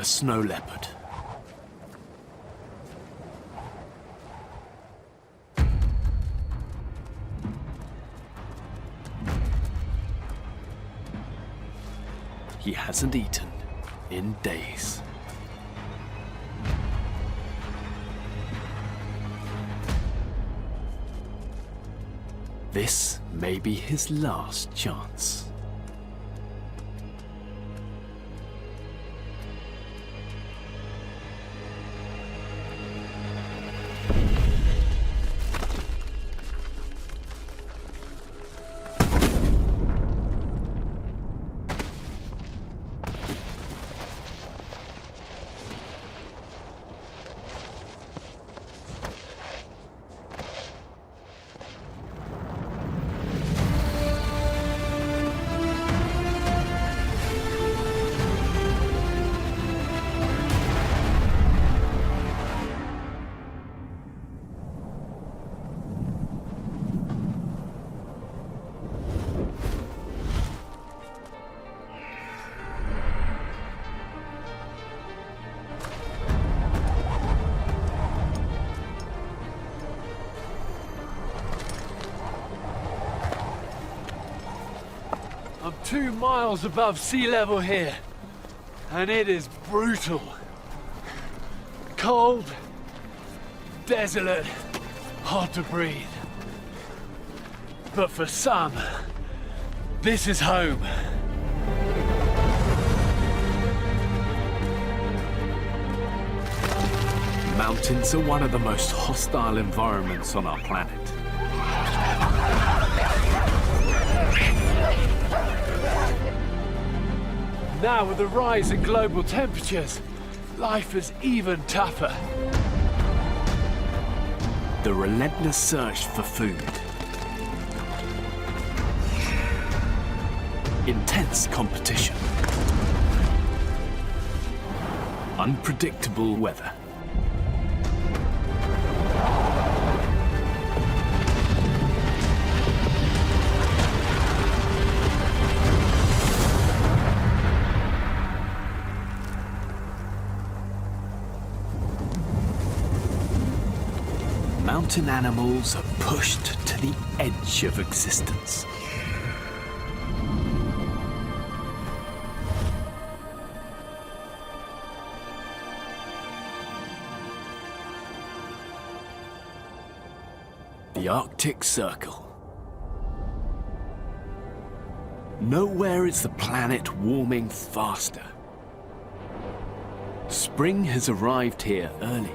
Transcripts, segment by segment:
snow leopard. He hasn't eaten in days. This may be his last chance. I'm 2 miles above sea level here, and it is brutal. Cold, desolate, hard to breathe. But for some, this is home. Mountains are one of the most hostile environments on our planet. Now with the rise in global temperatures, life is even tougher. The relentless search for food. Intense competition. Unpredictable weather. Mountain animals are pushed to the edge of existence. The Arctic Circle. Nowhere is the planet warming faster. Spring has arrived here early.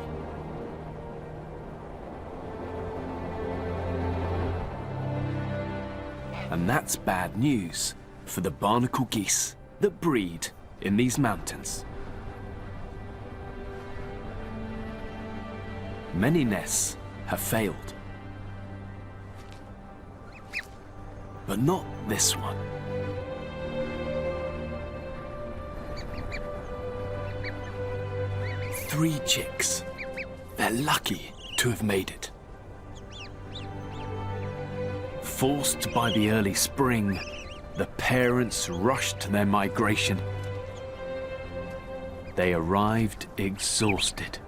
And that's bad news for the barnacle geese that breed in these mountains. Many nests have failed. But not this one. Three chicks. They're lucky to have made it. Forced by the early spring, the parents rushed to their migration. They arrived exhausted.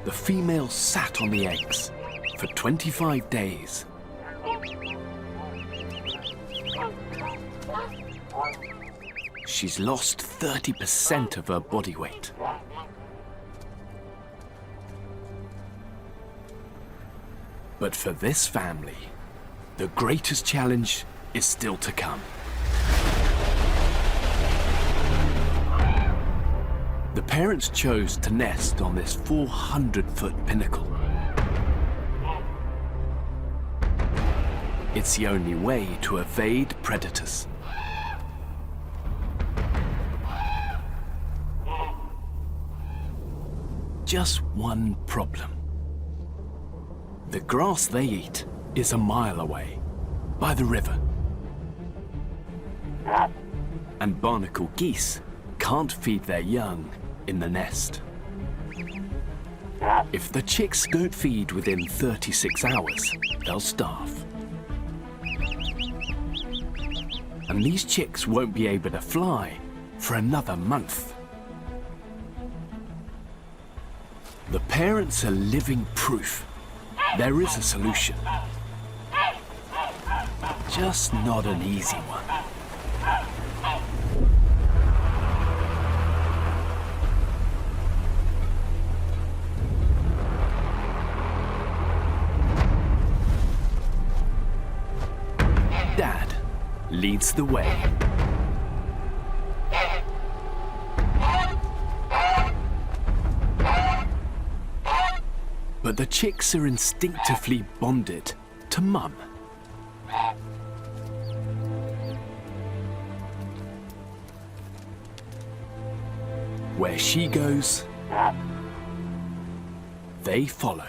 The female sat on the eggs for 25 days. She's lost 30% of her body weight. But for this family, the greatest challenge is still to come. The parents chose to nest on this 400-foot pinnacle. It's the only way to evade predators. Just one problem. The grass they eat is a mile away, by the river. And barnacle geese can't feed their young in the nest. If the chicks don't feed within 36 hours, they'll starve. And these chicks won't be able to fly for another month. The parents are living proof there is a solution. Just not an easy one. Dad leads the way. But the chicks are instinctively bonded to Mum. Where she goes, they follow.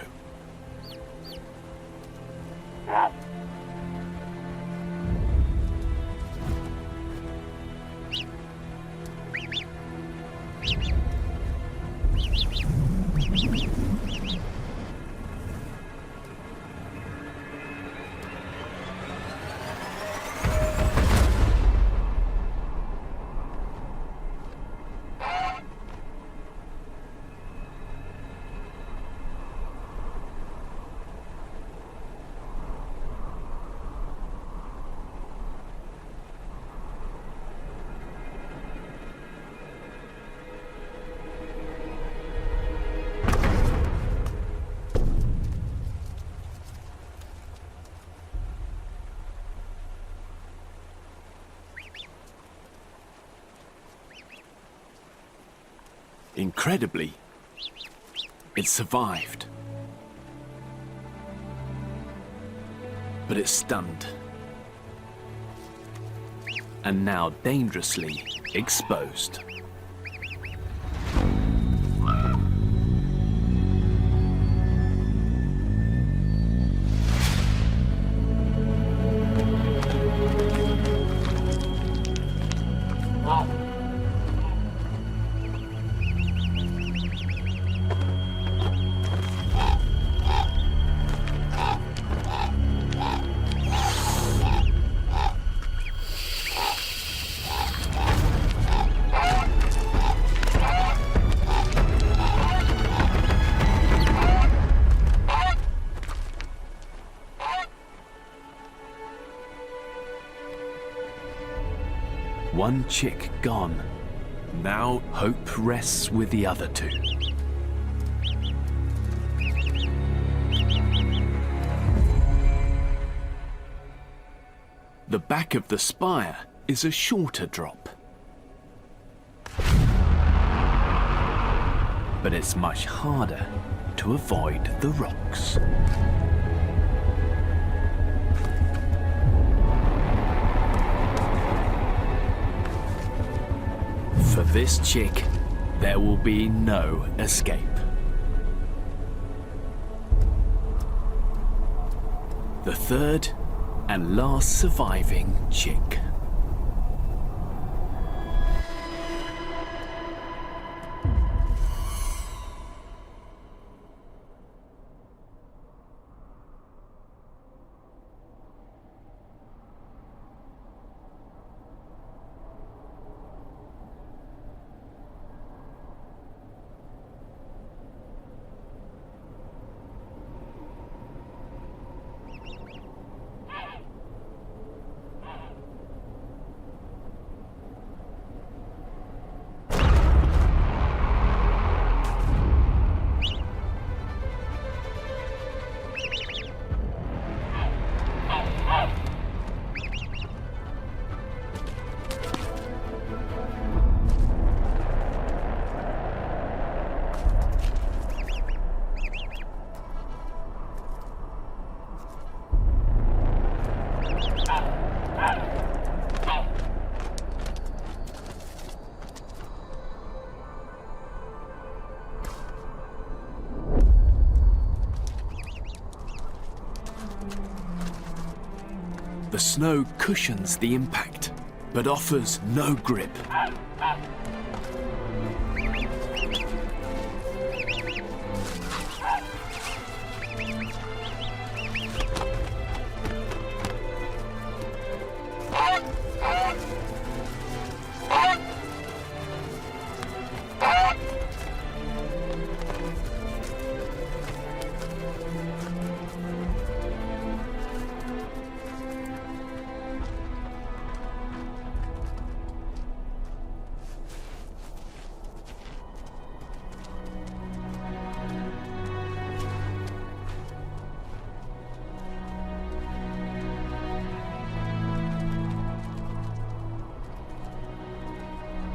Incredibly, it survived. But it's stunned. And now dangerously exposed. One chick gone. Now hope rests with the other two. The back of the spire is a shorter drop. But it's much harder to avoid the rocks. For this chick, there will be no escape. The third and last surviving chick. The snow cushions the impact, but offers no grip.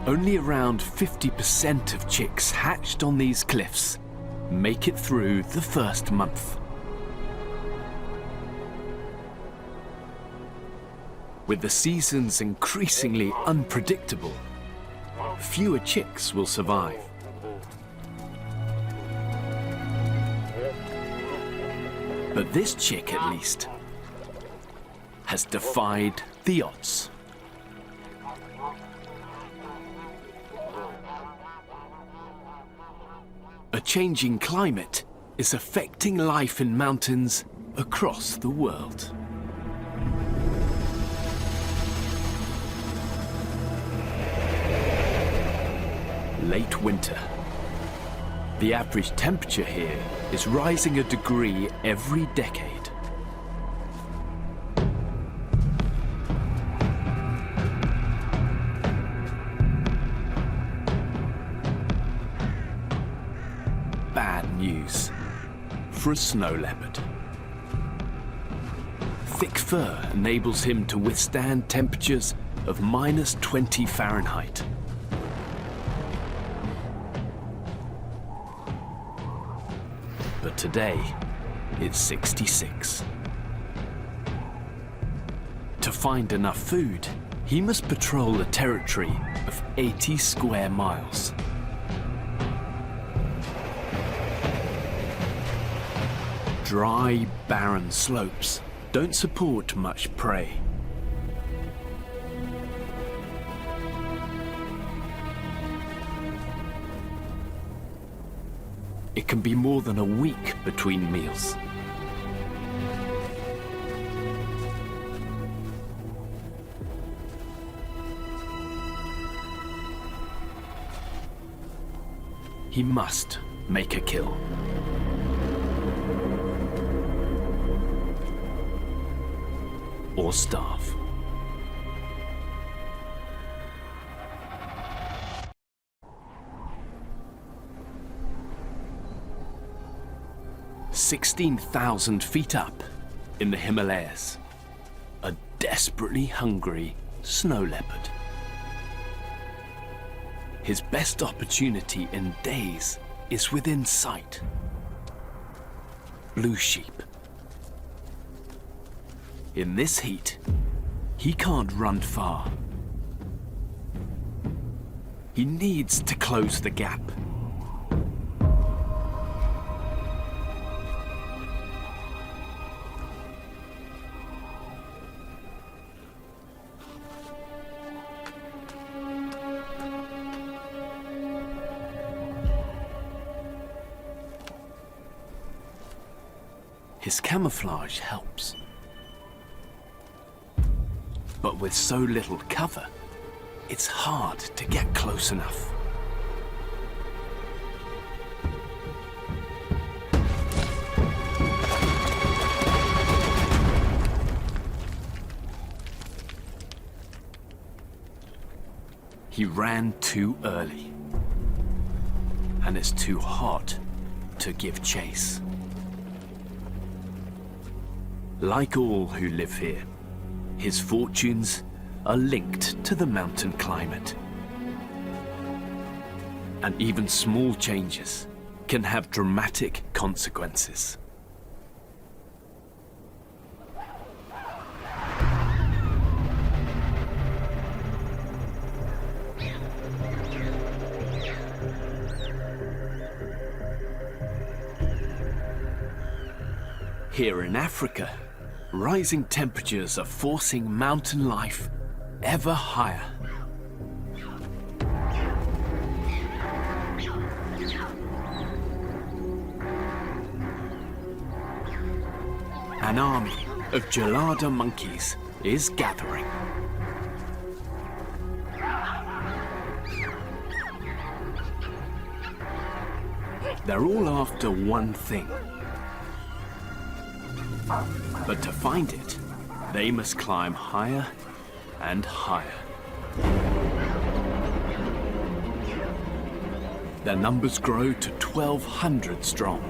Only around 50% of chicks hatched on these cliffs make it through the first month. With the seasons increasingly unpredictable, fewer chicks will survive. But this chick, at least, has defied the odds. A changing climate is affecting life in mountains across the world. Late winter. The average temperature here is rising a degree every decade. Bad news for a snow leopard. Thick fur enables him to withstand temperatures of -20 Fahrenheit. But today, it's 66. To find enough food, he must patrol a territory of 80 square miles. Dry, barren slopes don't support much prey. It can be more than a week between meals. He must make a kill. Or starve. "16,000 feet up in the Himalayas, a desperately hungry snow leopard. His best opportunity in days is within sight. Blue sheep. In this heat, he can't run far. He needs to close the gap. His camouflage helps. But with so little cover, it's hard to get close enough. He ran too early, and it's too hot to give chase. Like all who live here, his fortunes are linked to the mountain climate. And even small changes can have dramatic consequences. Here in Africa, rising temperatures are forcing mountain life ever higher. An army of gelada monkeys is gathering. They're all after one thing. But to find it, they must climb higher and higher. Their numbers grow to 1,200 strong,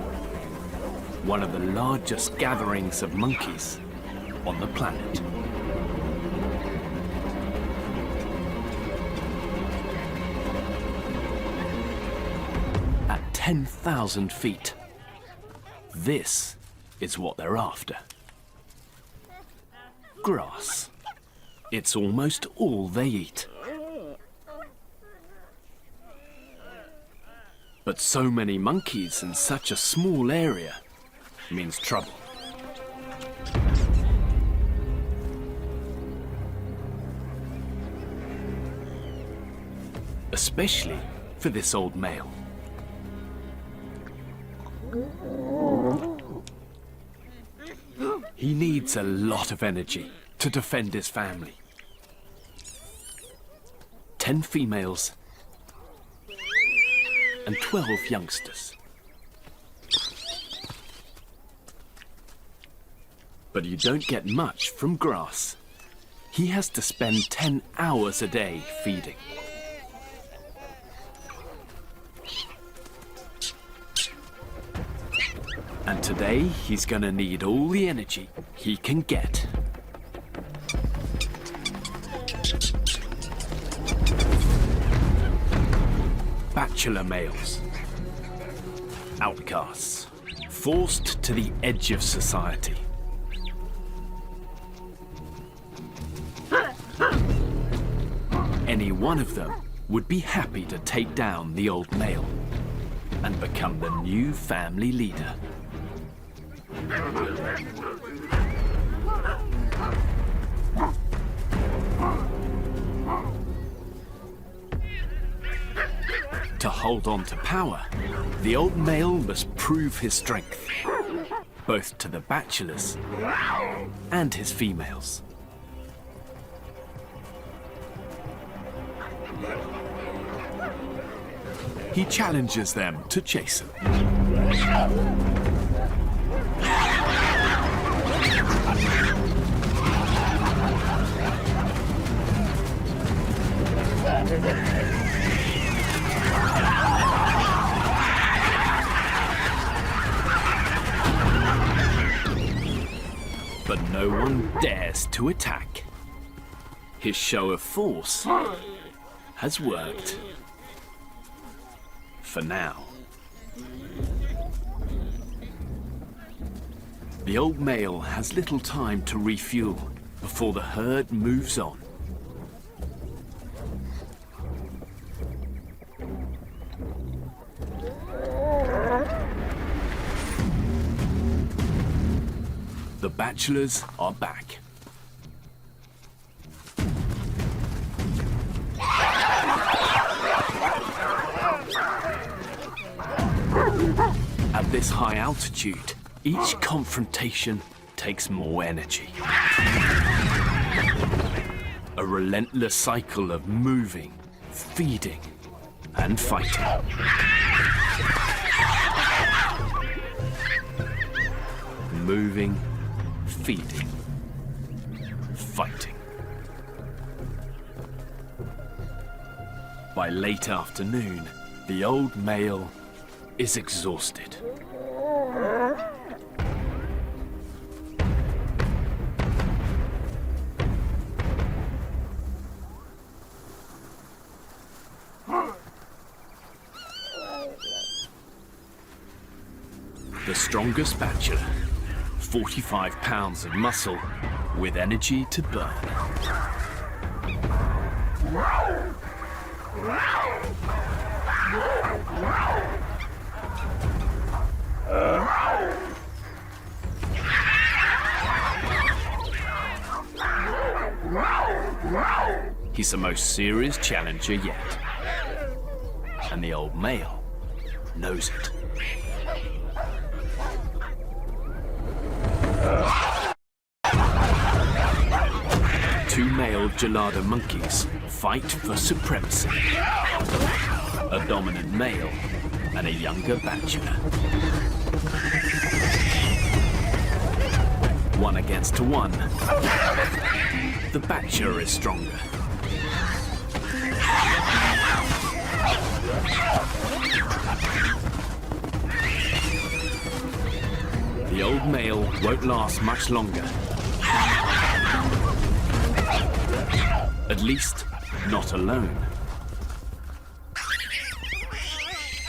one of the largest gatherings of monkeys on the planet. 10,000 feet. This is what they're after. Grass. It's almost all they eat. But so many monkeys in such a small area means trouble. Especially for this old male. He needs a lot of energy to defend his family. 10 females and 12 youngsters. But you don't get much from grass. He has to spend 10 hours a day feeding. And today, he's gonna need all the energy he can get. Bachelor males. Outcasts. Forced to the edge of society. Any one of them would be happy to take down the old male and become the new family leader. To hold on to power, the old male must prove his strength, both to the bachelors and his females. He challenges them to chase him. But no one dares to attack. His show of force has worked. For now. The old male has little time to refuel before the herd moves on. The bachelors are back. At this high altitude, each confrontation takes more energy. A relentless cycle of moving, feeding, and fighting. Moving, feeding, fighting. By late afternoon, the old male is exhausted. The strongest bachelor, 45 pounds of muscle with energy to burn. He's the most serious challenger yet. And the old male knows it. Two male gelada monkeys fight for supremacy. A dominant male and a younger bachelor. One against one. The bachelor is stronger. The old male won't last much longer. At least, not alone.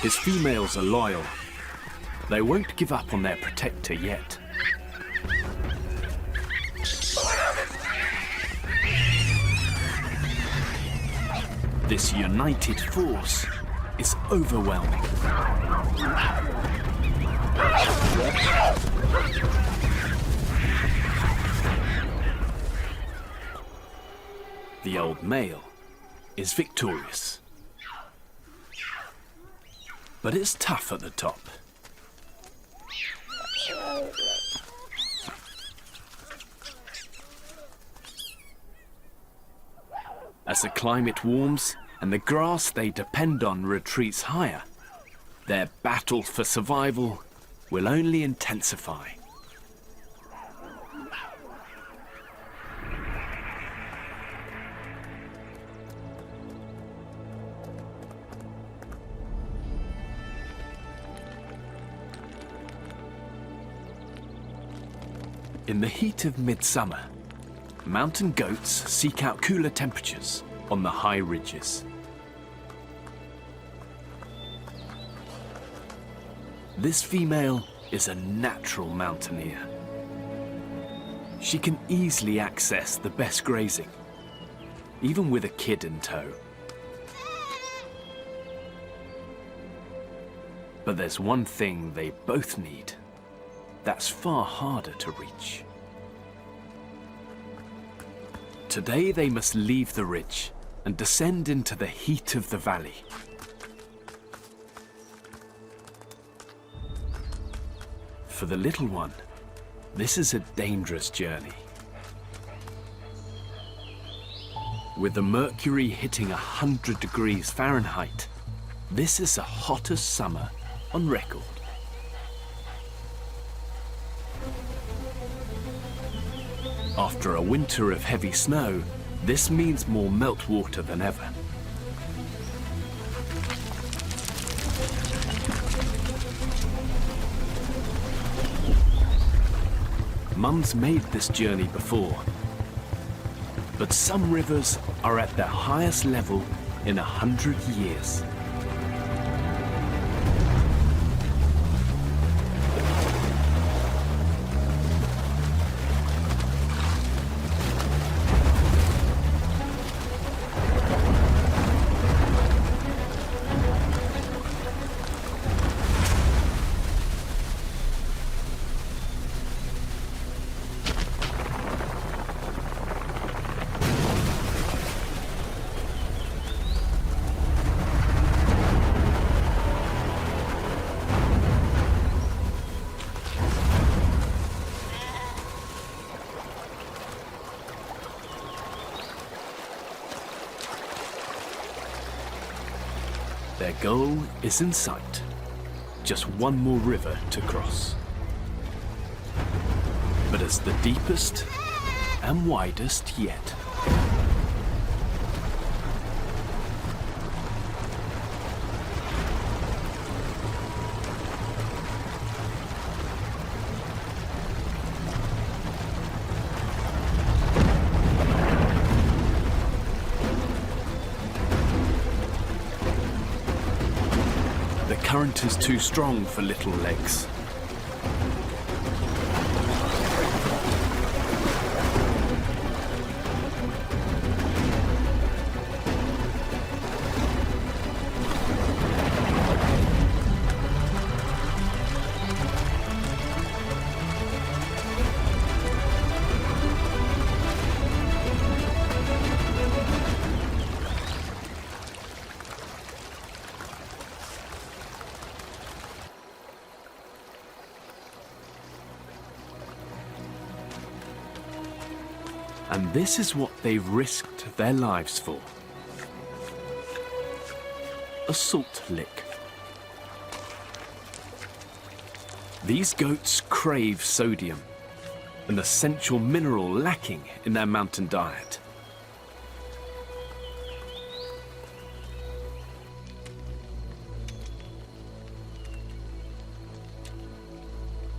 His females are loyal. They won't give up on their protector yet. This united force is overwhelming. The old male is victorious. But it's tough at the top. As the climate warms and the grass they depend on retreats higher, their battle for survival will only intensify. In the heat of midsummer, mountain goats seek out cooler temperatures on the high ridges. This female is a natural mountaineer. She can easily access the best grazing, even with a kid in tow. But there's one thing they both need that's far harder to reach. Today they must leave the ridge and descend into the heat of the valley. For the little one, this is a dangerous journey. With the mercury hitting 100 degrees Fahrenheit, this is the hottest summer on record. After a winter of heavy snow, this means more meltwater than ever. Mum's made this journey before, but some rivers are at their highest level in 100 years. Their goal is in sight. Just one more river to cross. But it's the deepest and widest yet. The current is too strong for little legs. And this is what they've risked their lives for. A salt lick. These goats crave sodium, an essential mineral lacking in their mountain diet.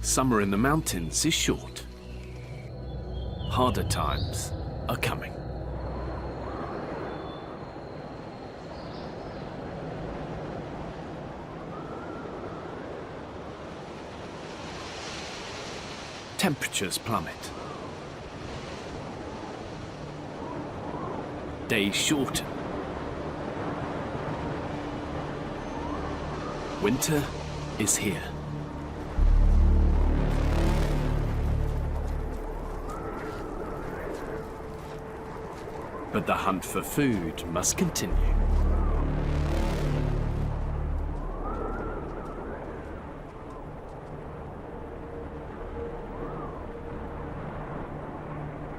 Summer in the mountains is short. Harder times are coming. temperatures plummet. Days shorten. Winter is here. But the hunt for food must continue.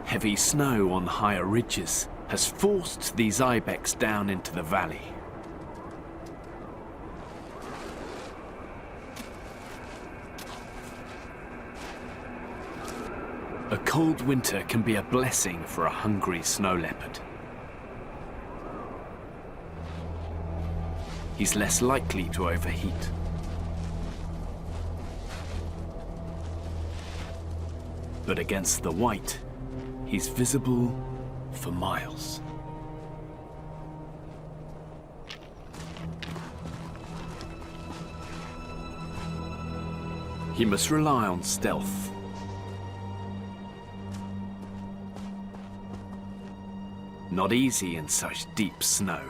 Heavy snow on higher ridges has forced these ibex down into the valley. A cold winter can be a blessing for a hungry snow leopard. He's less likely to overheat. But against the white, he's visible for miles. He must rely on stealth. Not easy in such deep snow.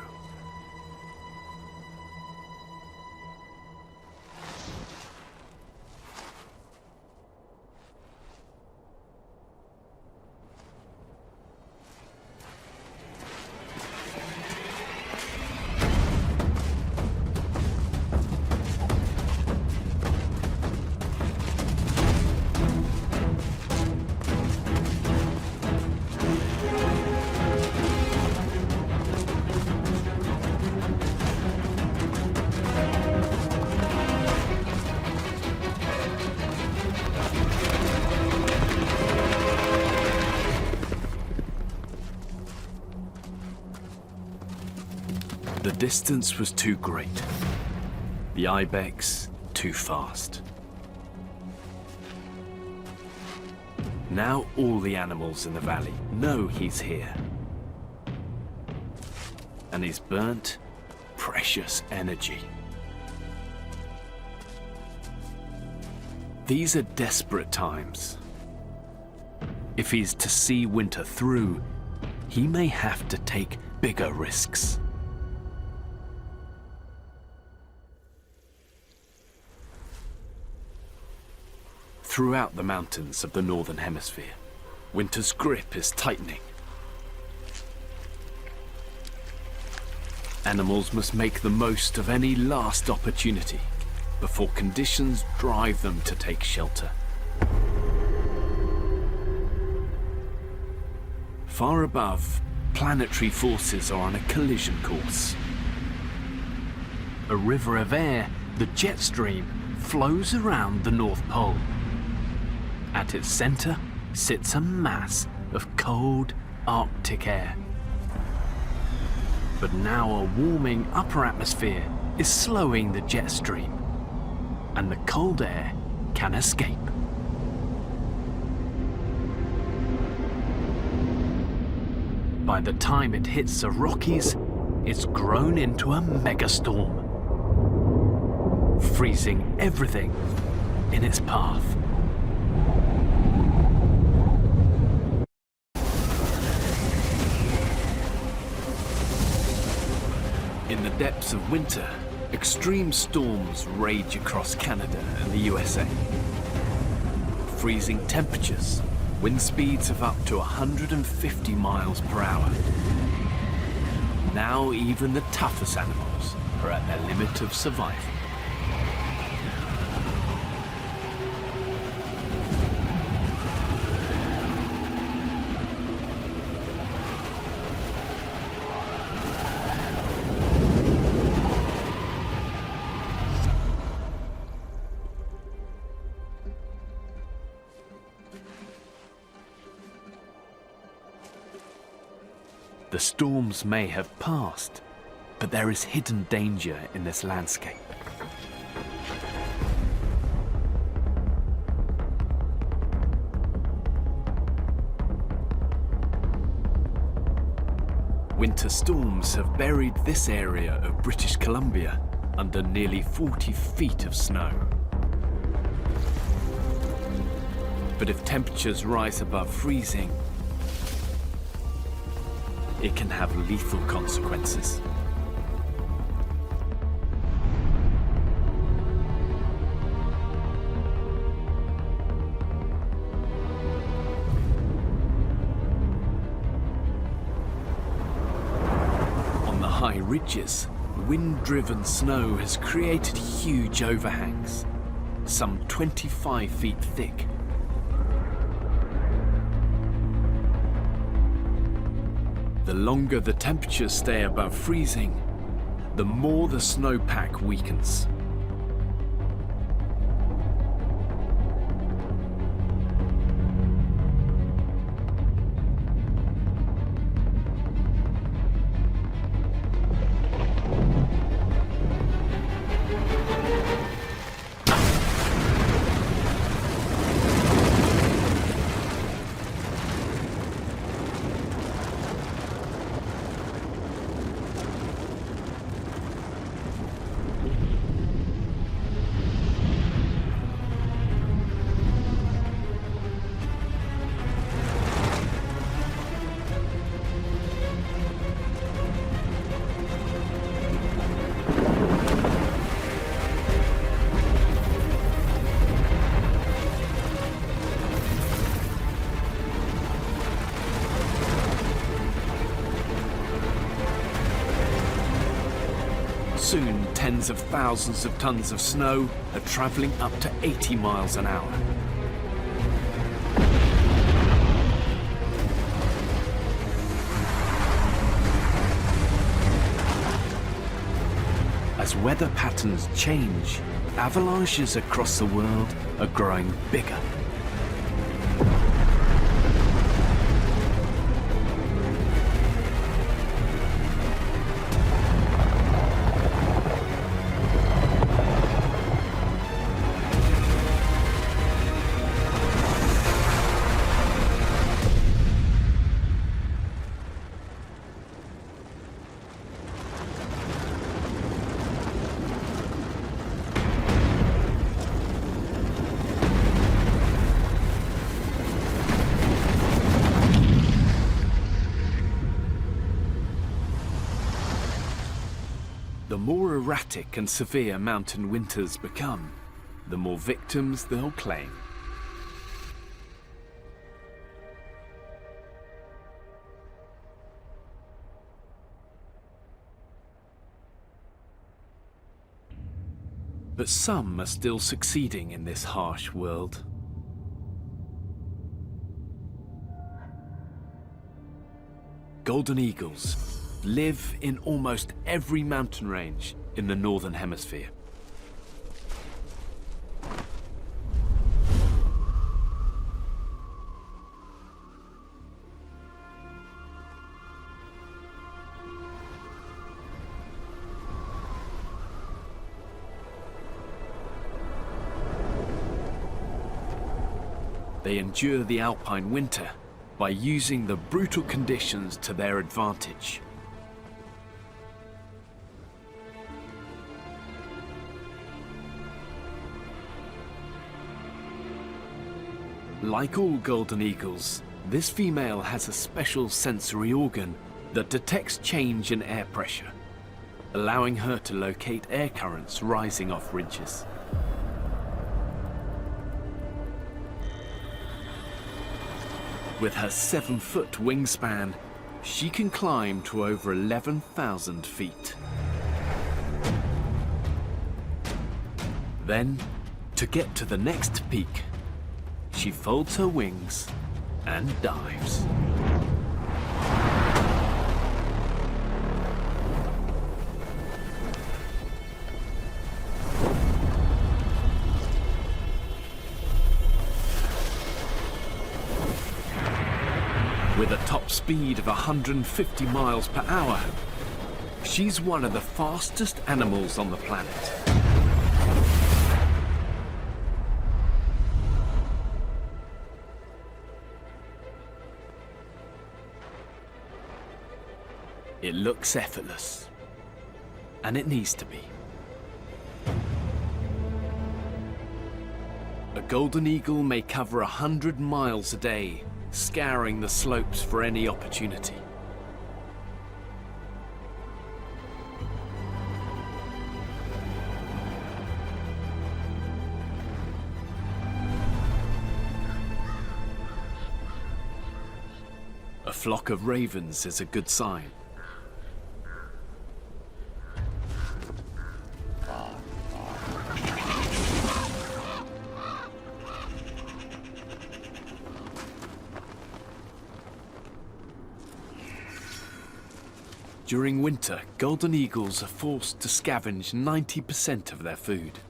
The distance was too great. The ibex too fast. Now all the animals in the valley know he's here. And he's burnt precious energy. These are desperate times. If he's to see winter through, he may have to take bigger risks. Throughout the mountains of the Northern Hemisphere, winter's grip is tightening. Animals must make the most of any last opportunity before conditions drive them to take shelter. Far above, planetary forces are on a collision course. A river of air, the jet stream, flows around the North Pole. At its center sits a mass of cold Arctic air. But now a warming upper atmosphere is slowing the jet stream, and the cold air can escape. By the time it hits the Rockies, it's grown into a megastorm, freezing everything in its path. In the depths of winter, extreme storms rage across Canada and the USA. Freezing temperatures, wind speeds of up to 150 miles per hour. Now even the toughest animals are at their limit of survival. The storms may have passed, but there is hidden danger in this landscape. Winter storms have buried this area of British Columbia under nearly 40 feet of snow. But if temperatures rise above freezing, it can have lethal consequences. On the high ridges, wind-driven snow has created huge overhangs, some 25 feet thick. The longer the temperatures stay above freezing, the more the snowpack weakens. Soon, tens of thousands of tons of snow are traveling up to 80 miles an hour. As weather patterns change, avalanches across the world are growing bigger. The more erratic and severe mountain winters become, the more victims they'll claim. But some are still succeeding in this harsh world. Golden eagles live in almost every mountain range in the Northern Hemisphere. They endure the alpine winter by using the brutal conditions to their advantage. Like all golden eagles, this female has a special sensory organ that detects change in air pressure, allowing her to locate air currents rising off ridges. With her 7-foot wingspan, she can climb to over 11,000 feet. Then, to get to the next peak, she folds her wings and dives. With a top speed of 150 miles per hour, she's one of the fastest animals on the planet. It looks effortless, and it needs to be. A golden eagle may cover 100 miles a day, scouring the slopes for any opportunity. A flock of ravens is a good sign. During winter, golden eagles are forced to scavenge 90% of their food.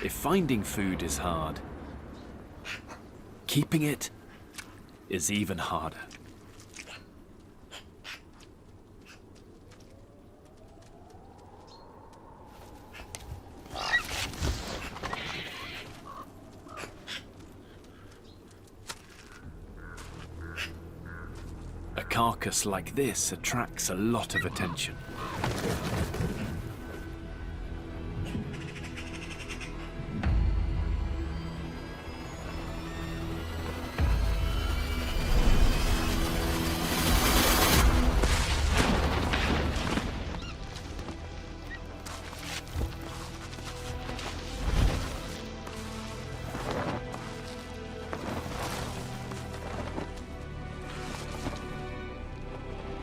If finding food is hard, keeping it is even harder. A carcass like this attracts a lot of attention.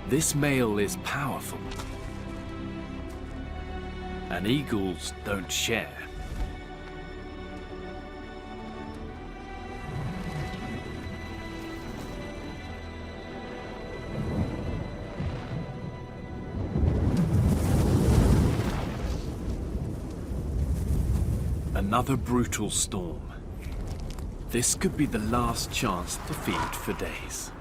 This male is powerful, and eagles don't share. Another brutal storm. This could be the last chance to feed for days.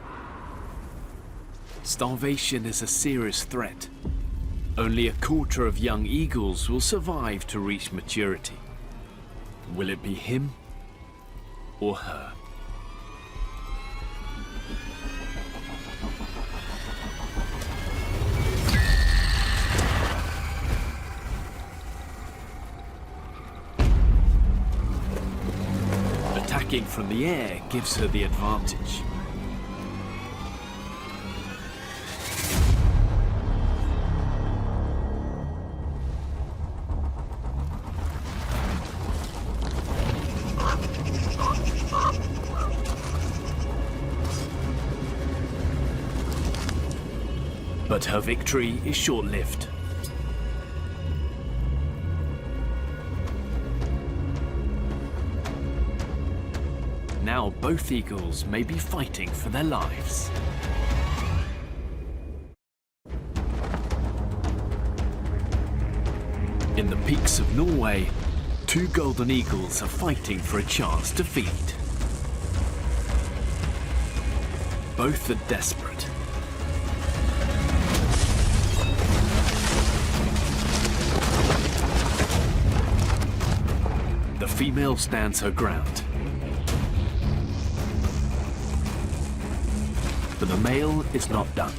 Starvation is a serious threat. Only a quarter of young eagles will survive to reach maturity. Will it be him or her? Attacking from the air gives her the advantage. But her victory is short-lived. Now both eagles may be fighting for their lives. In the peaks of Norway, two golden eagles are fighting for a chance to feed. Both are desperate. The female stands her ground, but the male is not done.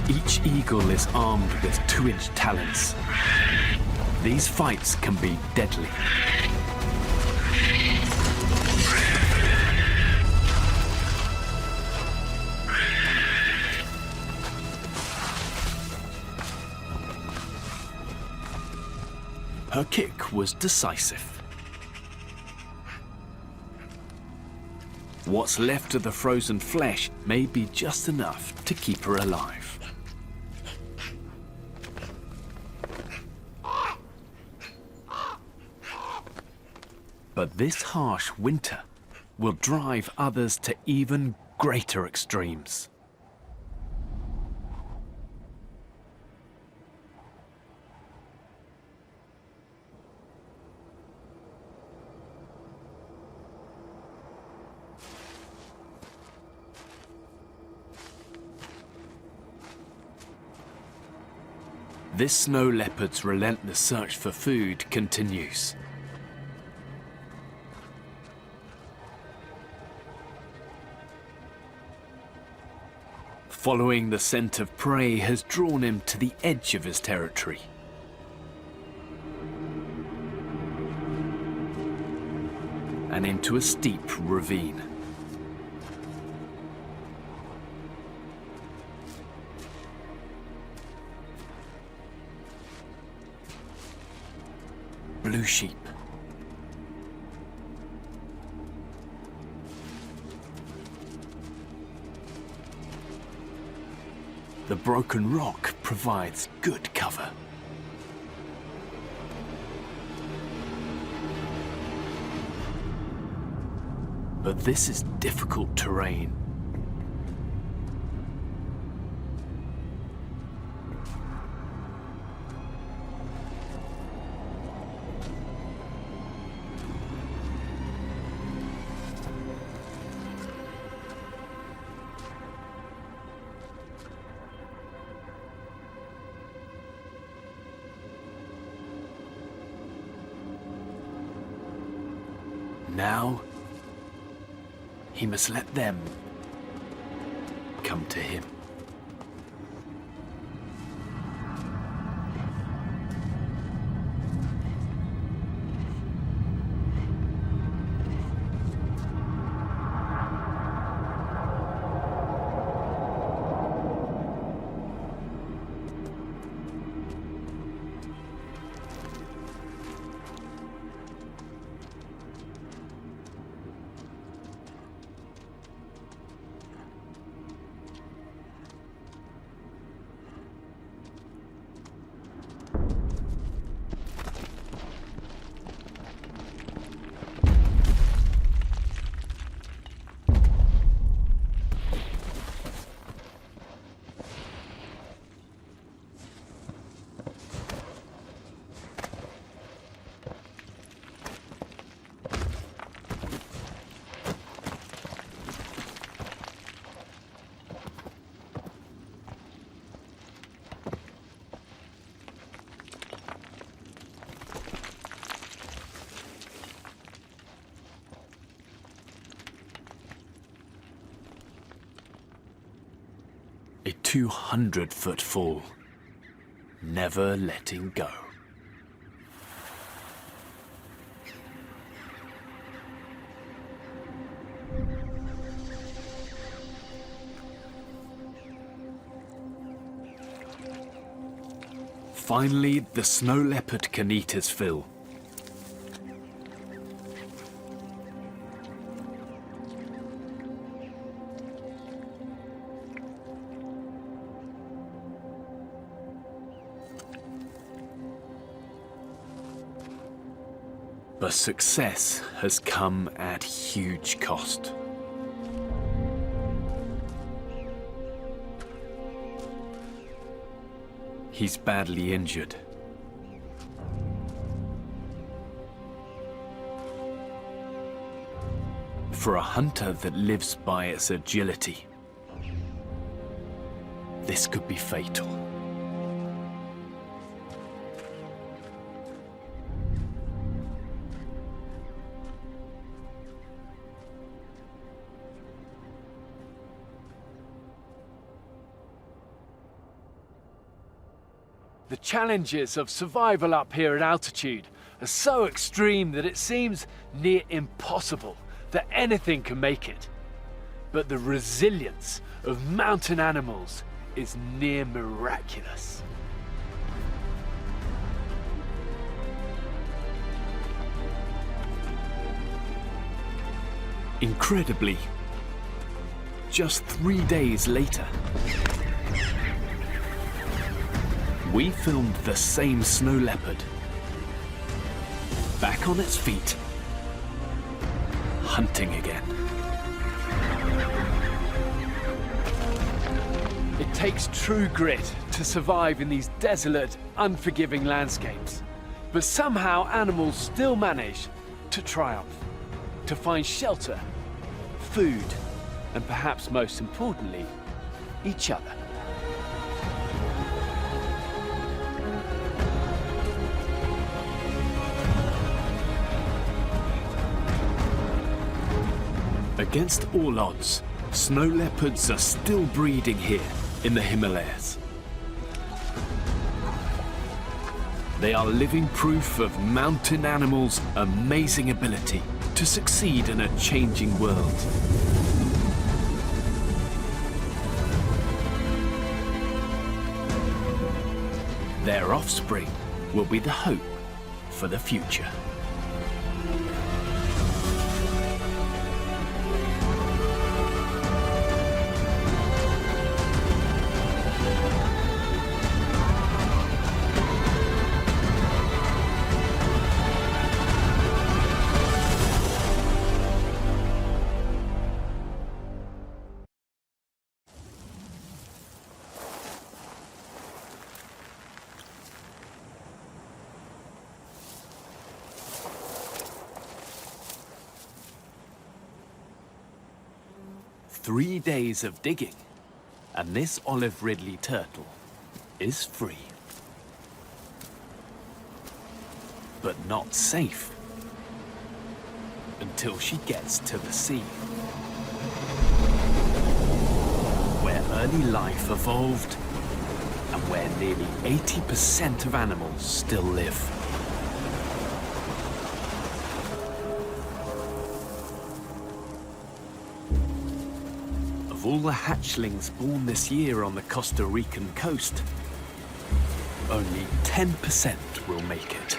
Each eagle is armed with 2-inch talons. These fights can be deadly. Her kick was decisive. What's left of the frozen flesh may be just enough to keep her alive. But this harsh winter will drive others to even greater extremes. This snow leopard's relentless search for food continues. Following the scent of prey has drawn him to the edge of his territory. And into a steep ravine. Blue sheep. The broken rock provides good cover. But this is difficult terrain. Now, he must let them come to him. A 200-foot fall, never letting go. Finally, the snow leopard can eat his fill. But success has come at huge cost. He's badly injured. For a hunter that lives by its agility, this could be fatal. The challenges of survival up here at altitude are so extreme that it seems near impossible that anything can make it. But the resilience of mountain animals is near miraculous. Incredibly, just 3 days later, we filmed the same snow leopard, back on its feet, hunting again. It takes true grit to survive in these desolate, unforgiving landscapes. But somehow animals still manage to triumph, to find shelter, food, and perhaps most importantly, each other. Against all odds, snow leopards are still breeding here in the Himalayas. They are living proof of mountain animals' amazing ability to succeed in a changing world. Their offspring will be the hope for the future. Three days of digging, and this olive ridley turtle is free. But not safe until she gets to the sea, where early life evolved and where nearly 80% of animals still live. Of all the hatchlings born this year on the Costa Rican coast, only 10% will make it.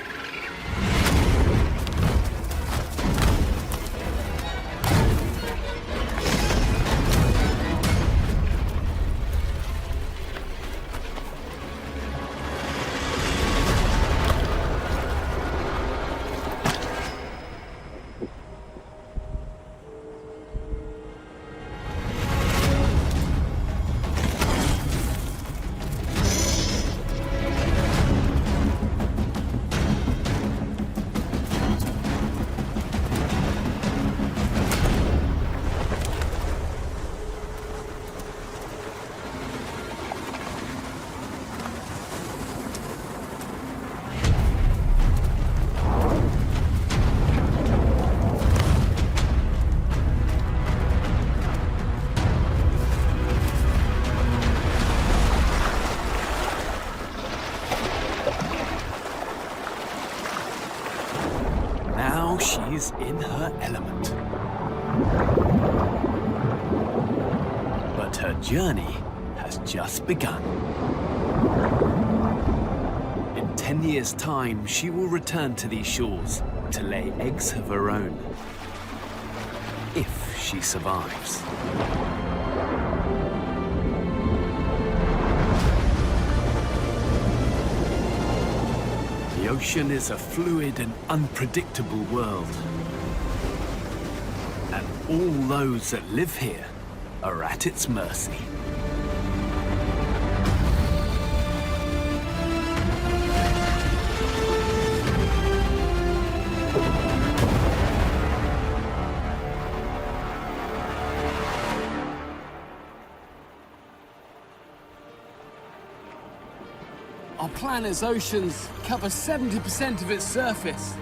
She's in her element. But her journey has just begun. In 10 years' time, she will return to these shores to lay eggs of her own. If she survives. The ocean is a fluid and unpredictable world. And all those that live here are at its mercy. Our planet's oceans cover 70% of its surface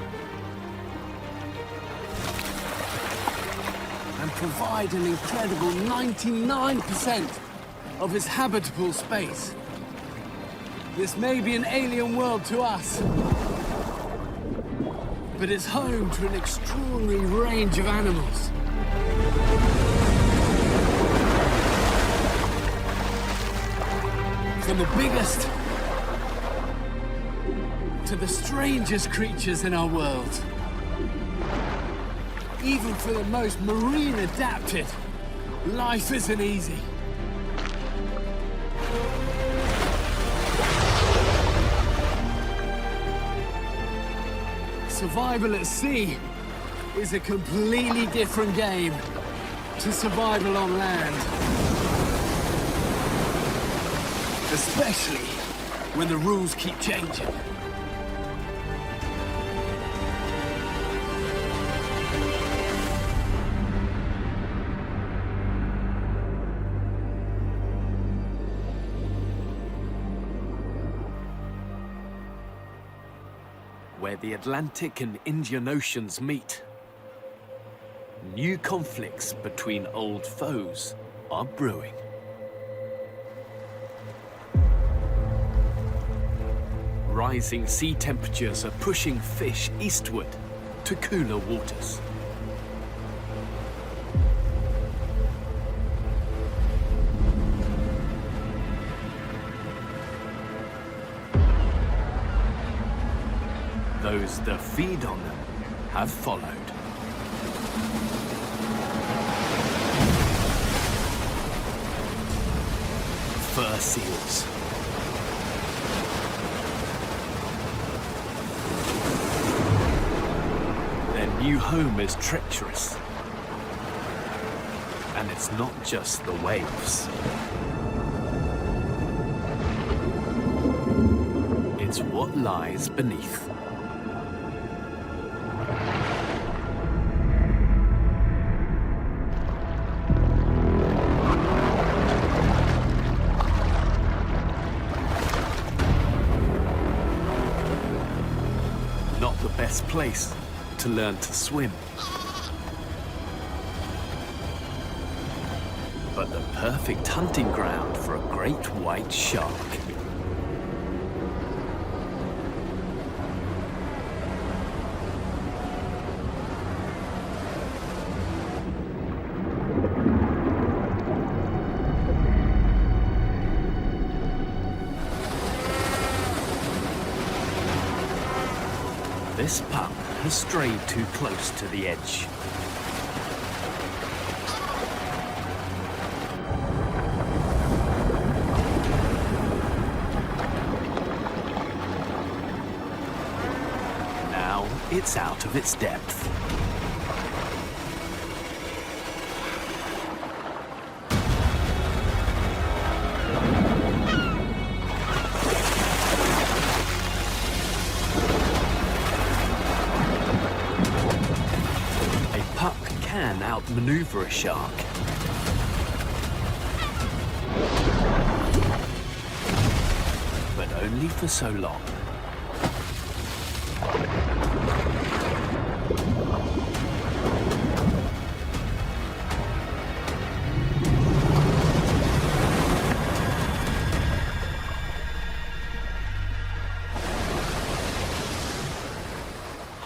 and provide an incredible 99% of its habitable space. This may be an alien world to us, but it's home to an extraordinary range of animals. From the biggest to the strangest creatures in our world. Even for the most marine adapted, life isn't easy. Survival at sea is a completely different game to survival on land. Especially when the rules keep changing. Where the Atlantic and Indian Oceans meet, new conflicts between old foes are brewing. Rising sea temperatures are pushing fish eastward to cooler waters. Those that feed on them have followed. Fur seals. Their new home is treacherous. And it's not just the waves. It's what lies beneath. Not the best place to learn to swim. But the perfect hunting ground for a great white shark. This pup has strayed too close to the edge. Now it's out of its depth. Can outmaneuver a shark. But only for so long.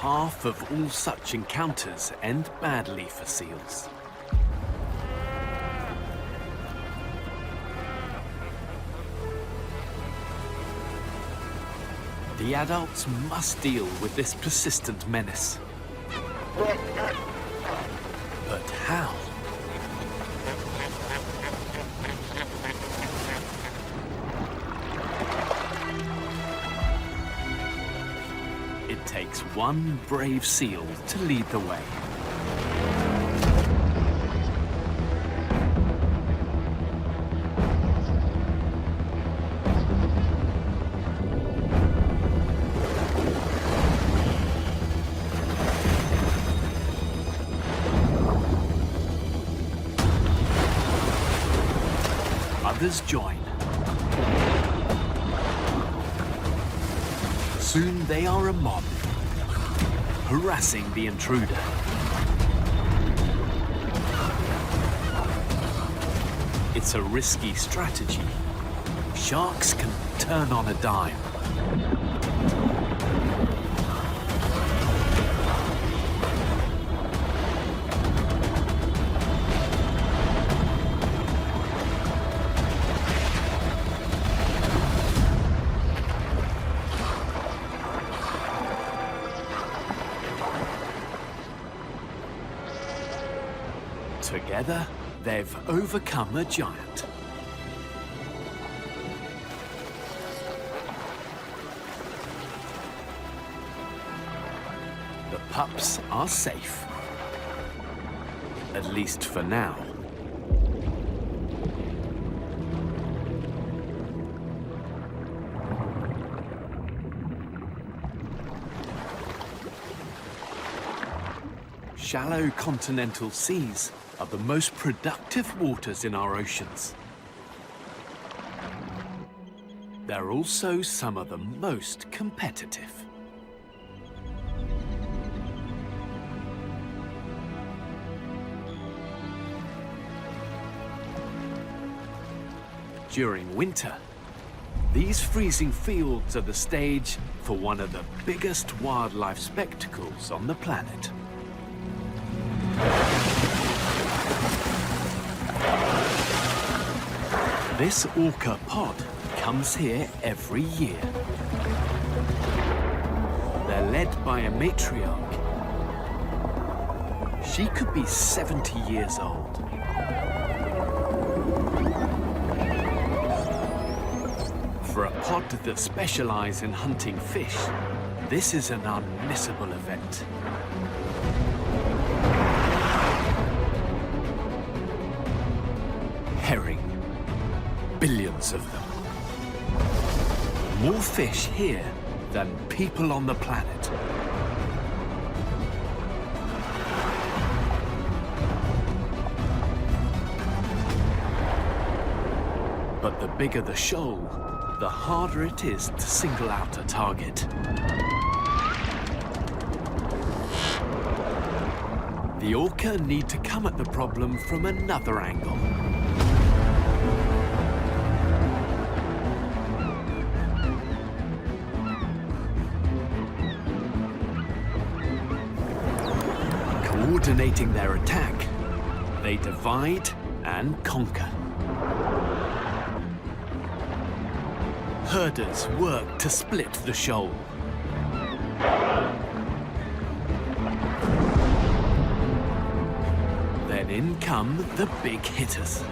Half of all such encounters end badly for seals. The adults must deal with this persistent menace. But how? It takes one brave seal to lead the way. Others join. Soon they are a mob, harassing the intruder. It's a risky strategy. Sharks can turn on a dime. Together, they've overcome a giant. The pups are safe. At least for now. Shallow continental seas are the most productive waters in our oceans. They're also some of the most competitive. During winter, these freezing fields are the stage for one of the biggest wildlife spectacles on the planet. This orca pod comes here every year. They're led by a matriarch. She could be 70 years old. For a pod that specialises in hunting fish, this is an unmissable event. Herring. Billions of them. More fish here than people on the planet. But the bigger the shoal, the harder it is to single out a target. The orca need to come at the problem from another angle. Coordinating their attack, they divide and conquer. Herders work to split the shoal. Then in come the big hitters,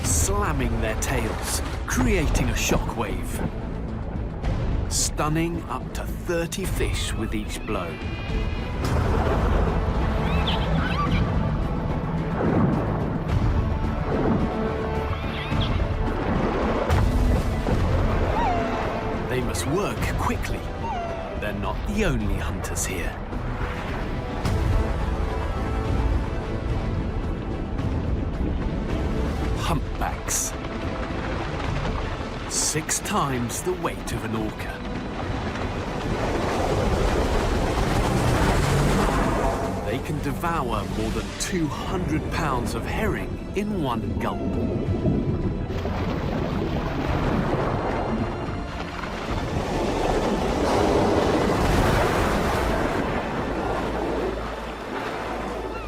slamming their tails, creating a shockwave, stunning up to 30 fish with each blow. They must work quickly. They're not the only hunters here. Humpbacks. 6 times the weight of an orca. They can devour more than 200 pounds of herring in one gulp.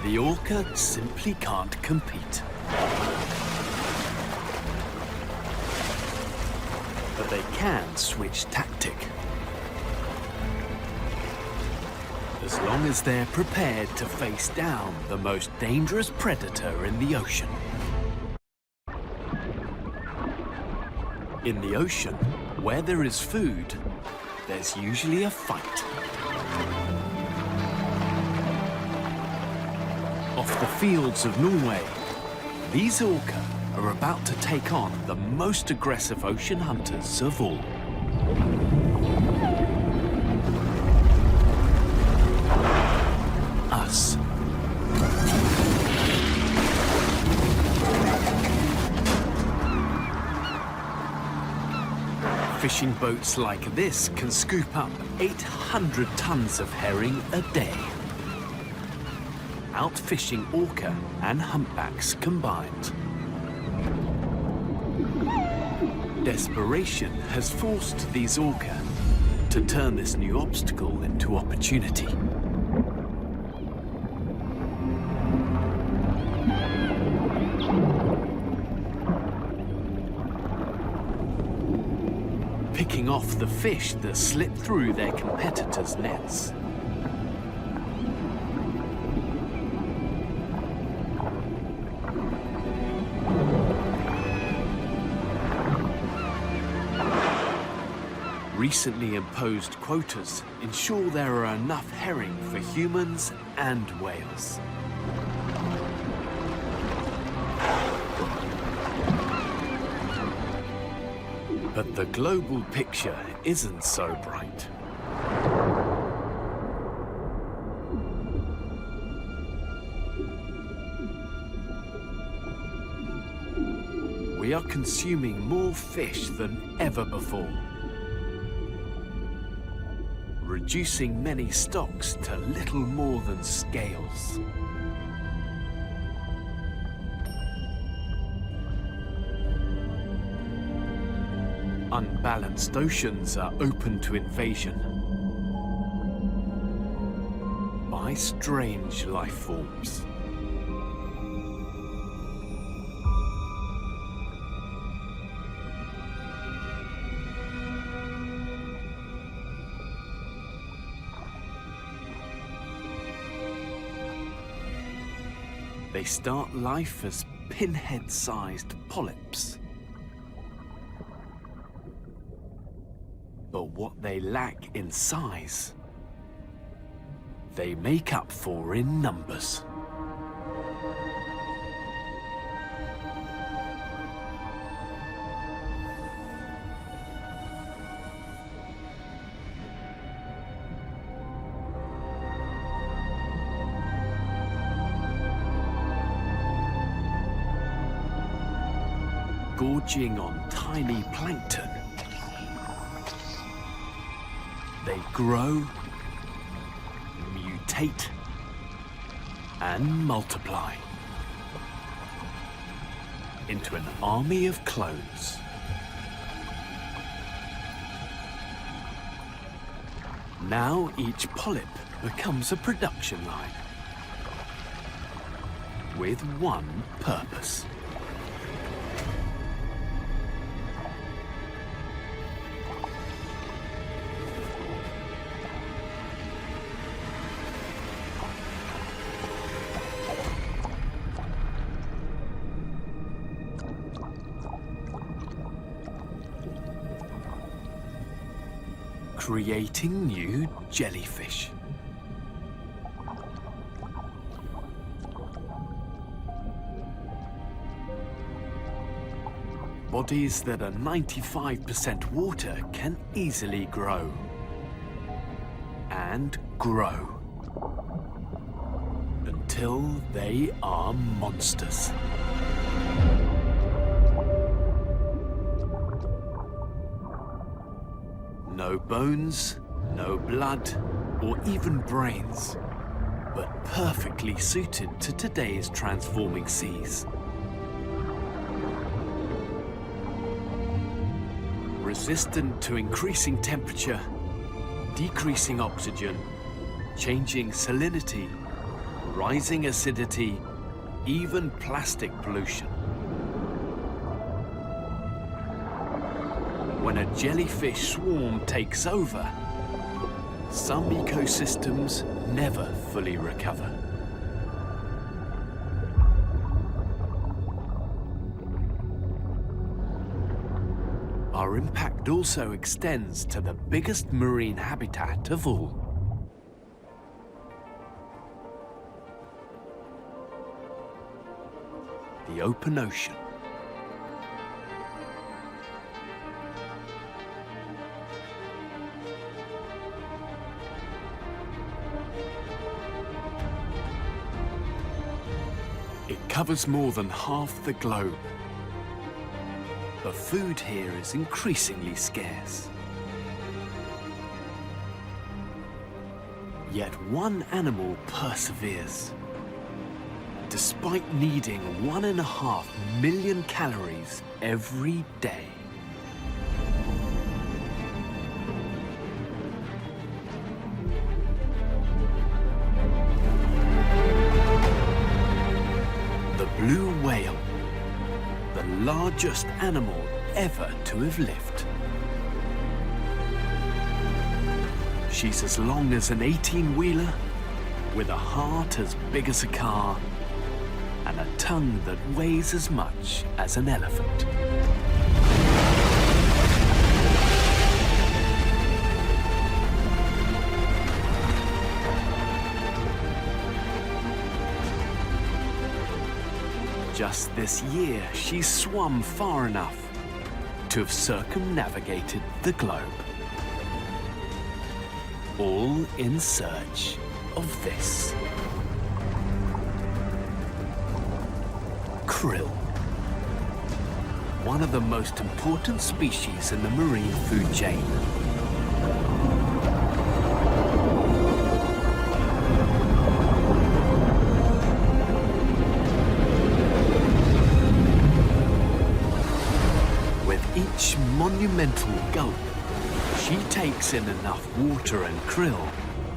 The orca simply can't compete. But they can switch tactic. As long as they're prepared to face down the most dangerous predator in the ocean. In the ocean, where there is food, there's usually a fight. Off the fields of Norway, these orca are about to take on the most aggressive ocean hunters of all. Us. Fishing boats like this can scoop up 800 tons of herring a day. Outfishing orca and humpbacks combined. Desperation has forced these orca to turn this new obstacle into opportunity. Picking off the fish that slip through their competitors' nets. Recently imposed quotas ensure there are enough herring for humans and whales. But the global picture isn't so bright. We are consuming more fish than ever before, reducing many stocks to little more than scales. Unbalanced oceans are open to invasion by strange life forms. They start life as pinhead-sized polyps. But what they lack in size, they make up for in numbers. Gorging on tiny plankton, they grow, mutate, and multiply into an army of clones. Now each polyp becomes a production line with one purpose. Creating new jellyfish. Bodies that are 95% water can easily grow. And grow. Until they are monsters. No bones, no blood, or even brains, but perfectly suited to today's transforming seas. Resistant to increasing temperature, decreasing oxygen, changing salinity, rising acidity, even plastic pollution. When a jellyfish swarm takes over, some ecosystems never fully recover. Our impact also extends to the biggest marine habitat of all. The open ocean. It covers more than half the globe. But food here is increasingly scarce. Yet one animal perseveres. Despite needing 1.5 million calories every day. Blue whale, the largest animal ever to have lived. She's as long as an 18-wheeler, with a heart as big as a car, and a tongue that weighs as much as an elephant. Just this year, she's swum far enough to have circumnavigated the globe. All in search of this. Krill. One of the most important species in the marine food chain. each monumental gulp, she takes in enough water and krill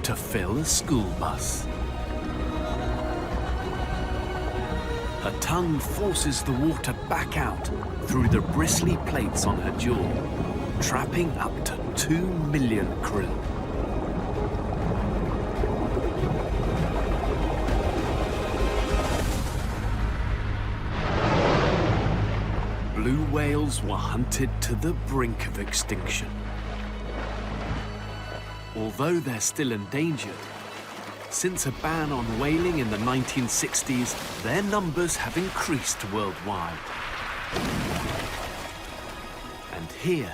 to fill a school bus. Her tongue forces the water back out through the bristly plates on her jaw, trapping up to 2 million krill. Blue whales were hunted to the brink of extinction. Although they're still endangered, since a ban on whaling in the 1960s, their numbers have increased worldwide. And here,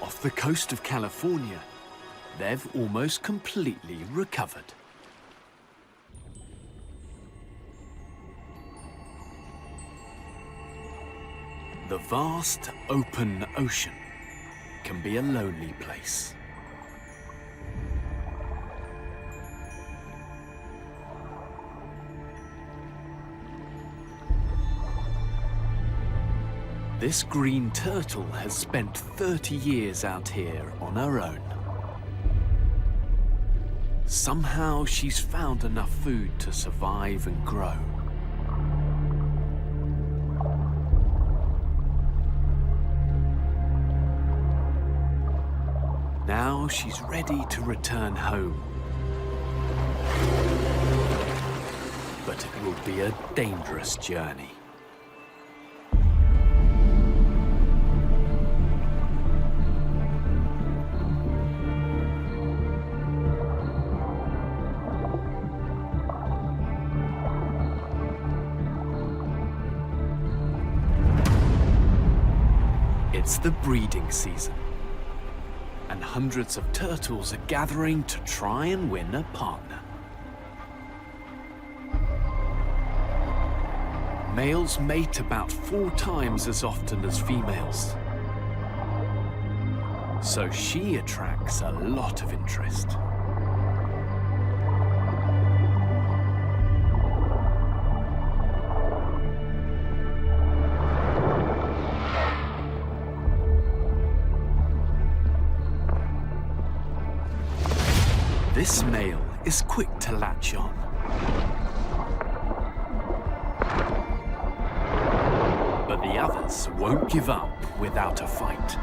off the coast of California, they've almost completely recovered. The vast, open ocean can be a lonely place. This green turtle has spent 30 years out here on her own. Somehow she's found enough food to survive and grow. Now she's ready to return home. But it will be a dangerous journey. It's the breeding season, and hundreds of turtles are gathering to try and win a partner. Males mate about 4 times as often as females, so she attracts a lot of interest. This male is quick to latch on. But the others won't give up without a fight.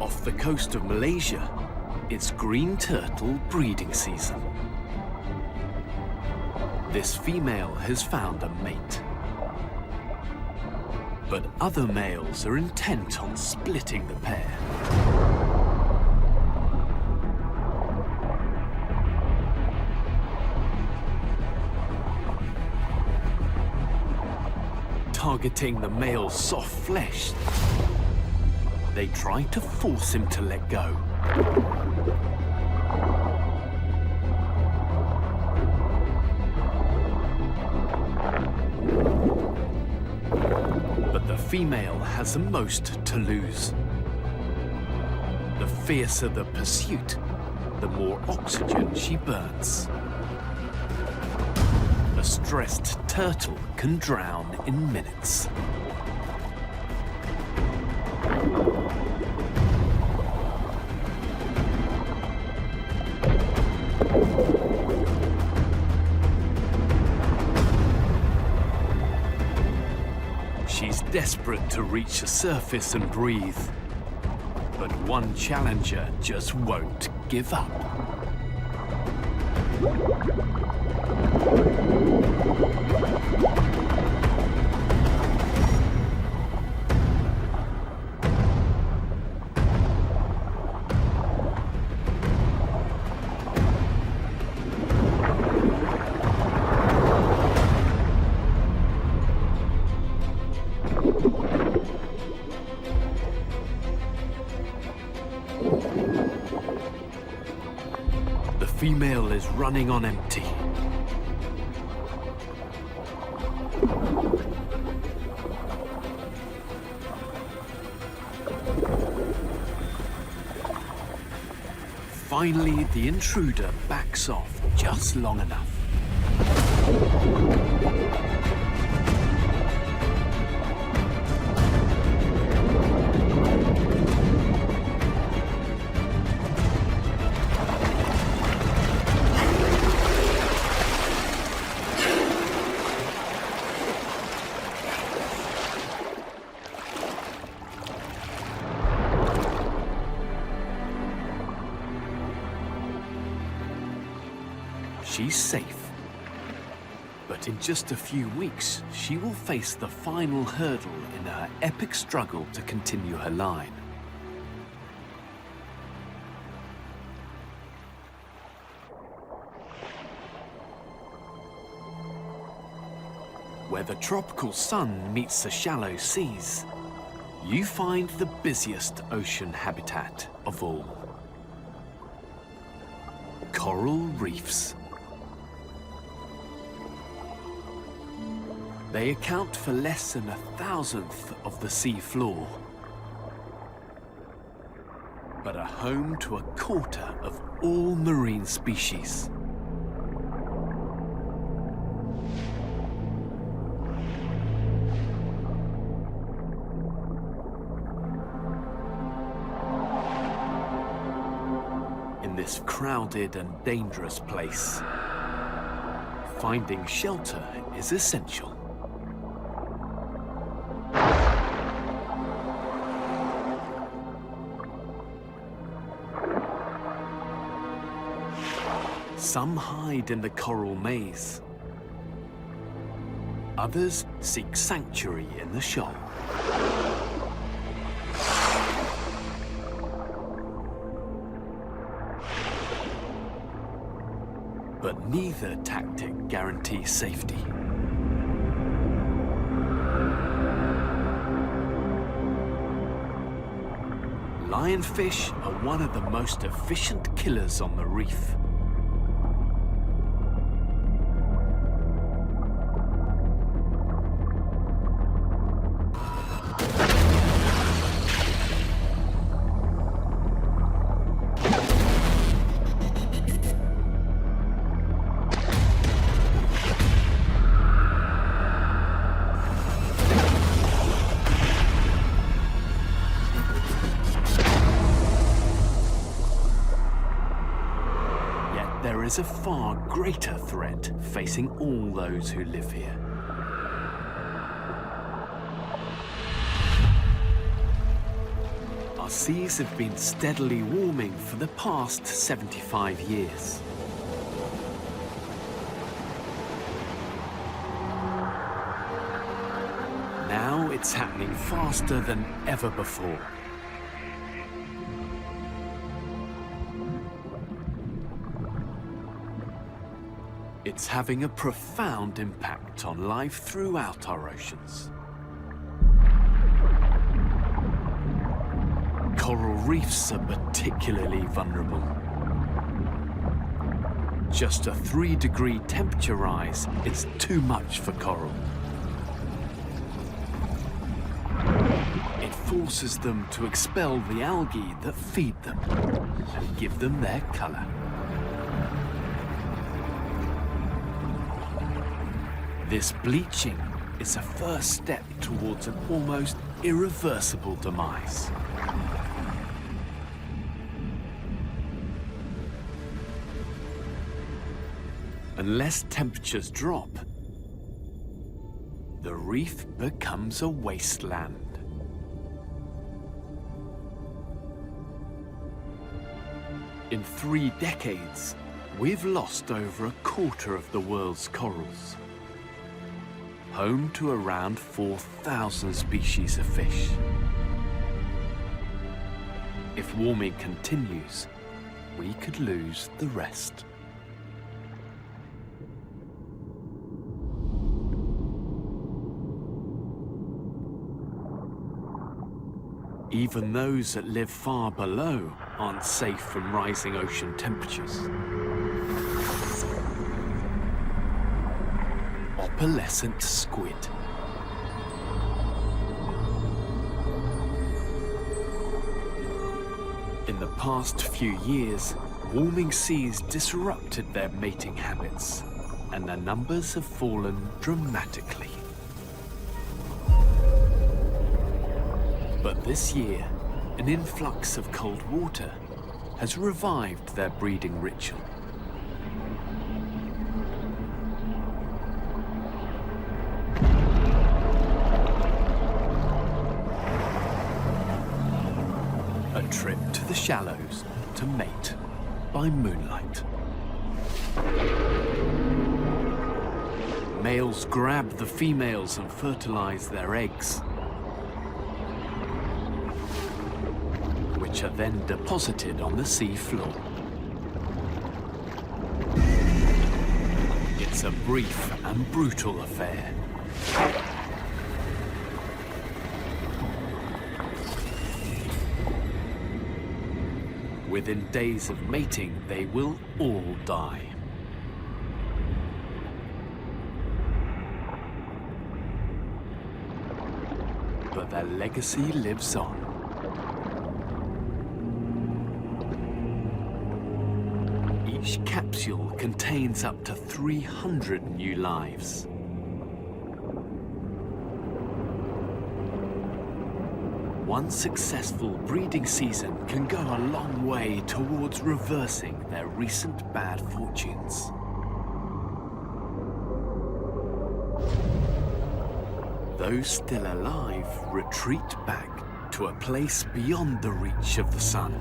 Off the coast of Malaysia, it's green turtle breeding season. This female has found a mate. But other males are intent on splitting the pair. Targeting the male's soft flesh, they try to force him to let go. The female has the most to lose. The fiercer the pursuit, the more oxygen she burns. A stressed turtle can drown in minutes. She's desperate to reach the surface and breathe, but one challenger just won't give up. The female is running on empty. Finally, the intruder backs off just long enough. She's safe. But in just a few weeks, she will face the final hurdle in her epic struggle to continue her line. Where the tropical sun meets the shallow seas, you find the busiest ocean habitat of all. Coral reefs. They account for less than 1,000th of the sea floor, but are home to 1/4 of all marine species. In this crowded and dangerous place, finding shelter is essential. Some hide in the coral maze. Others seek sanctuary in the shoal. But neither tactic guarantees safety. Lionfish are one of the most efficient killers on the reef. There is a far greater threat facing all those who live here. Our seas have been steadily warming for the past 75 years. Now it's happening faster than ever before. It's having a profound impact on life throughout our oceans. Coral reefs are particularly vulnerable. Just a 3-degree temperature rise is too much for coral. It forces them to expel the algae that feed them and give them their color. This bleaching is a first step towards an almost irreversible demise. Unless temperatures drop, the reef becomes a wasteland. In 3 decades, we've lost over 1/4 of the world's corals, home to around 4,000 species of fish. If warming continues, we could lose the rest. Even those that live far below aren't safe from rising ocean temperatures. Opalescent squid. In the past few years, warming seas disrupted their mating habits, and their numbers have fallen dramatically. But this year, an influx of cold water has revived their breeding ritual. A trip to the shallows to mate by moonlight. Males grab the females and fertilize their eggs, which are then deposited on the sea floor. It's a brief and brutal affair. Within days of mating, they will all die. But their legacy lives on. Each capsule contains up to 300 new lives. One successful breeding season can go a long way towards reversing their recent bad fortunes. Those still alive retreat back to a place beyond the reach of the sun.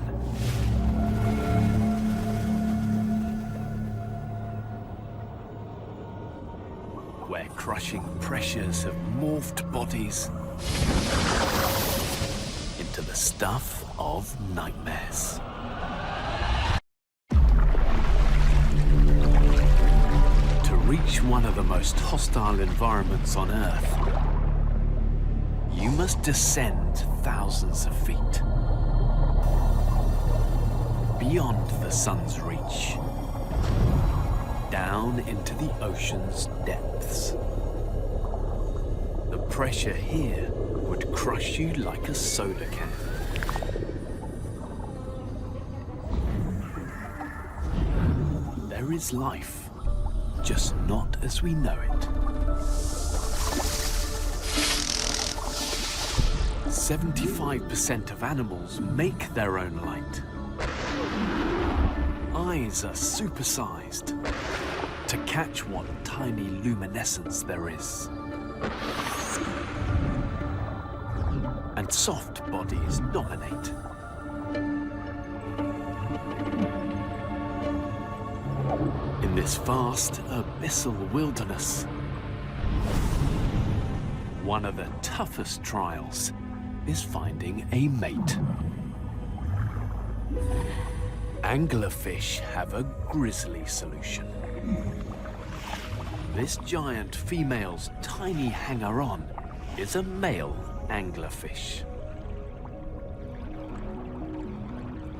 Where crushing pressures have morphed bodies into the stuff of nightmares. To reach one of the most hostile environments on Earth, you must descend thousands of feet, beyond the sun's reach, down into the ocean's depths. The pressure here would crush you like a soda can. There is life, just not as we know it. 75% of animals make their own light. Eyes are supersized to catch what tiny luminescence there is. And soft bodies dominate. In this vast, abyssal wilderness, one of the toughest trials is finding a mate. Anglerfish have a grisly solution. This giant female's tiny hanger-on is a male anglerfish.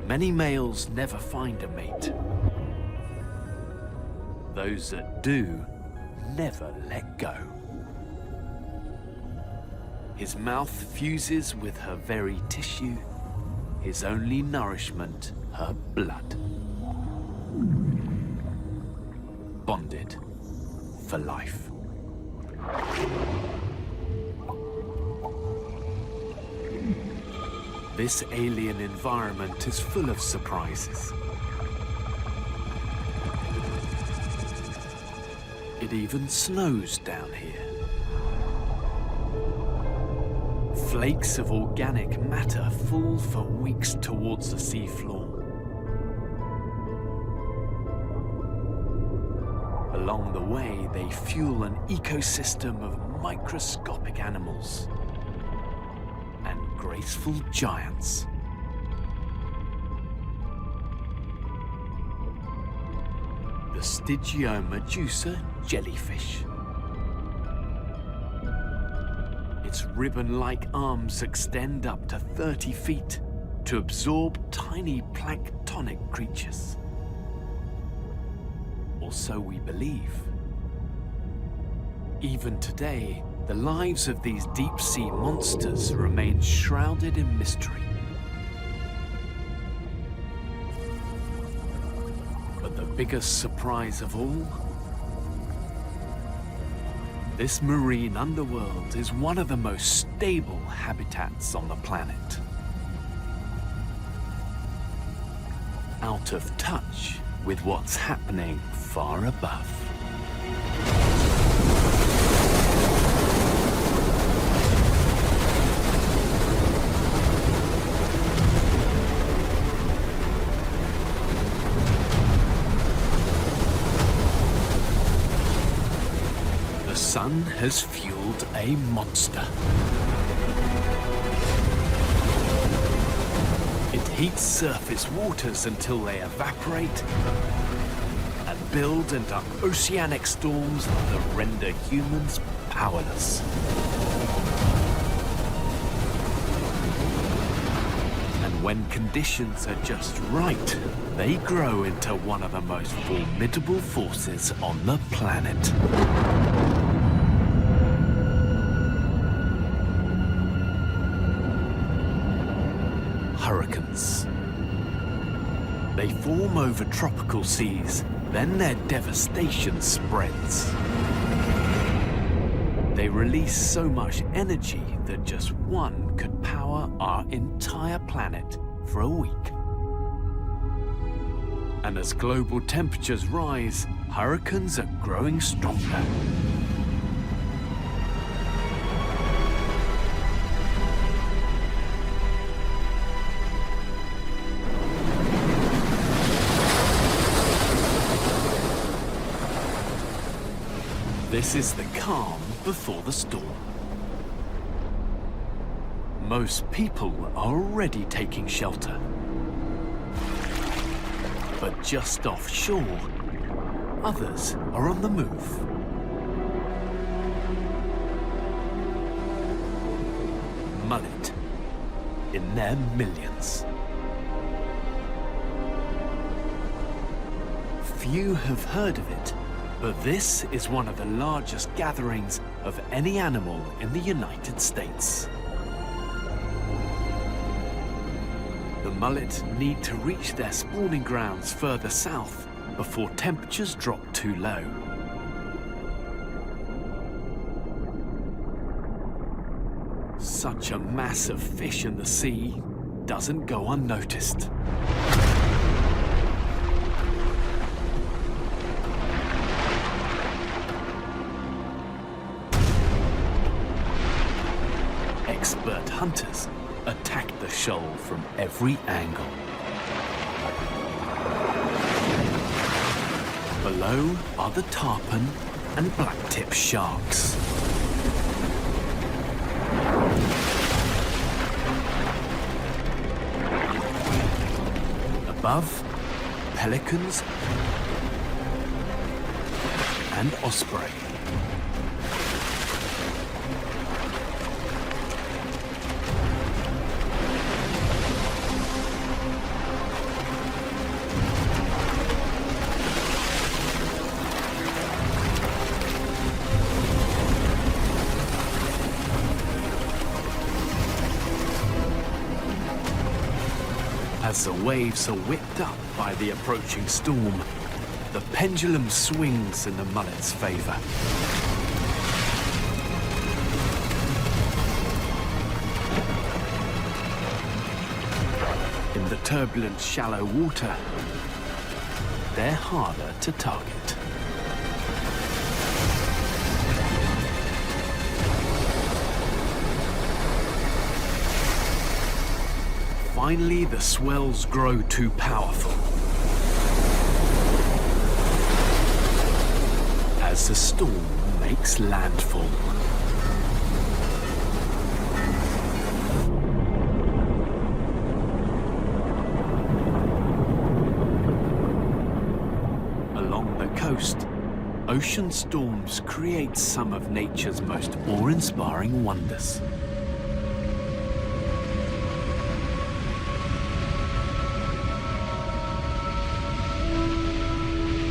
Many males never find a mate. Those that do never let go. His mouth fuses with her very tissue, his only nourishment, her blood. Bonded for life. This alien environment is full of surprises. It even snows down here. Flakes of organic matter fall for weeks towards the seafloor. Along the way, they fuel an ecosystem of microscopic animals and graceful giants. The Stygiomedusa jellyfish. Its ribbon-like arms extend up to 30 feet to absorb tiny planktonic creatures. Or so we believe. Even today, the lives of these deep-sea monsters remain shrouded in mystery. But the biggest surprise of all This marine underworld is one of the most stable habitats on the planet. Out of touch with what's happening far above. The sun has fueled a monster. It heats surface waters until they evaporate and build into oceanic storms that render humans powerless. And when conditions are just right, they grow into one of the most formidable forces on the planet. Hurricanes. They form over tropical seas, then their devastation spreads. They release so much energy that just one could power our entire planet for a week. And as global temperatures rise, hurricanes are growing stronger. This is the calm before the storm. Most people are already taking shelter. But just offshore, others are on the move. Mullet in their millions. Few have heard of it, but this is one of the largest gatherings of any animal in the United States. The mullet need to reach their spawning grounds further south before temperatures drop too low. Such a mass of fish in the sea doesn't go unnoticed. Expert hunters attack the shoal from every angle. Below are the tarpon and blacktip sharks. Above, pelicans and osprey. As the waves are whipped up by the approaching storm, the pendulum swings in the mullet's favor. In the turbulent, shallow water, they're harder to target. Finally, the swells grow too powerful. As the storm makes landfall. Along the coast, ocean storms create some of nature's most awe-inspiring wonders.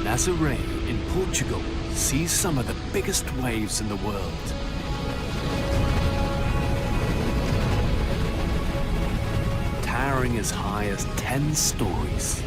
Nazaré in Portugal sees some of the biggest waves in the world. Towering as high as 10 stories.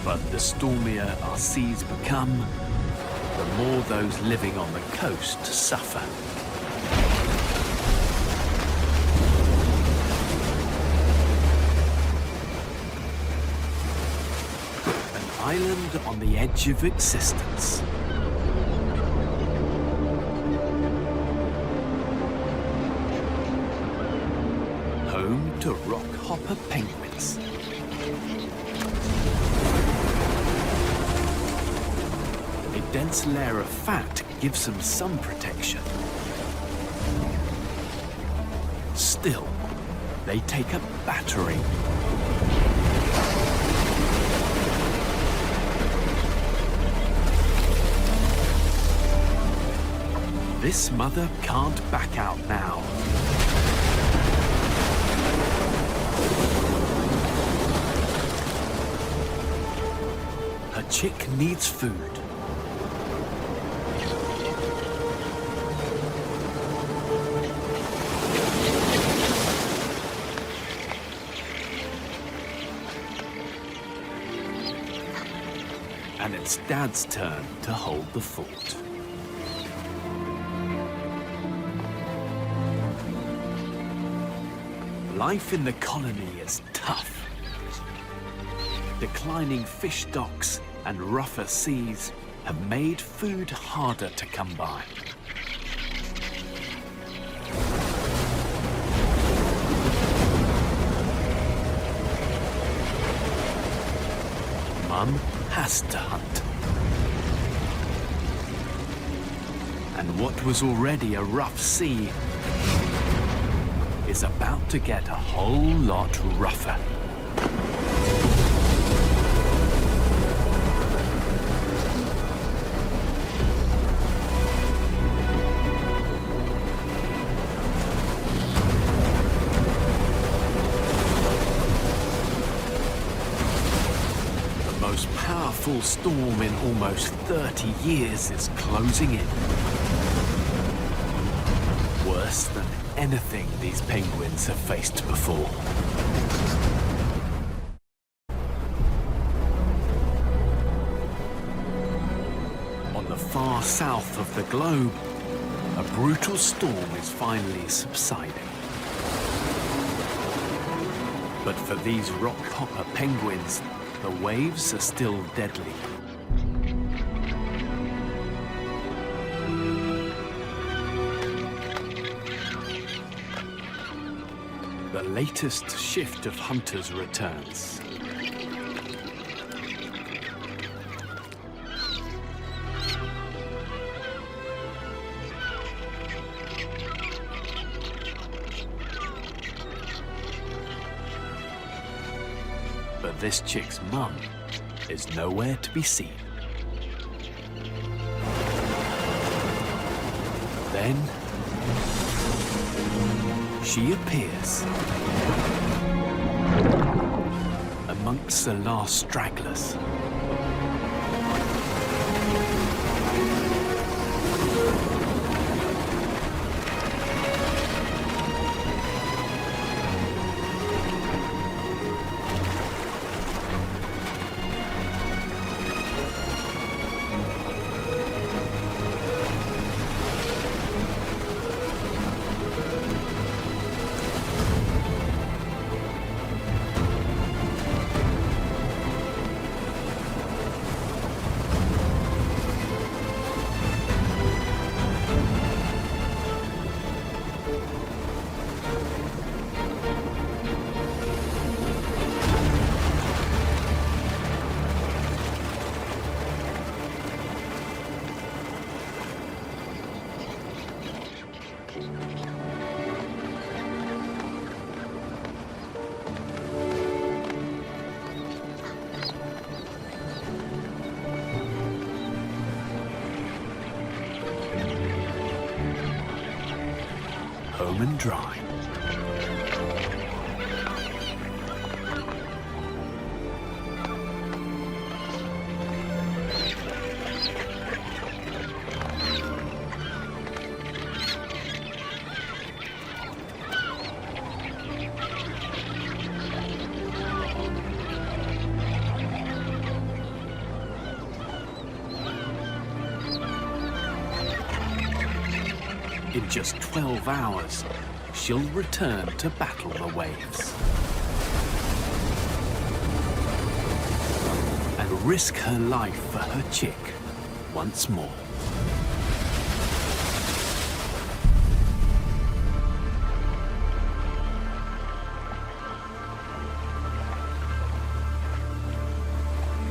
But the stormier our seas become, the more those living on the coast suffer. An island on the edge of existence. Home to rockhopper penguins. A dense layer of fat gives them some protection. Still, they take a battering. This mother can't back out now. Her chick needs food. And it's Dad's turn to hold the fort. Life in the colony is tough. Declining fish stocks and rougher seas have made food harder to come by. Mum has to hunt. And what was already a rough sea is about to get a whole lot rougher. The most powerful storm in almost 30 years is closing in. Worse than anything these penguins have faced before. On the far south of the globe, a brutal storm is finally subsiding. But for these rockhopper penguins, the waves are still deadly. The latest shift of hunters returns. But this chick's mum is nowhere to be seen. Then she appears amongst the last stragglers. Home and dry. In just 12 hours, she'll return to battle the waves and risk her life for her chick once more.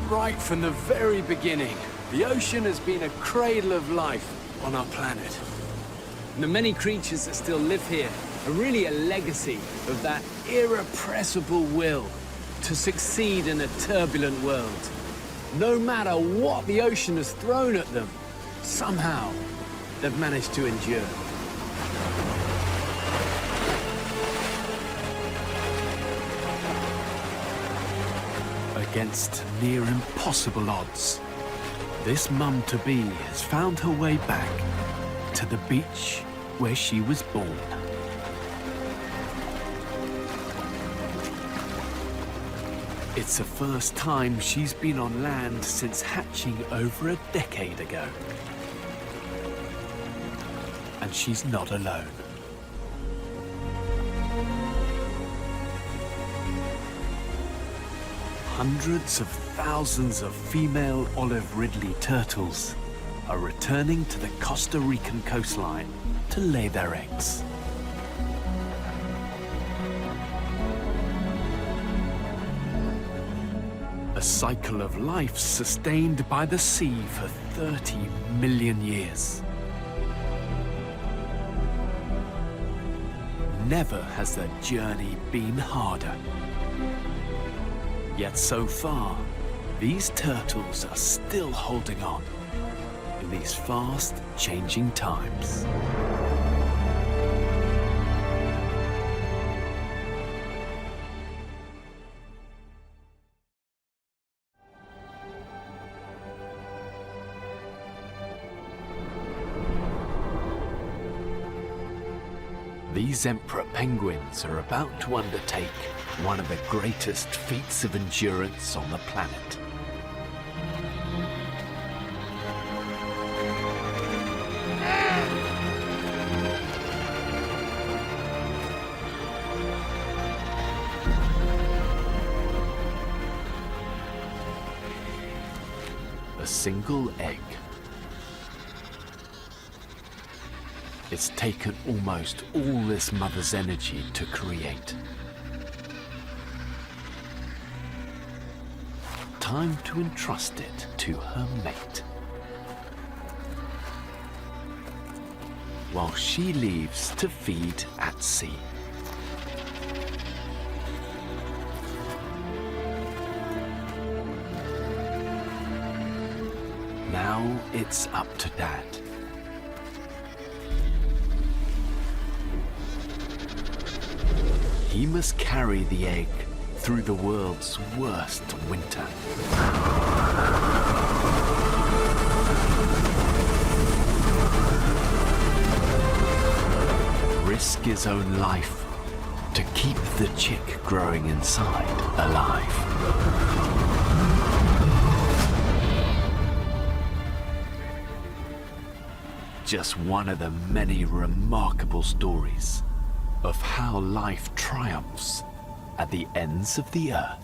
Right from the very beginning, the ocean has been a cradle of life on our planet. And the many creatures that still live here are really a legacy of that irrepressible will to succeed in a turbulent world. No matter what the ocean has thrown at them, somehow they've managed to endure. Against near impossible odds, this mum-to-be has found her way back to the beach where she was born. It's the first time she's been on land since hatching over a decade ago. And she's not alone. Hundreds of thousands of female olive ridley turtles are returning to the Costa Rican coastline to lay their eggs. A cycle of life sustained by the sea for 30 million years. Never has their journey been harder. Yet so far, these turtles are still holding on in these fast-changing times. These emperor penguins are about to undertake one of the greatest feats of endurance on the planet. A single egg. It's taken almost all this mother's energy to create. Time to entrust it to her mate. While she leaves to feed at sea. Now it's up to Dad. He must carry the egg through the world's worst winter. Risk his own life to keep the chick growing inside alive. Just one of the many remarkable stories of how life triumphs at the ends of the earth.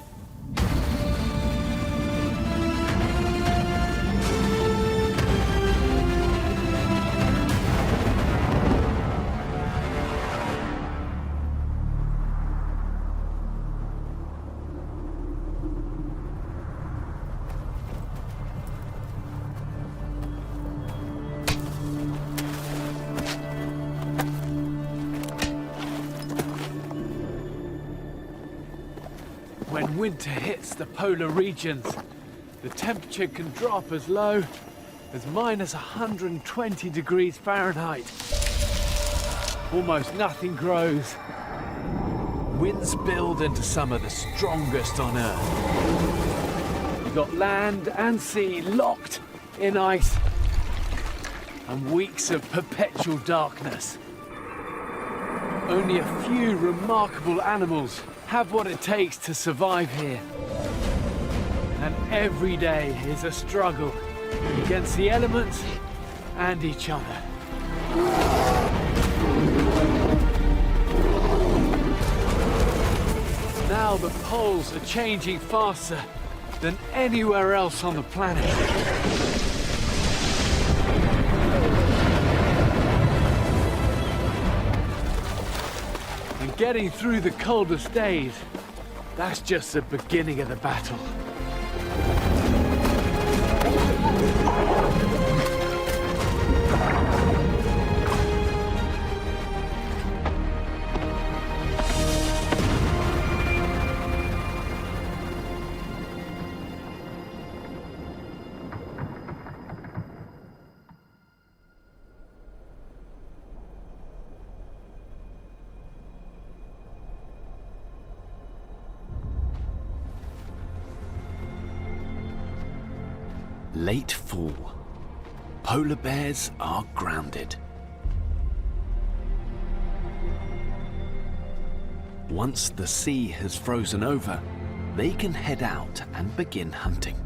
When winter hits the polar regions, the temperature can drop as low as minus 120 degrees Fahrenheit. Almost nothing grows. Winds build into some of the strongest on Earth. You've got land and sea locked in ice and weeks of perpetual darkness. Only a few remarkable animals have what it takes to survive here. And every day is a struggle against the elements and each other. Now the poles are changing faster than anywhere else on the planet. And getting through the coldest days, that's just the beginning of the battle. Late fall. Polar bears are grounded. Once the sea has frozen over, they can head out and begin hunting.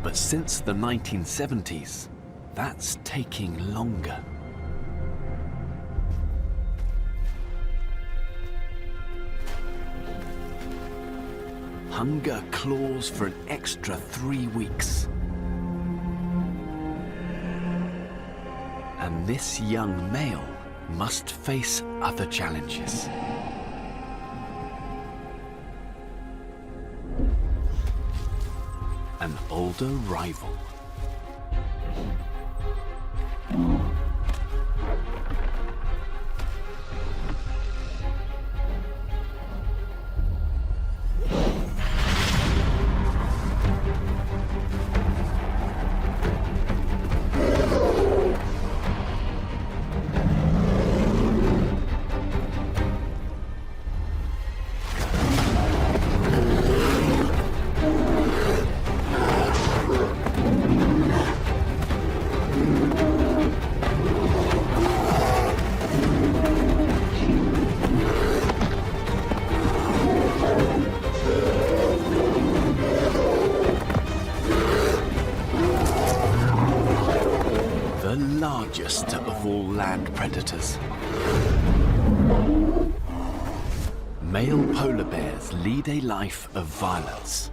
But since the 1970s, that's taking longer. Hunger claws for an extra 3 weeks. And this young male must face other challenges. An older rival. Largest of all land predators. Male polar bears lead a life of violence.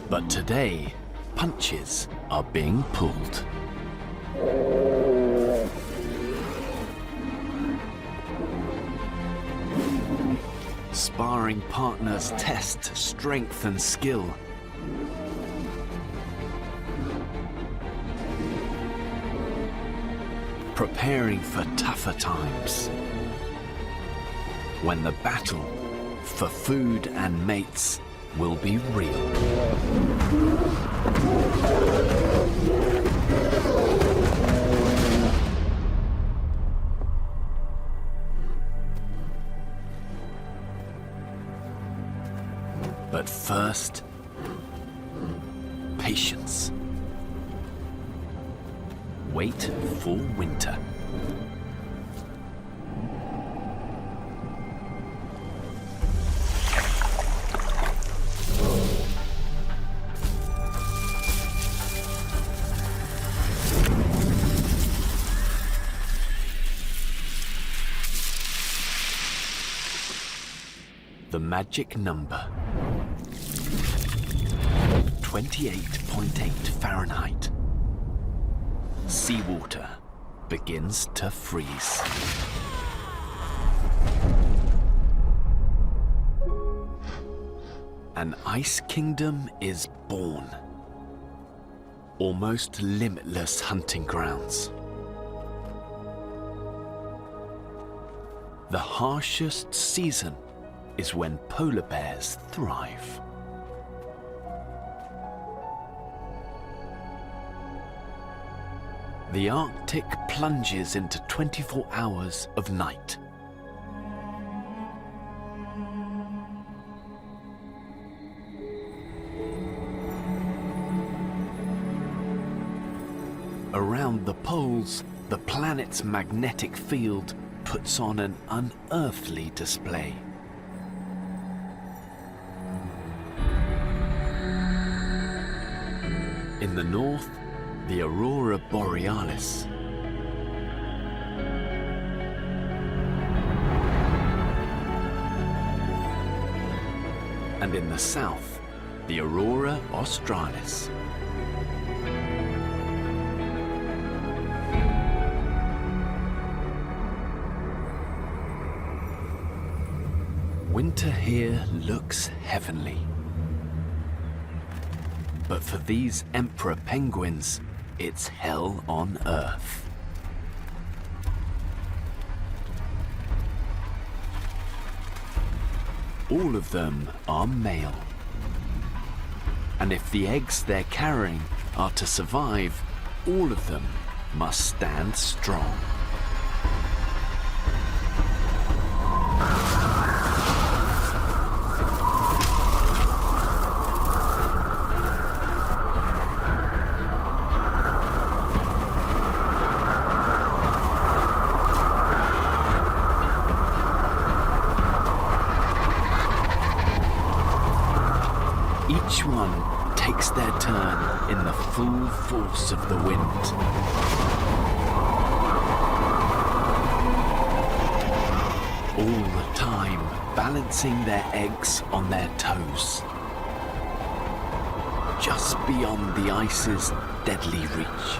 But today, punches are being pulled. Sparring partners test strength and skill. Preparing for tougher times, when the battle for food and mates will be real. But first, patience. Wait for winter. The magic number. 28.8 Fahrenheit. Seawater begins to freeze. An ice kingdom is born. Almost limitless hunting grounds. The harshest season is when polar bears thrive. The Arctic plunges into 24 hours of night. Around the poles, the planet's magnetic field puts on an unearthly display. In the north, the aurora borealis. and in the south, the Aurora australis. Winter here looks heavenly. But for these emperor penguins, it's hell on Earth. All of them are male. And if the eggs they're carrying are to survive, all of them must stand strong. Each one takes their turn in the full force of the wind. All the time balancing their eggs on their toes, just beyond the ice's deadly reach.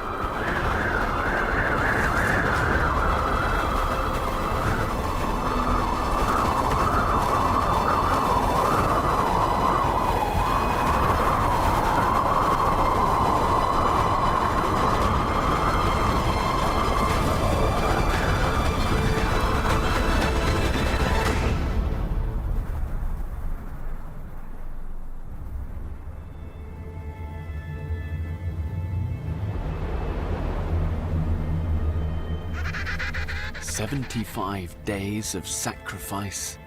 "75 days of sacrifice,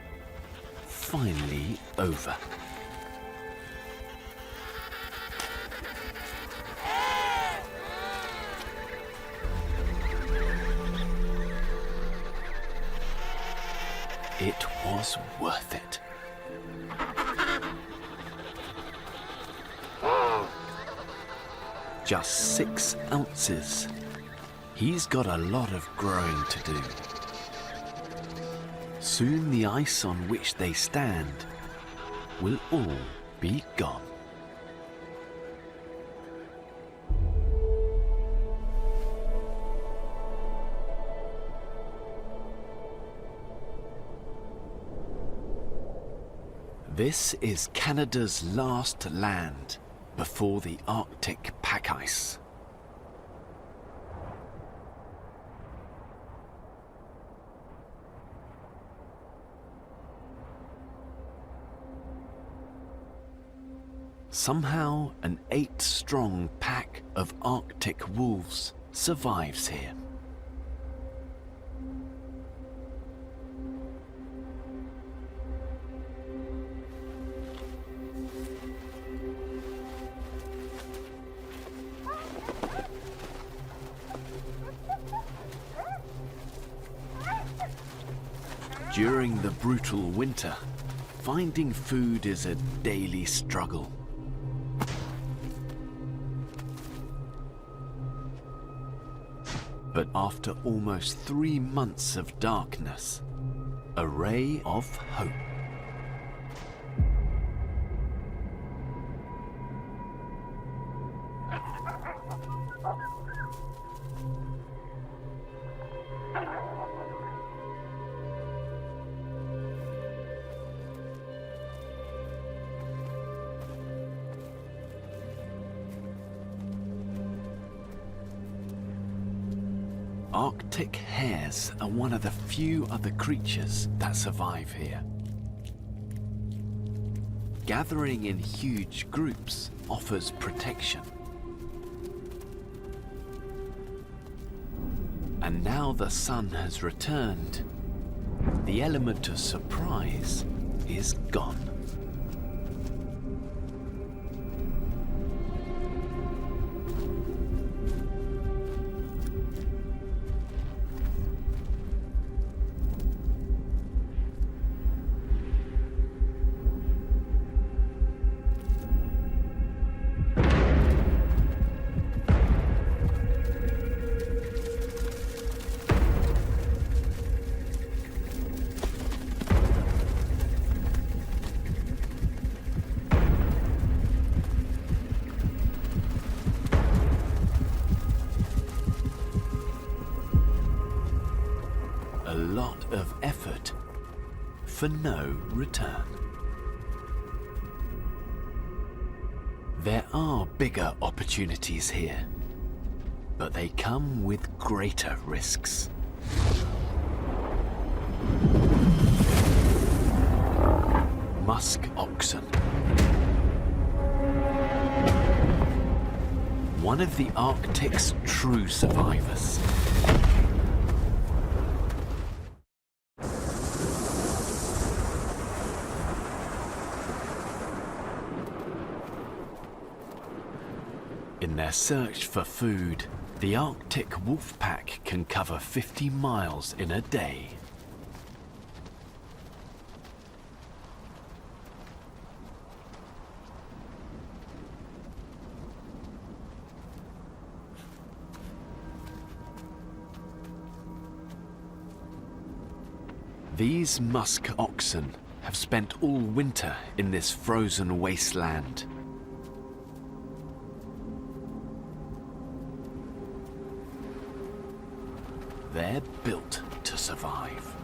finally over." It was worth it. Just 6 ounces. He's got a lot of growing to do. Soon the ice on which they stand will all be gone. This is Canada's last land before the Arctic pack ice. Somehow, an 8-strong pack of Arctic wolves survives here. During the brutal winter, finding food is a daily struggle. But after almost 3 months of darkness, a ray of hope. Arctic hares are one of the few other creatures that survive here. Gathering in huge groups offers protection. And now the sun has returned, the element of surprise is gone. for no return. There are bigger opportunities here, but they come with greater risks. Musk oxen. One of the Arctic's true survivors. In their search for food, the Arctic wolf pack can cover 50 miles in a day. These musk oxen have spent all winter in this frozen wasteland. They're built to survive.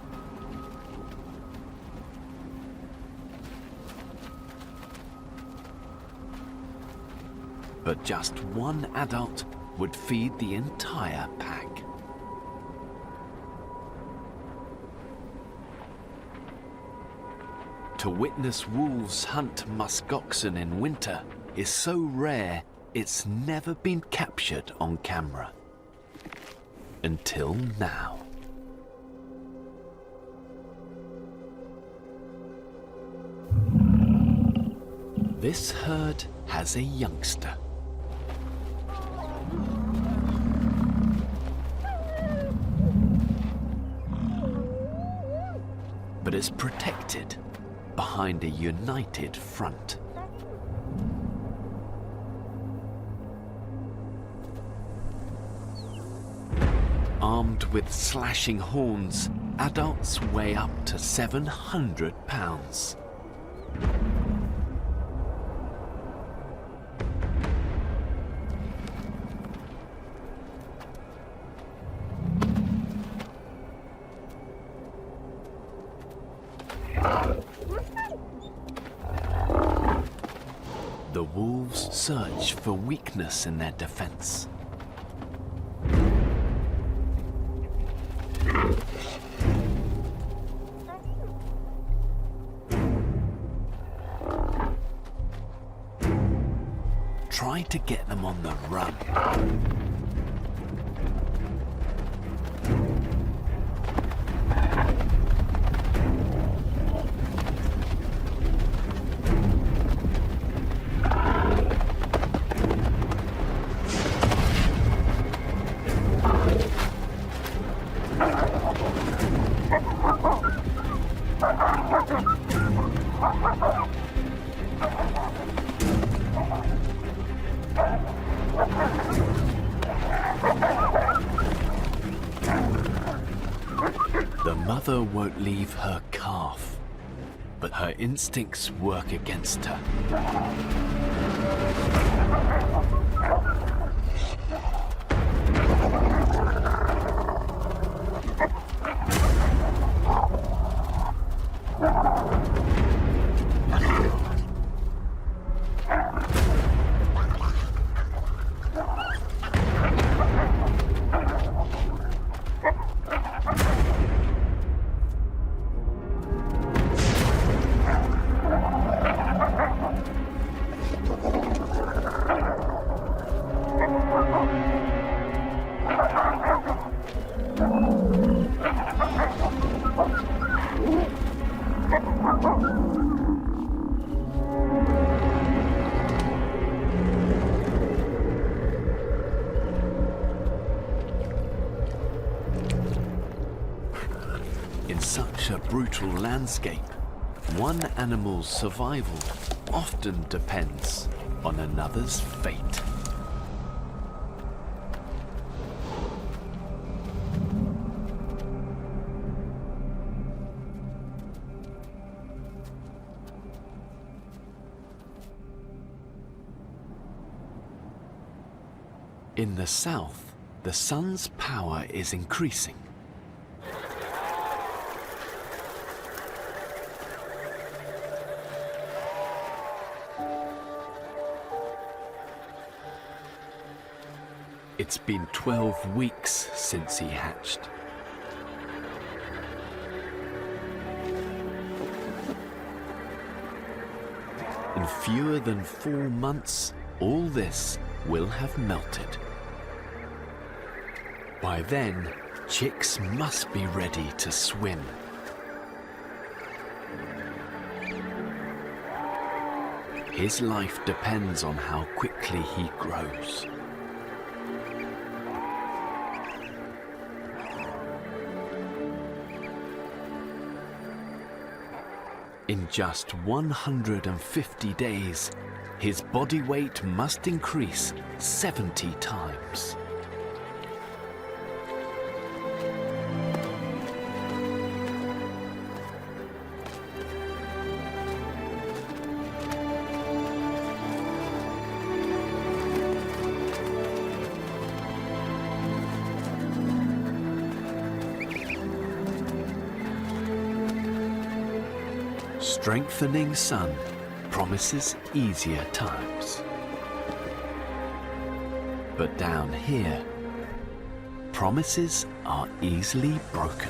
But just one adult would feed the entire pack. To witness wolves hunt musk oxen in winter is so rare it's never been captured on camera. Until now. This herd has a youngster. But it's protected behind a united front. Armed with slashing horns, adults weigh up to 700 pounds. The wolves search for weakness in their defense. Try to get them on the run. The mother won't leave her calf, but her instincts work against her. In such a brutal landscape, one animal's survival often depends on another's fate. In the south, the sun's power is increasing. It's been 12 weeks since he hatched. In fewer than 4 months, all this will have melted. By then, chicks must be ready to swim. His life depends on how quickly he grows. In just 150 days, his body weight must increase 70 times. Strengthening sun promises easier times. But down here, promises are easily broken.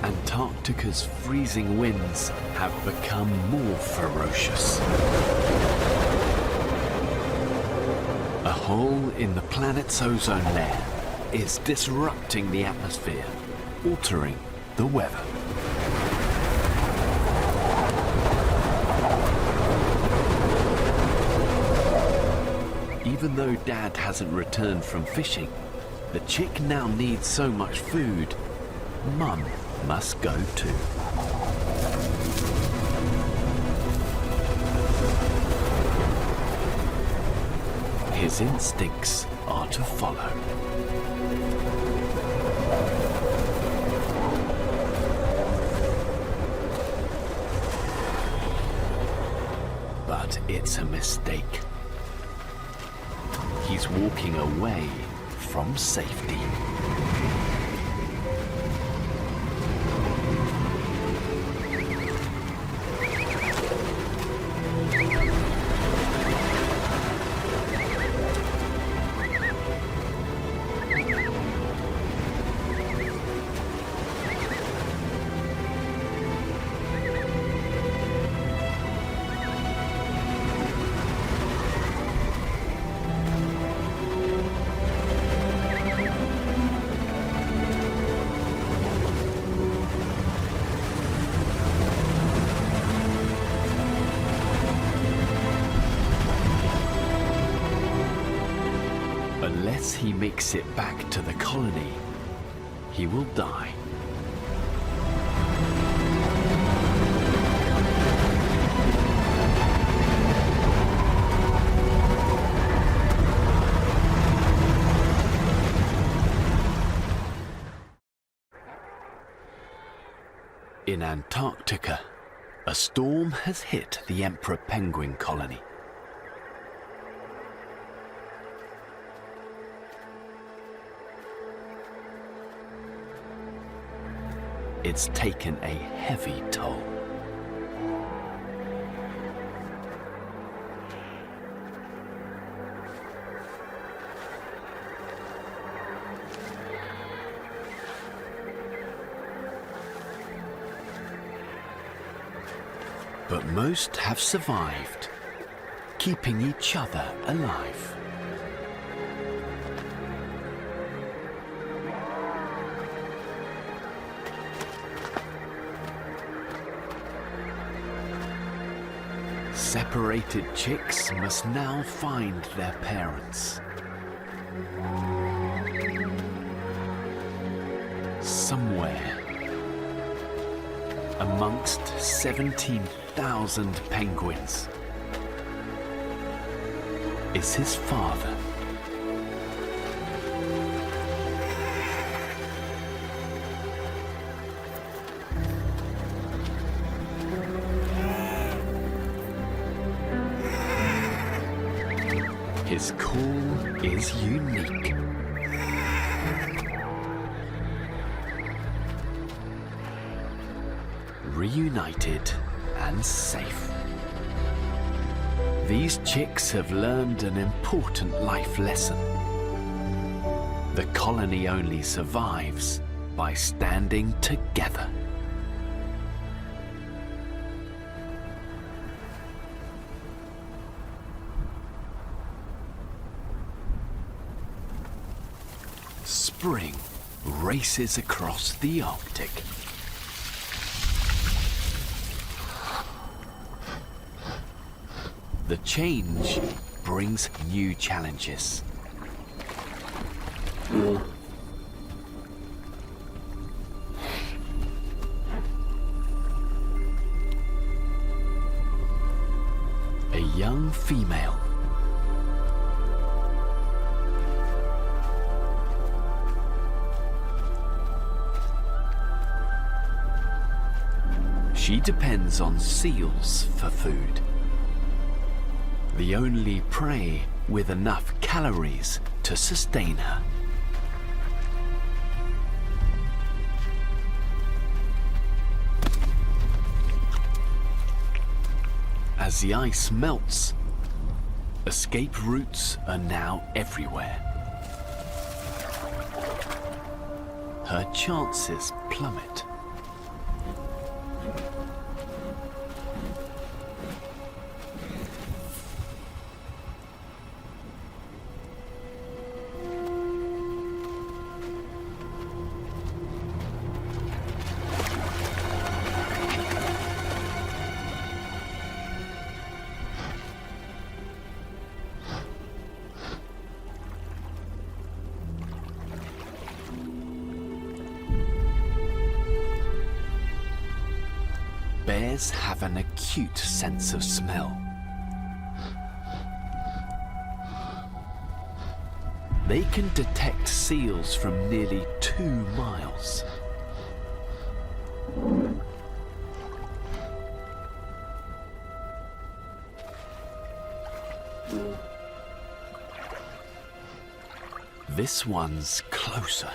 Antarctica's freezing winds have become more ferocious. A hole in the planet's ozone layer is disrupting the atmosphere, altering the weather. Even though Dad hasn't returned from fishing, the chick now needs so much food, Mum must go too. His instincts are to follow. But it's a mistake. He's walking away from safety. Unless he makes it back to the colony, he will die. In Antarctica, a storm has hit the emperor penguin colony. It's taken a heavy toll. But most have survived, keeping each other alive. Separated chicks must now find their parents. Somewhere amongst 17,000 penguins is his father. His call is unique. reunited and safe. These chicks have learned an important life lesson. The colony only survives by standing together. Spring races across the Arctic. The change brings new challenges. A young female. She depends on seals for food. The only prey with enough calories to sustain her. As the ice melts, escape routes are now everywhere. Her chances plummet. Bears have an acute sense of smell. They can detect seals from nearly 2 miles. This one's closer.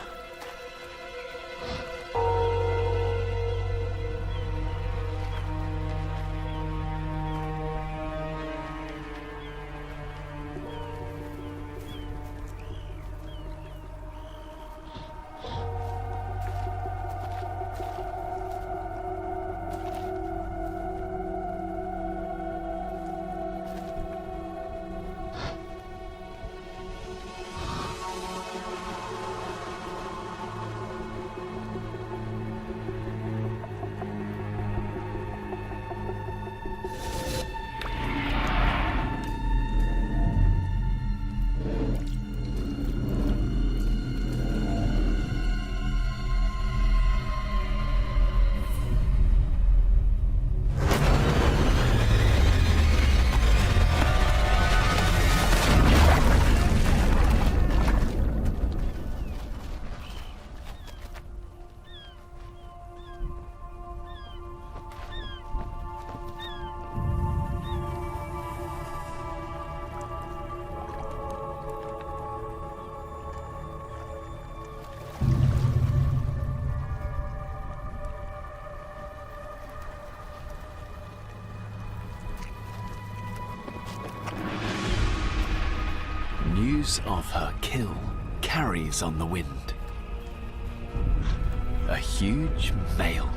News of her kill carries on the wind. A huge male.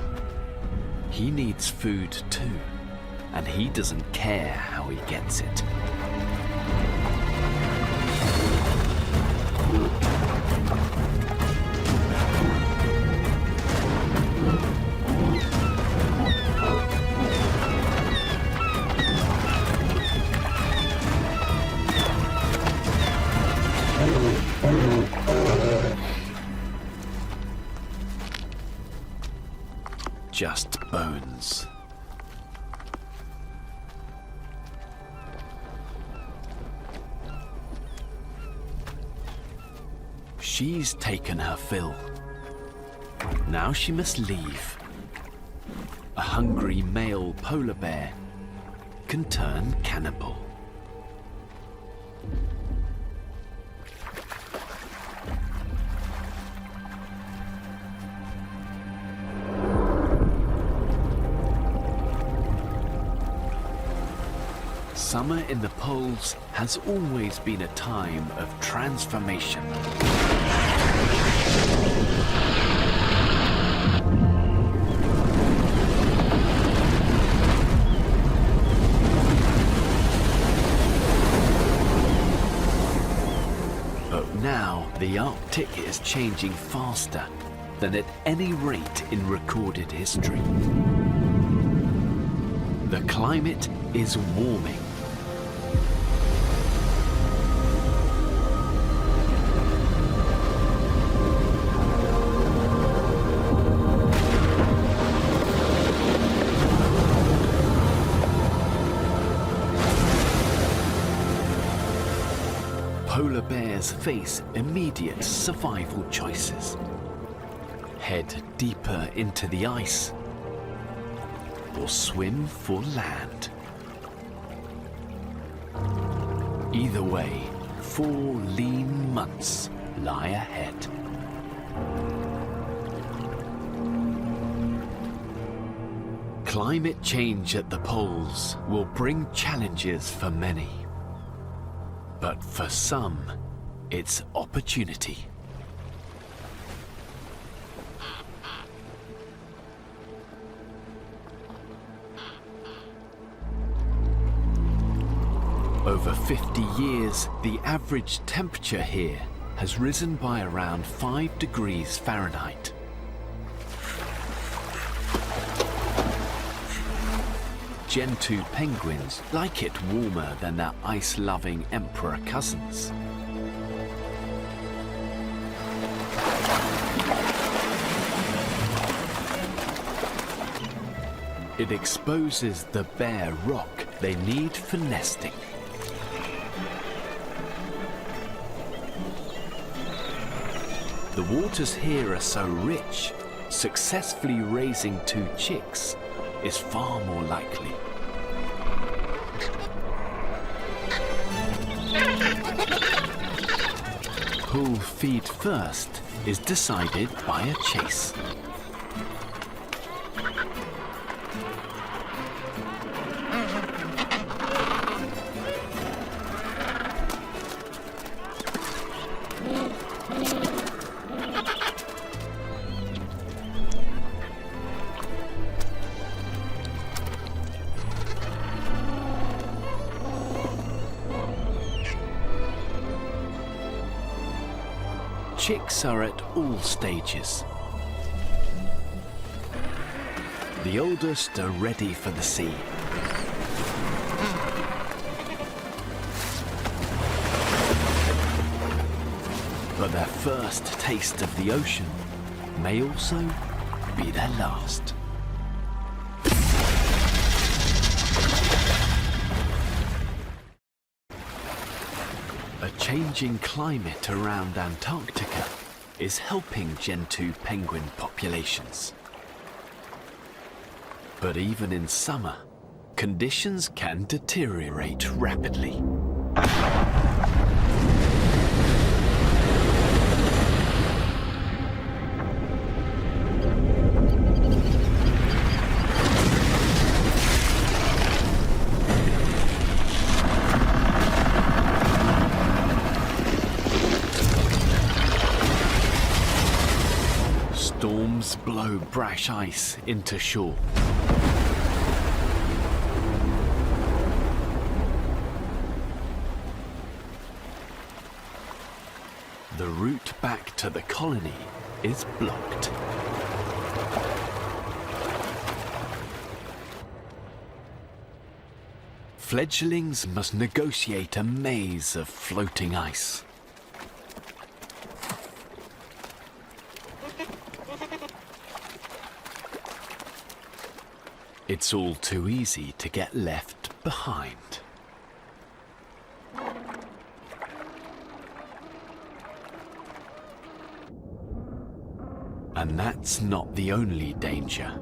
He needs food too, and he doesn't care how he gets it. Just bones. She's taken her fill. Now she must leave. A hungry male polar bear can turn cannibal. Summer in the poles has always been a time of transformation. But now the Arctic is changing faster than at any rate in recorded history. The climate is warming. Polar bears face immediate survival choices. Head deeper into the ice, or swim for land. Either way, 4 lean months lie ahead. Climate change at the poles will bring challenges for many. But for some, it's opportunity. Over 50 years, the average temperature here has risen by around 5 degrees Fahrenheit. Gentoo penguins like it warmer than their ice-loving emperor cousins. It exposes the bare rock they need for nesting. The waters here are so rich, successfully raising 2 chicks is far more likely. Who'll feed first is decided by a chase. Chicks are at all stages. The oldest are ready for the sea. But their first taste of the ocean may also be their last. A changing climate around Antarctica is helping Gentoo penguin populations. But even in summer, conditions can deteriorate rapidly. Storms blow brash ice into shore. The route back to the colony is blocked. Fledglings must negotiate a maze of floating ice. It's all too easy to get left behind. And that's not the only danger.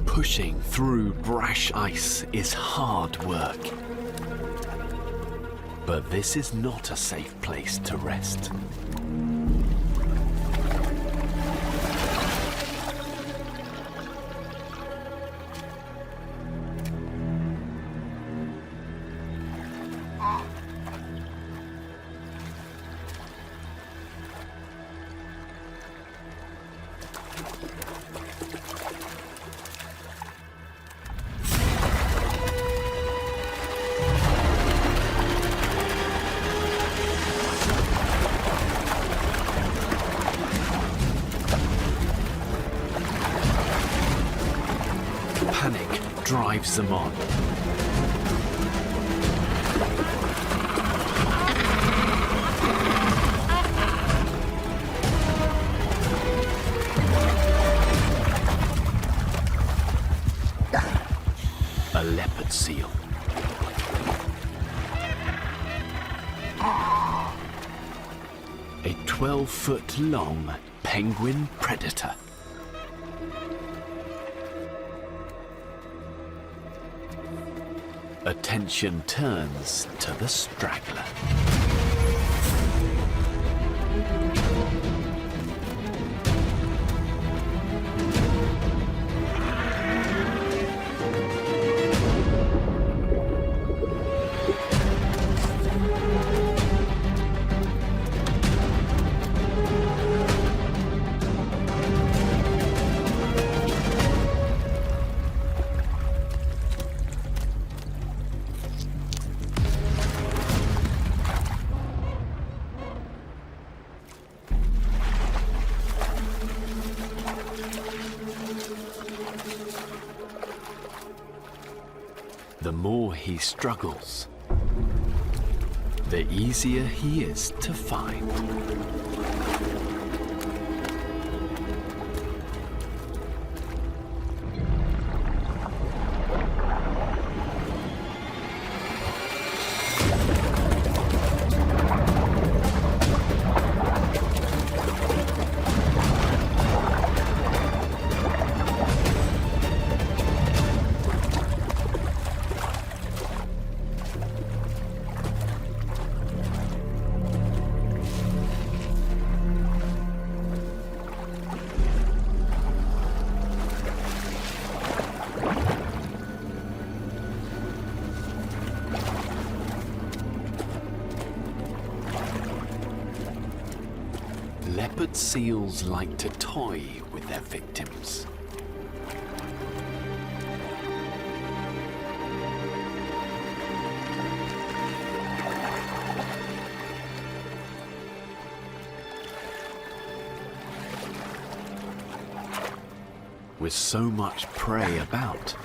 Pushing through brash ice is hard work. But this is not a safe place to rest. Panic drives them on. A leopard seal. A 12-foot-long penguin predator. Attention turns to the straggler. The more he struggles, the easier he is to find. Leopard seals like to toy with their victims. With so much prey about,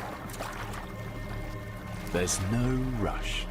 there's no rush.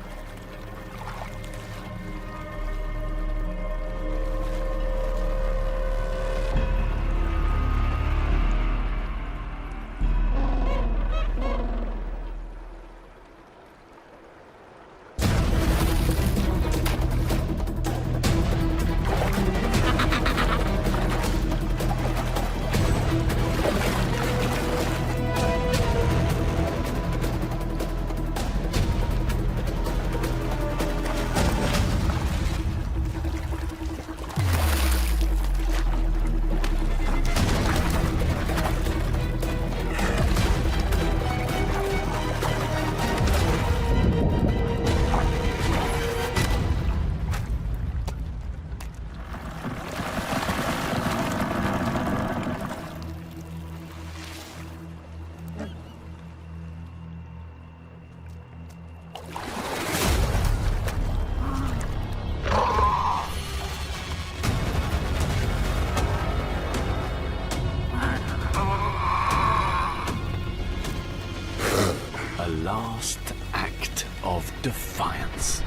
Last act of defiance.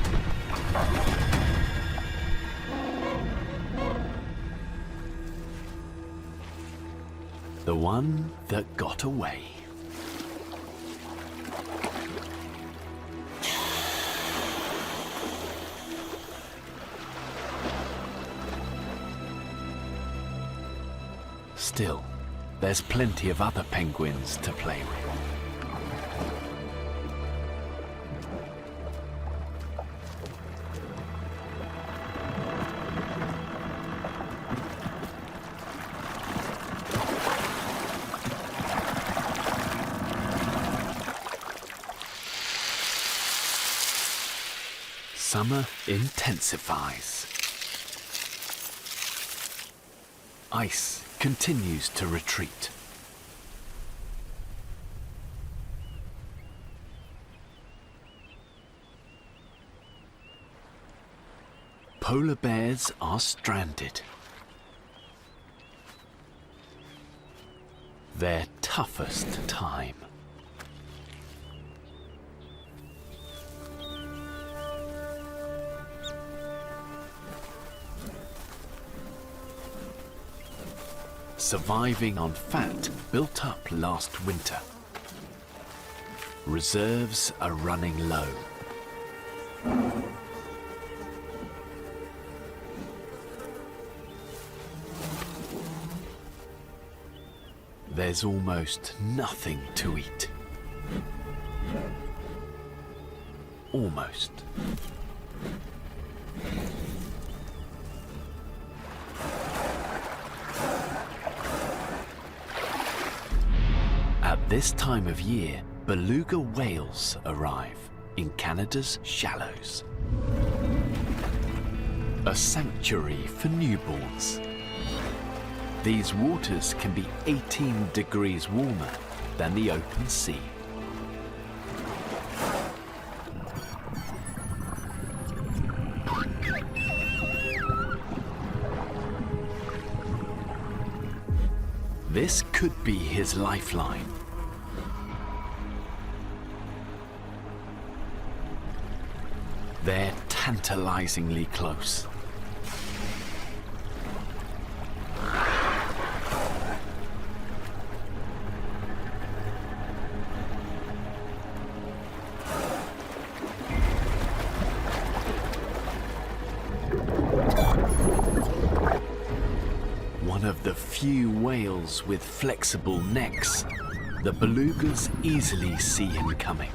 The one that got away. Still, there's plenty of other penguins to play with. Summer intensifies. Ice continues to retreat. Polar bears are stranded. Their toughest time. Surviving on fat built up last winter. Reserves are running low. There's almost nothing to eat. Almost. At this time of year, beluga whales arrive in Canada's shallows. A sanctuary for newborns. These waters can be 18 degrees warmer than the open sea. This could be his lifeline. They're tantalizingly close. One of the few whales with flexible necks, the belugas easily see him coming.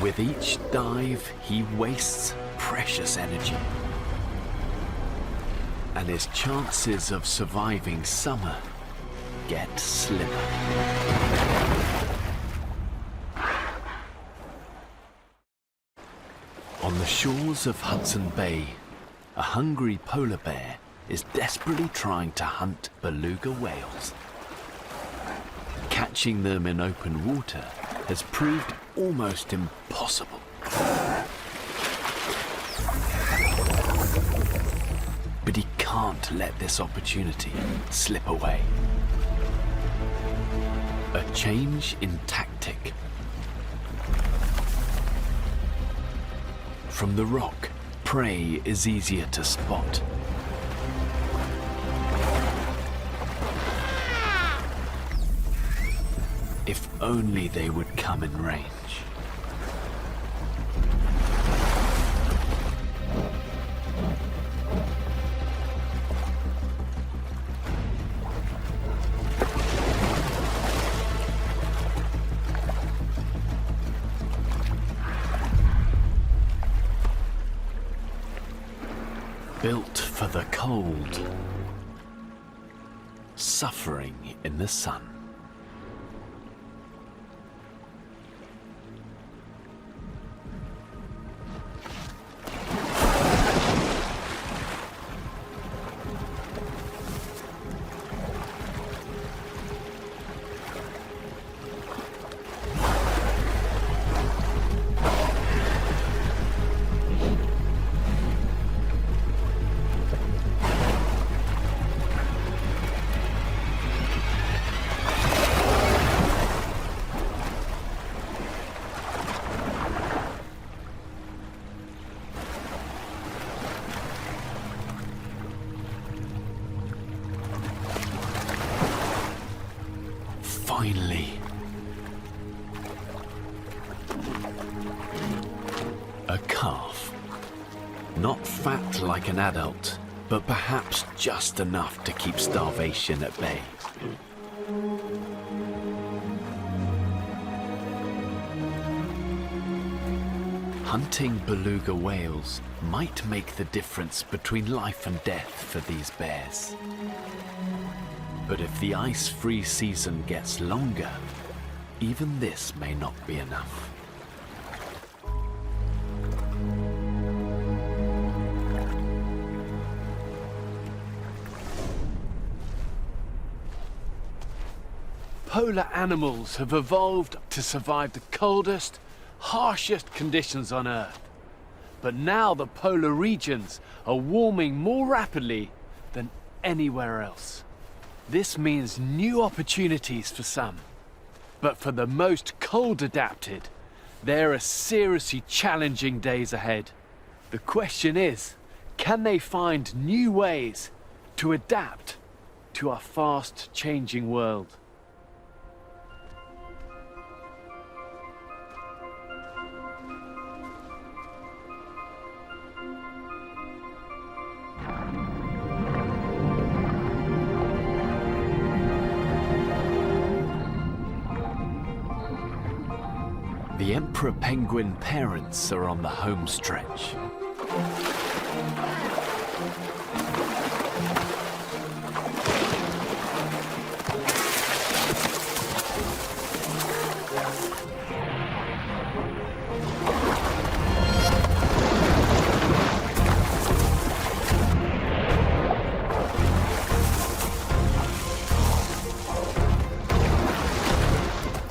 With each dive, he wastes precious energy. And his chances of surviving summer get slimmer. On the shores of Hudson Bay, a hungry polar bear is desperately trying to hunt beluga whales. Catching them in open water has proved almost impossible. But he can't let this opportunity slip away. A change in tactic. From the rock, prey is easier to spot. If only they would come in range. Built for the cold, suffering in the sun. Finally. A calf. Not fat like an adult, but perhaps just enough to keep starvation at bay. Hunting beluga whales might make the difference between life and death for these bears. But if the ice-free season gets longer, even this may not be enough. Polar animals have evolved to survive the coldest, harshest conditions on Earth. But now the polar regions are warming more rapidly than anywhere else. This means new opportunities for some. But for the most cold adapted, there are seriously challenging days ahead. The question is, can they find new ways to adapt to our fast changing world? The emperor penguin parents are on the home stretch.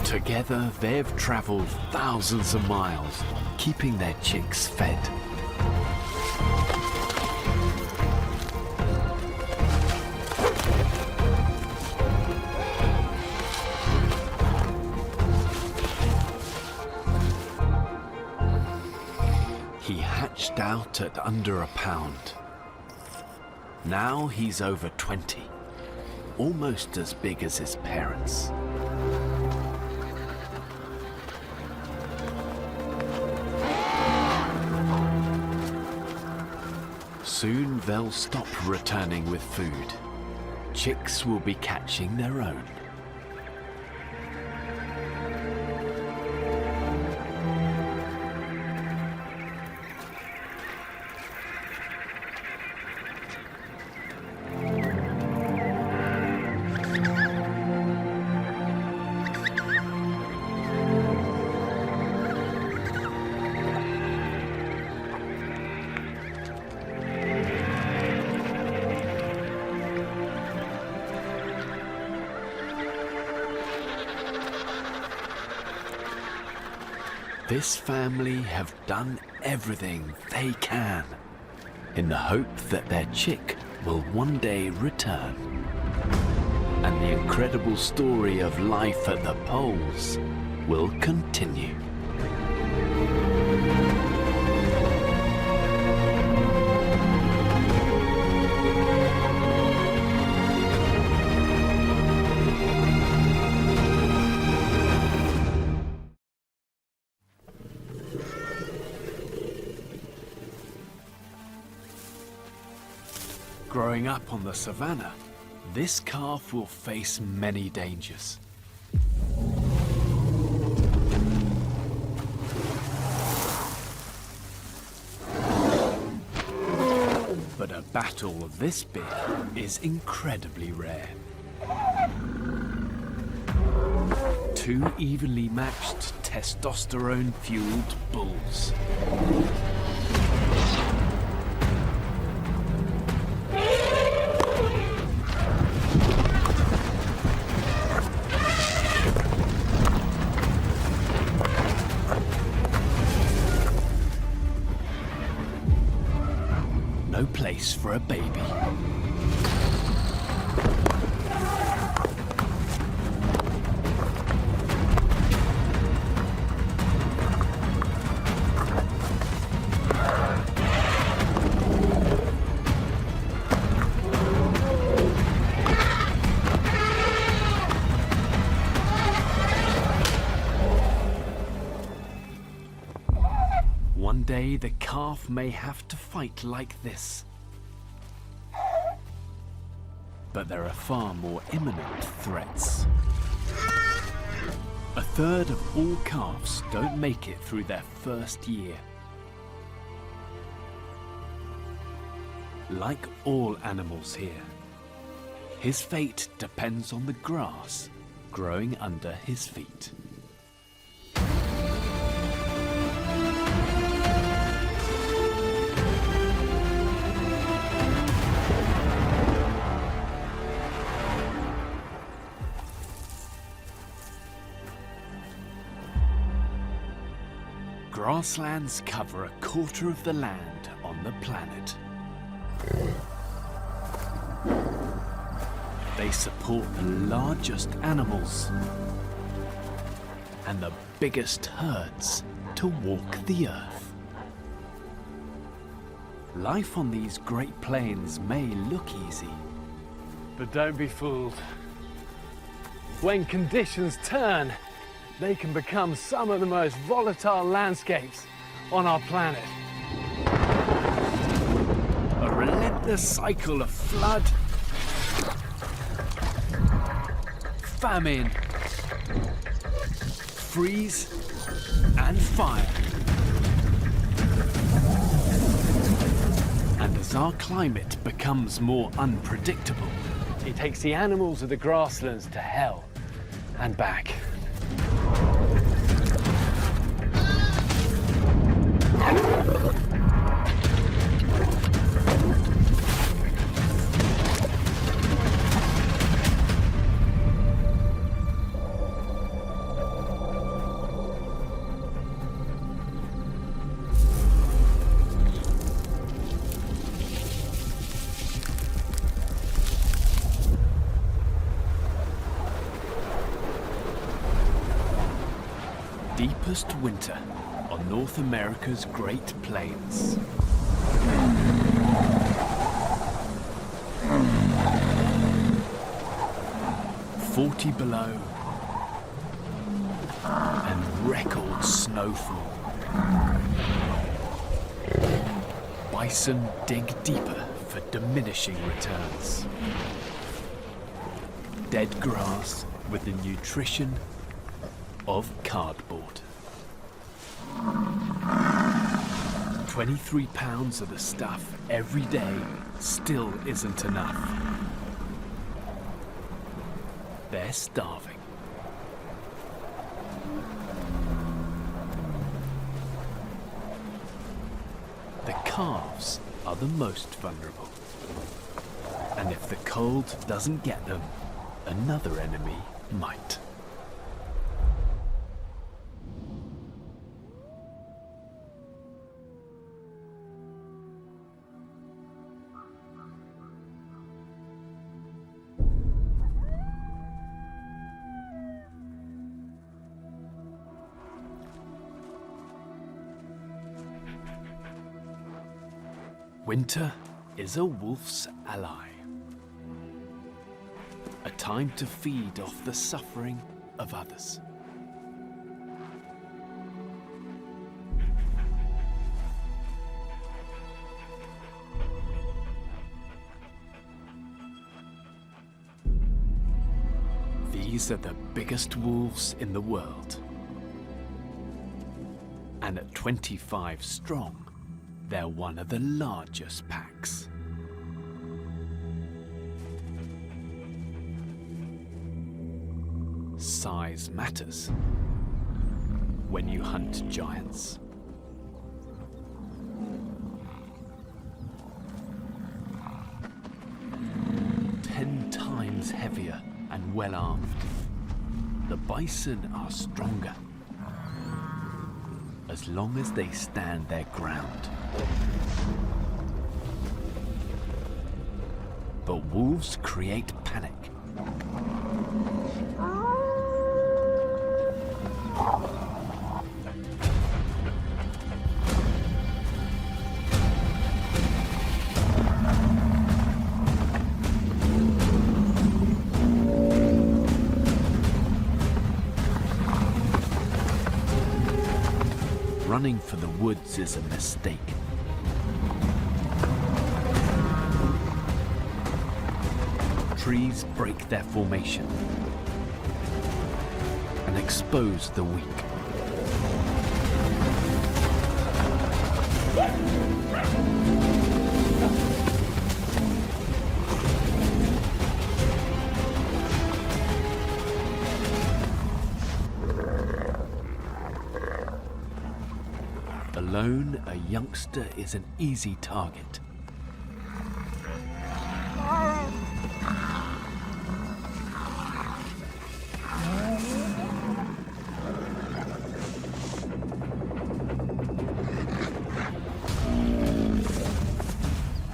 Together, they've traveled thousands of miles, keeping their chicks fed. He hatched out at under a pound. Now he's over 20, almost as big as his parents. Soon they'll stop returning with food. Chicks will be catching their own. This family have done everything they can in the hope that their chick will one day return. And the incredible story of life at the poles will continue. Growing up on the Savannah, this calf will face many dangers. But a battle of this big is incredibly rare. Two evenly matched testosterone-fueled bulls. No place for a baby. One day the calf may have to fight like this. But there are far more imminent threats. A third of all calves don't make it through their first year. Like all animals here, his fate depends on the grass growing under his feet. Grasslands cover a quarter of the land on the planet. They support the largest animals and the biggest herds to walk the earth. Life on these Great Plains may look easy, But don't be fooled. When conditions turn, they can become some of the most volatile landscapes on our planet. a relentless cycle of flood, famine, freeze, and fire. And as our climate becomes more unpredictable, It takes the animals of the grasslands to hell and back. deepest winter on North America's Great Plains. "40 below and record snowfall. Bison dig deeper for diminishing returns. Dead grass with the nutrition of cardboard. 23 pounds of the stuff every day still isn't enough. They're starving. The calves are the most vulnerable. And if the cold doesn't get them, another enemy might. Winter is a wolf's ally. A time to feed off the suffering of others. These are the biggest wolves in the world. And at 25 strong, they're one of the largest packs. Size matters when you hunt giants. Ten times heavier and well armed. The bison are stronger, as long as they stand their ground. But wolves create panic. Running for the woods is a mistake. Trees break their formation and expose the weak. Alone, a youngster is an easy target.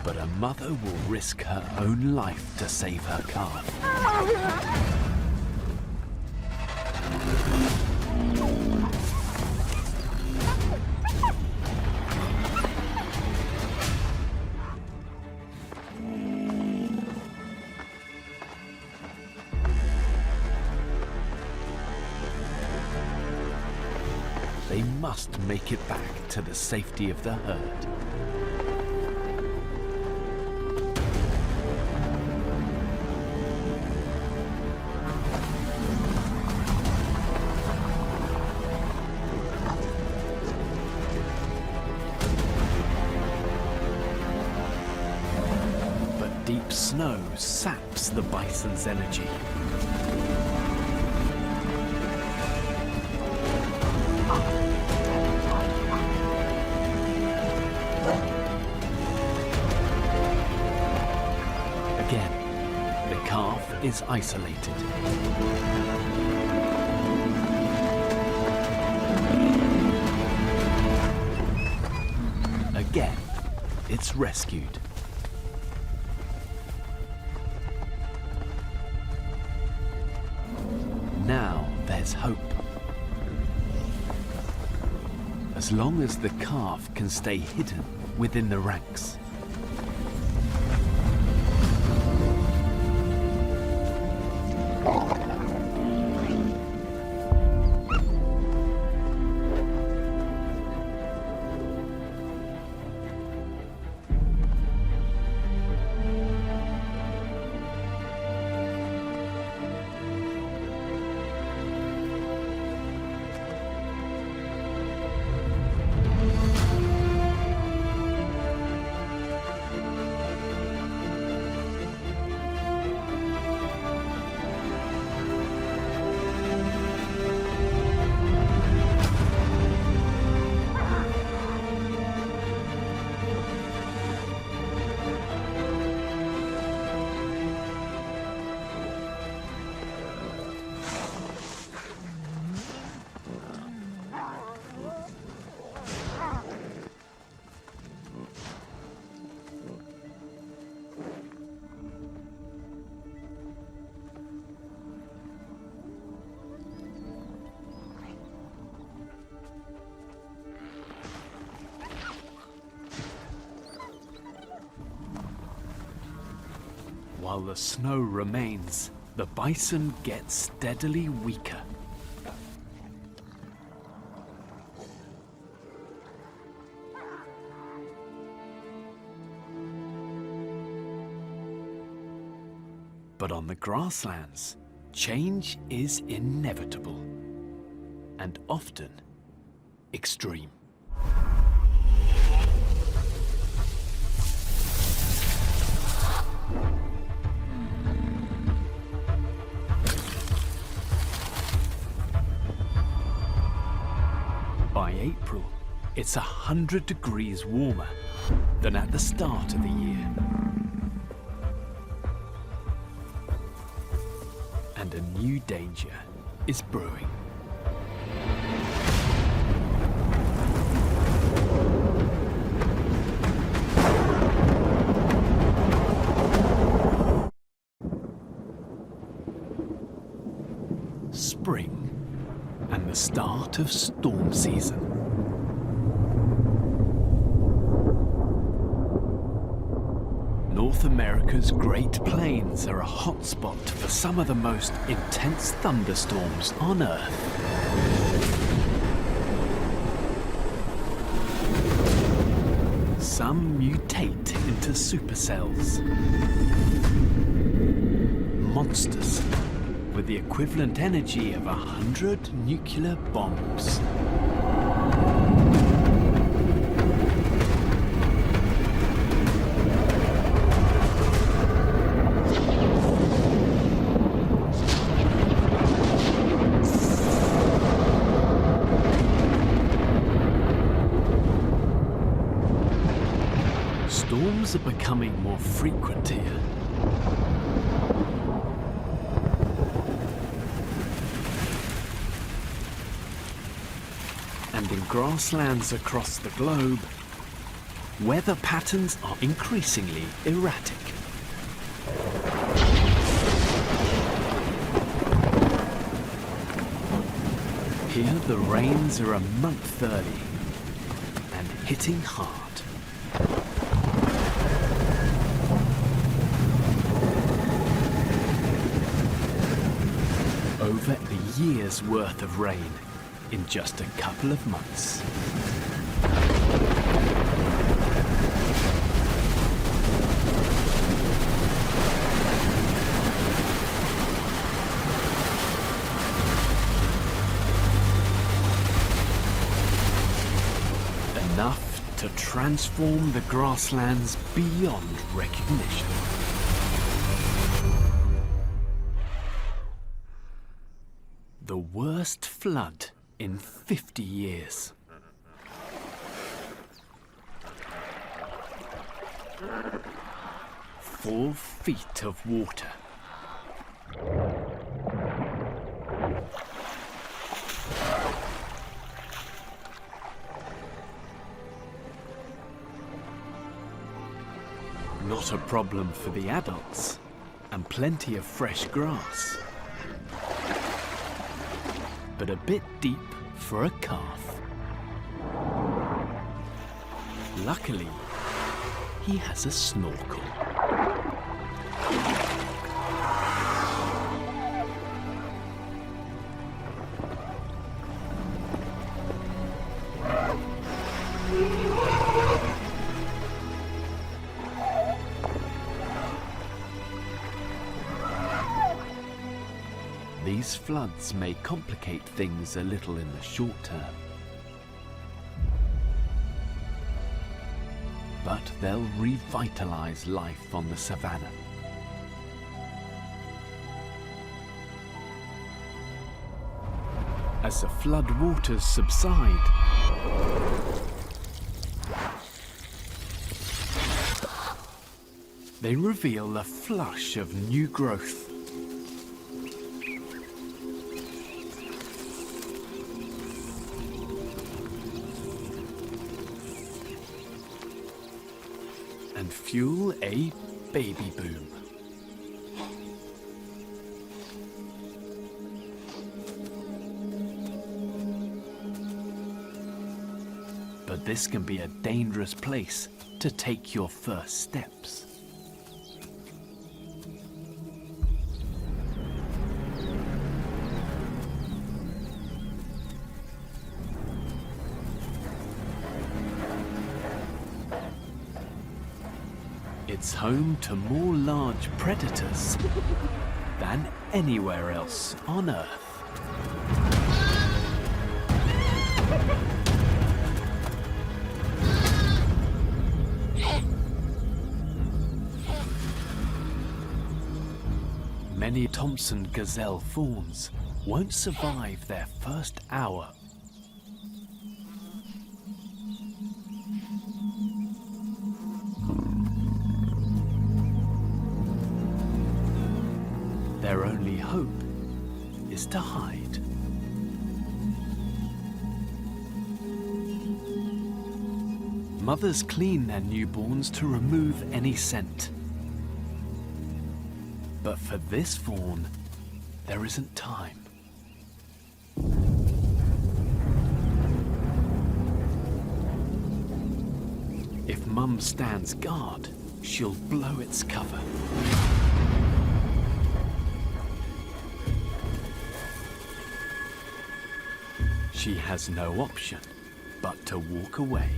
But a mother will risk her own life to save her calf. They must make it back to the safety of the herd. But deep snow saps the bison's energy. Again, the calf is isolated. Again, it's rescued. Now there's hope. As long as the calf can stay hidden within the ranks. While the snow remains, the bison gets steadily weaker. But on the grasslands, change is inevitable and often extreme. By April, it's 100 degrees warmer than at the start of the year. And a new danger is brewing. Spring and the start of storm season. North America's Great Plains are a hotspot for some of the most intense thunderstorms on Earth. Some mutate into supercells. Monsters with the equivalent energy of 100 nuclear bombs. Storms are becoming more frequent here. And in grasslands across the globe, weather patterns are increasingly erratic. Here the rains are a month early and hitting hard. Over a year's worth of rain in just a couple of months. Enough to transform the grasslands beyond recognition. The worst flood in 50 years. Four feet of water. Not a problem for the adults, and plenty of fresh grass. But a bit deep for a calf. Luckily, he has a snorkel. These floods may complicate things a little in the short term, but they'll revitalize life on the Savannah. As the flood waters subside, they reveal a flush of new growth. And fuel a baby boom. But this can be a dangerous place to take your first steps. It's home to more large predators than anywhere else on Earth. Many Thompson gazelle fawns won't survive their first hour. Their only hope is to hide. Mothers clean their newborns to remove any scent. But for this fawn, there isn't time. If Mum stands guard, she'll blow its cover. She has no option but to walk away.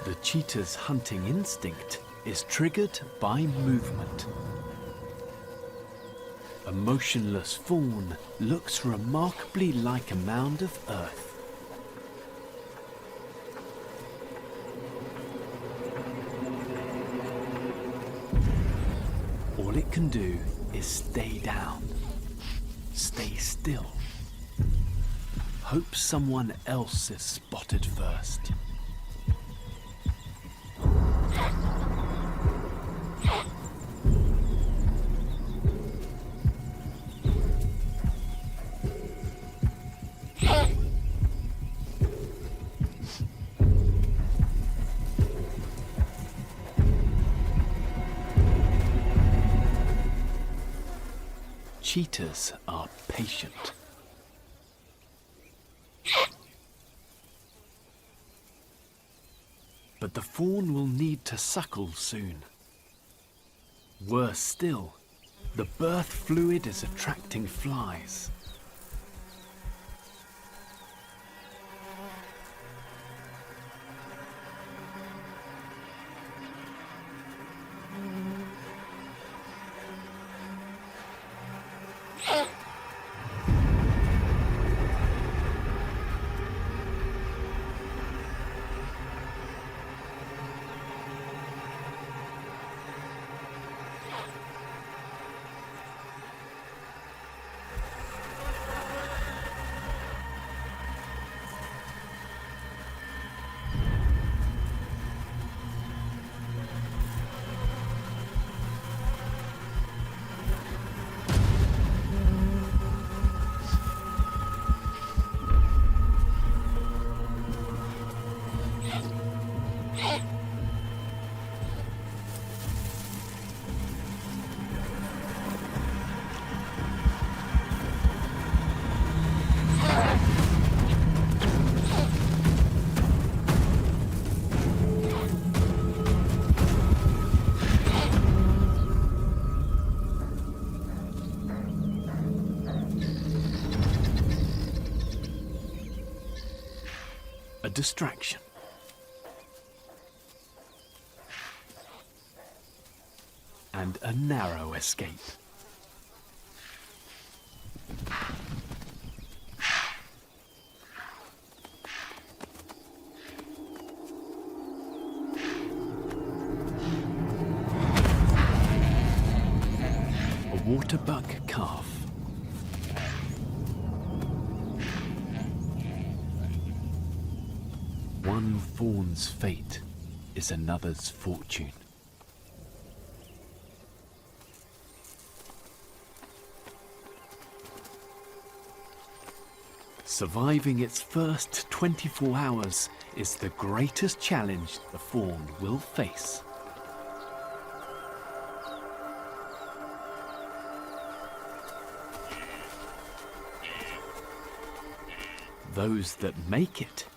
The cheetah's hunting instinct is triggered by movement. A motionless fawn looks remarkably like a mound of earth. All it can do is stay down, stay still. Hope someone else is spotted first. Cheetahs are patient. But the fawn will need to suckle soon. Worse still, the birth fluid is attracting flies. A distraction. And a narrow escape. A waterbuck calf. One fawn's fate is another's fortune. Surviving its first 24 hours is the greatest challenge the fawn will face. Those that make it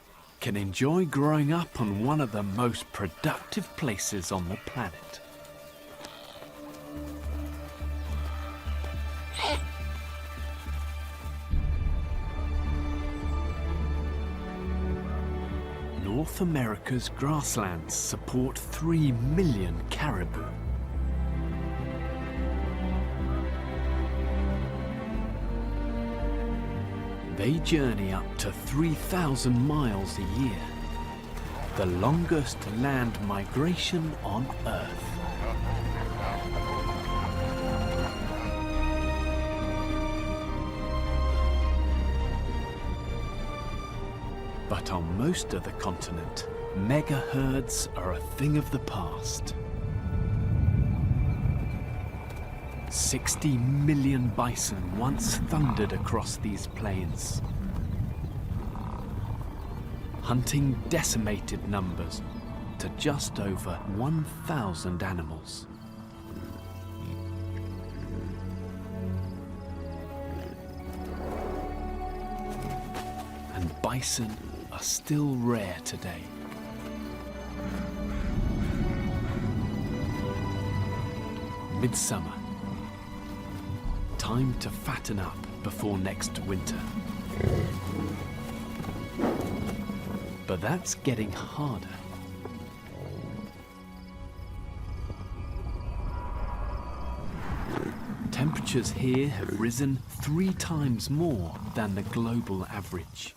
can enjoy growing up on one of the most productive places on the planet. North America's grasslands support 3 million caribou. They journey up to 3,000 miles a year, the longest land migration on Earth. But on most of the continent, mega herds are a thing of the past. 60 million bison once thundered across these plains. Hunting decimated numbers to just over 1,000 animals. And bison are still rare today. Midsummer. Time to fatten up before next winter. But that's getting harder. temperatures here have risen 3 times more than the global average.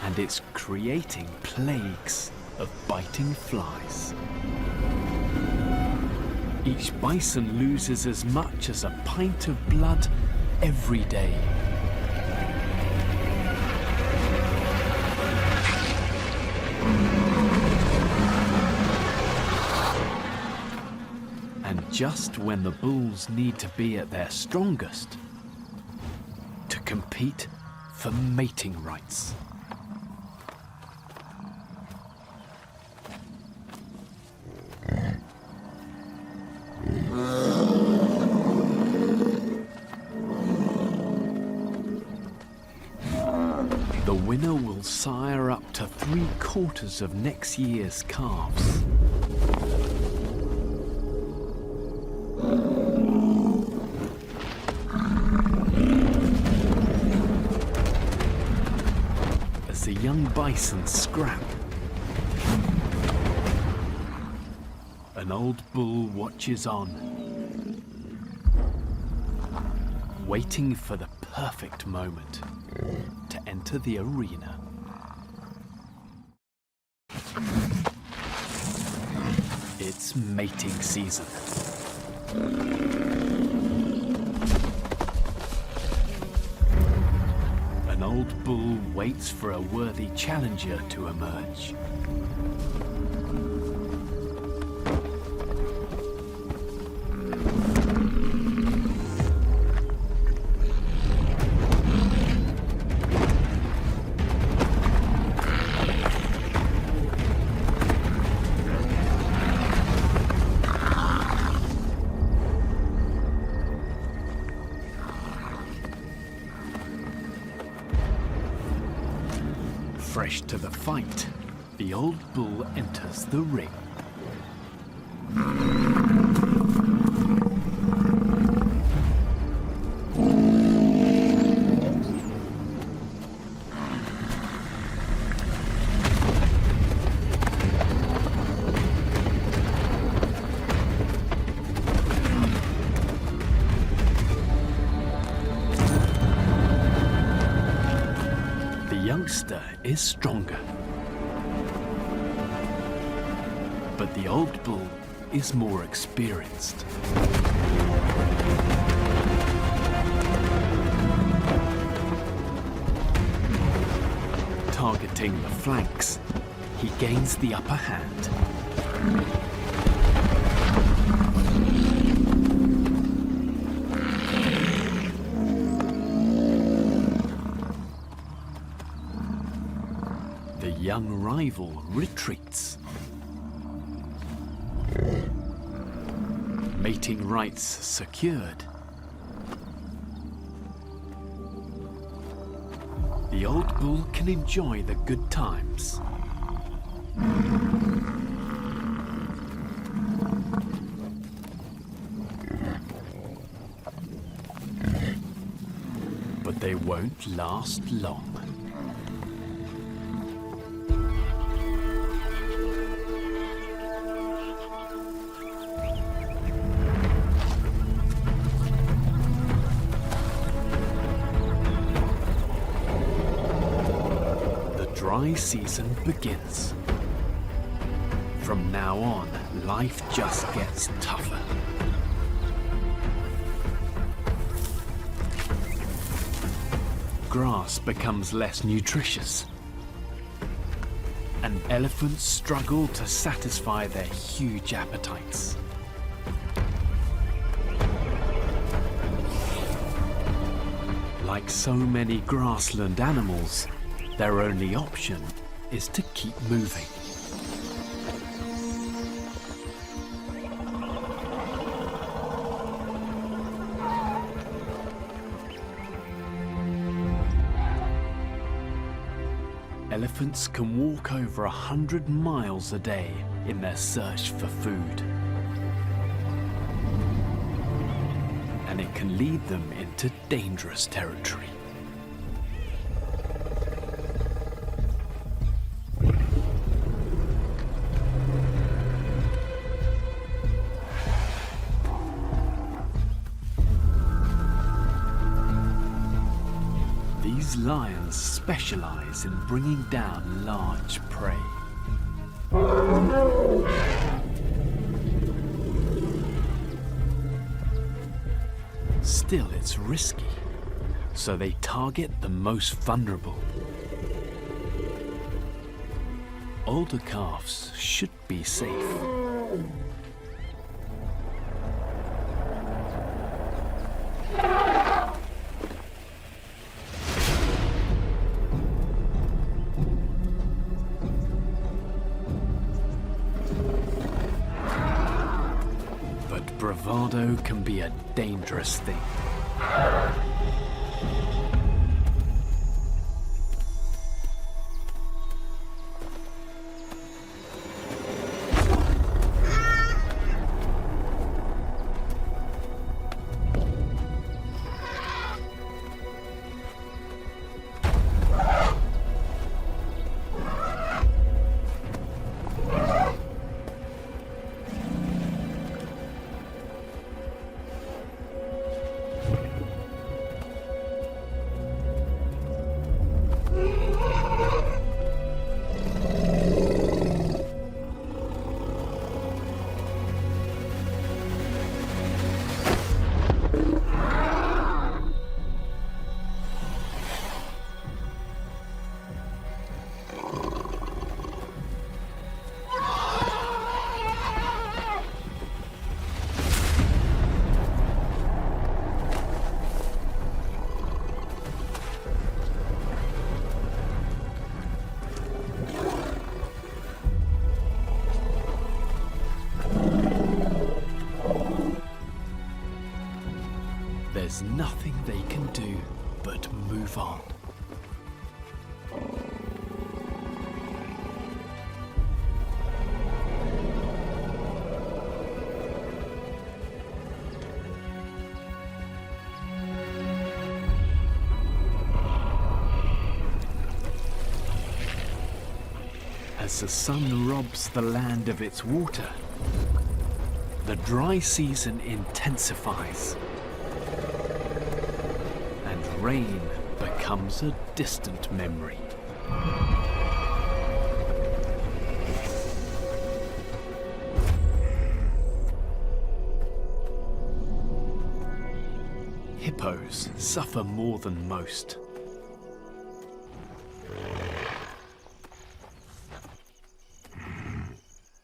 And it's creating plagues of biting flies. Each bison loses as much as a pint of blood every day. And just when the bulls need to be at their strongest, to compete for mating rights. The winner will sire up to 3/4 of next year's calves. As the young bison scrap, an old bull watches on, waiting for the perfect moment to enter the arena. It's mating season. An old bull waits for a worthy challenger to emerge. Fresh to the fight, the old bull enters the ring. Youngster is stronger, but the old bull is more experienced. Targeting the flanks, he gains the upper hand. The young rival retreats. Mating rights secured. The old bull can enjoy the good times. But they won't last long. Dry season begins. From now on, life just gets tougher. Grass becomes less nutritious, and elephants struggle to satisfy their huge appetites. Like so many grassland animals, their only option is to keep moving. Elephants can walk over 100 miles a day in their search for food. And it can lead them into dangerous territory. lions specialize in bringing down large prey. Still, it's risky, so they target the most vulnerable. Older calves should be safe. But bravado can be a dangerous thing. There's nothing they can do but move on. As the sun robs the land of its water, the dry season intensifies. Rain becomes a distant memory. Hippos suffer more than most.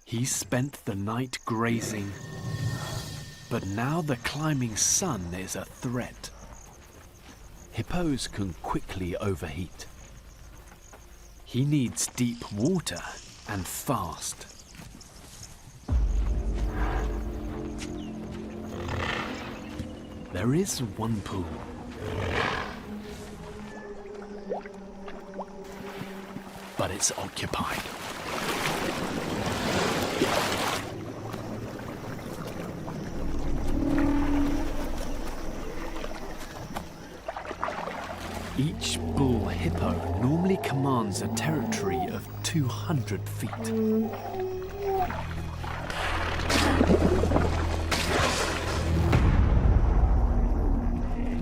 He spent the night grazing, but now the climbing sun is a threat. Hippos can quickly overheat. He needs deep water and fast. There is one pool. But it's occupied. Each bull hippo normally commands a territory of 200 feet.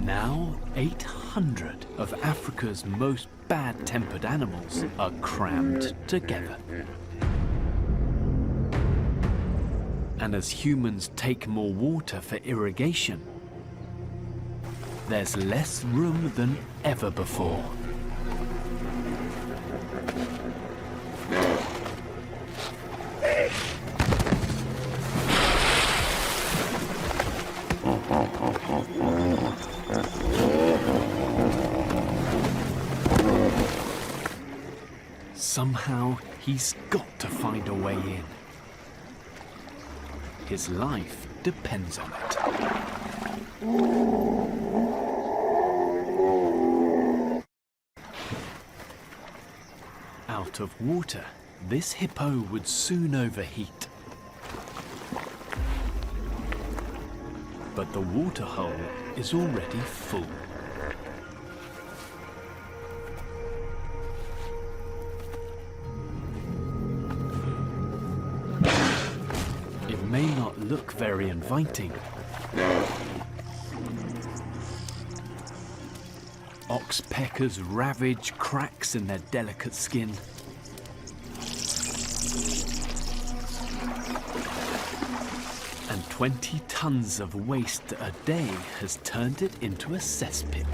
Now, 800 of Africa's most bad-tempered animals are crammed together. And as humans take more water for irrigation, there's less room than ever before. Somehow, he's got to find a way in. His life depends on it. Out of water, this hippo would soon overheat. But the water hole is already full. It may not look very inviting. Oxpeckers ravage cracks in their delicate skin. And 20 tons of waste a day has turned it into a cesspit.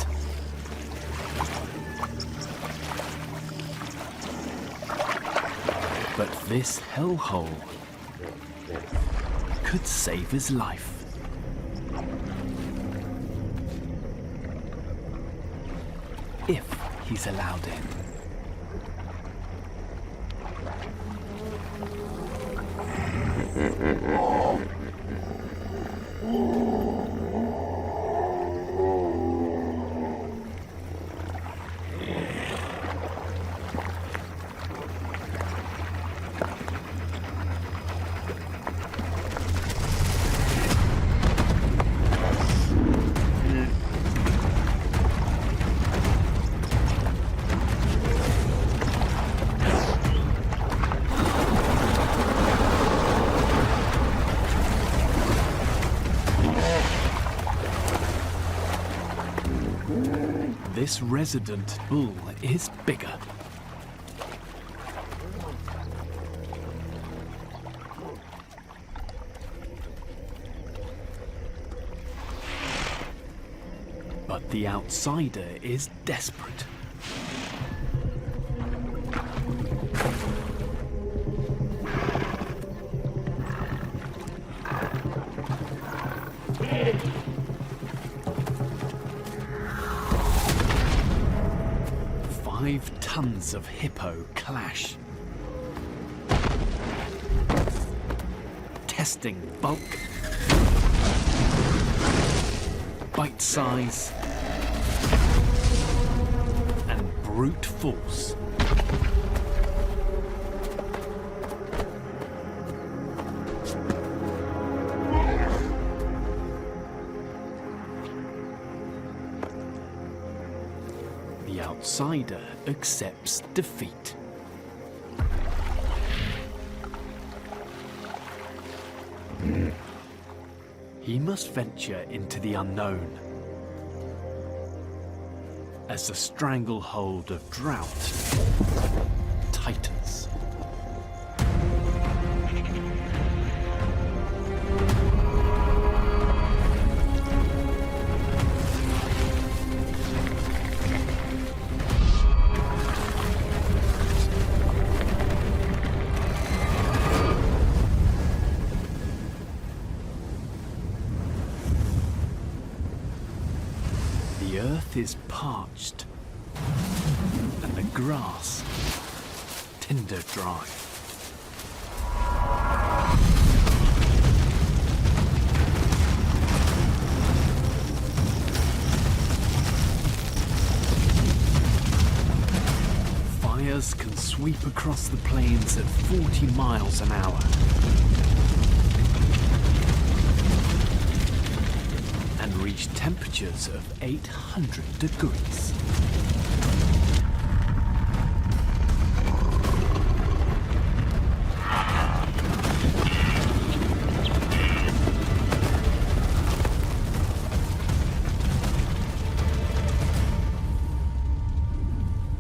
But this hellhole could save his life. If he's allowed in. This resident bull is bigger. But the outsider is desperate. Tons of hippo clash. Testing bulk, bite size, and brute force. The outsider accepts defeat. He must venture into the unknown as the stranglehold of drought tightens. The earth is parched, and the grass tinder dry. Fires can sweep across the plains at 40 miles an hour. Reach temperatures of 800 degrees.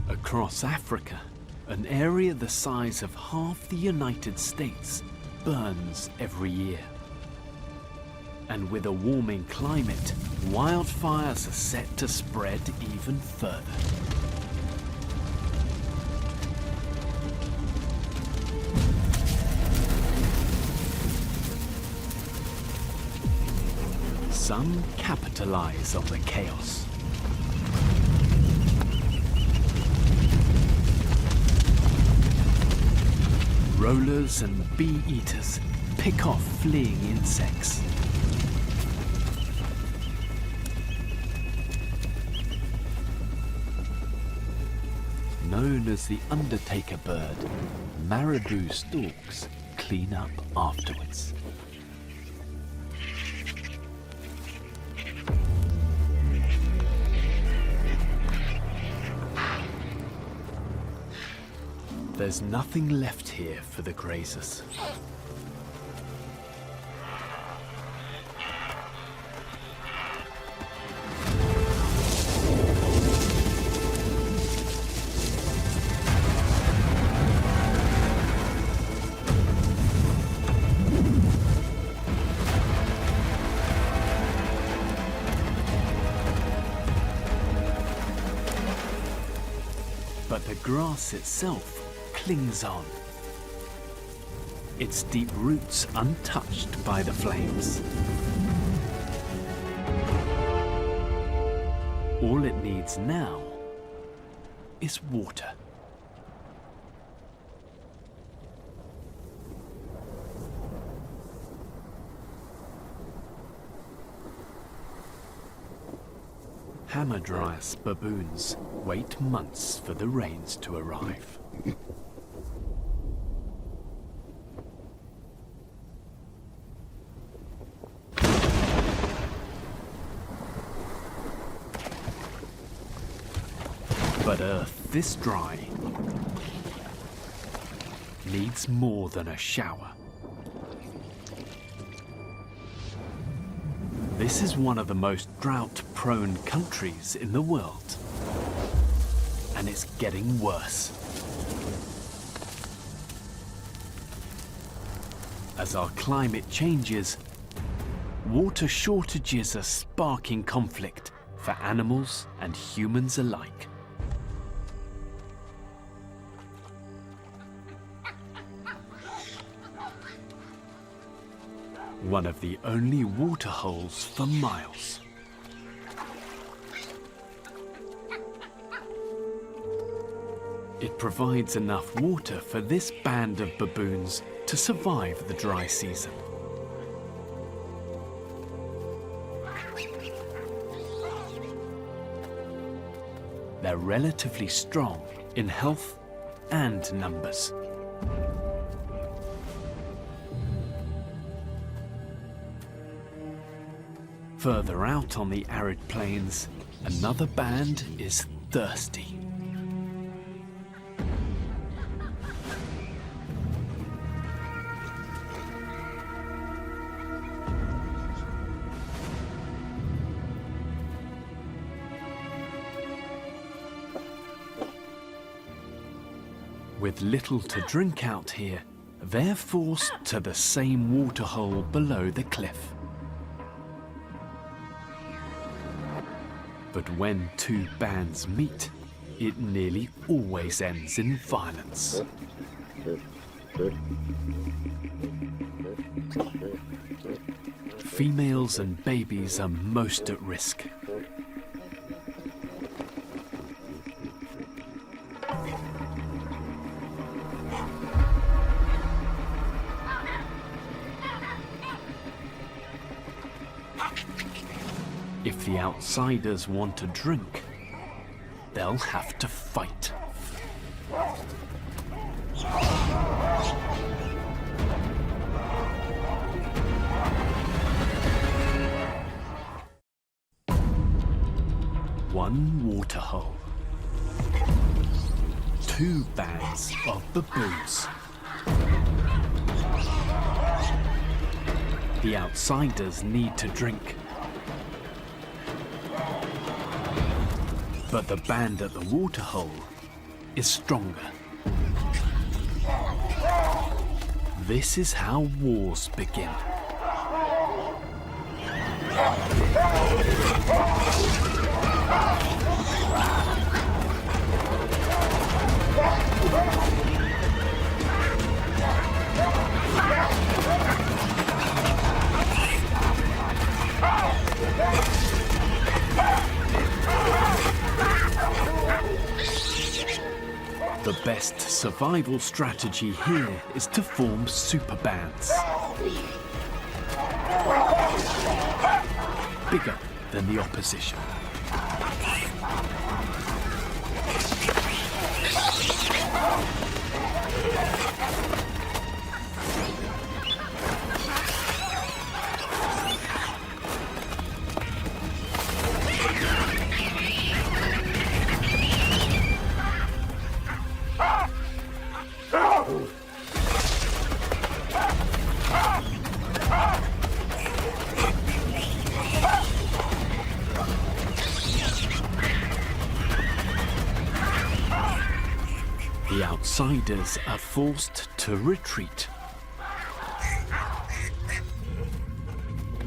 Across Africa, an area the size of half the United States burns every year. And with a warming climate, wildfires are set to spread even further. Some capitalize on the chaos. Rollers and bee eaters pick off fleeing insects. Known as the Undertaker bird, marabou storks clean up afterwards. There's nothing left here for the grazers. the grass itself clings on, its deep roots untouched by the flames. All it needs now is water. Hamadryas baboons wait months for the rains to arrive. But Earth this dry needs more than a shower. This is one of the most drought-prone countries in the world, and it's getting worse. As our climate changes, water shortages are sparking conflict for animals and humans alike. One of the only water holes for miles. It provides enough water for this band of baboons to survive the dry season. They're relatively strong in health and numbers. Further out on the arid plains, another band is thirsty. With little to drink out here, they're forced to the same waterhole below the cliff. But when two bands meet, it nearly always ends in violence. Females and babies are most at risk. If the outsiders want a drink, they'll have to fight. One waterhole. Two bands of baboons. The outsiders need to drink. But the band at the waterhole is stronger. This is how wars begin. The best survival strategy here is to form super bands. Bigger than the opposition. The outsiders are forced to retreat.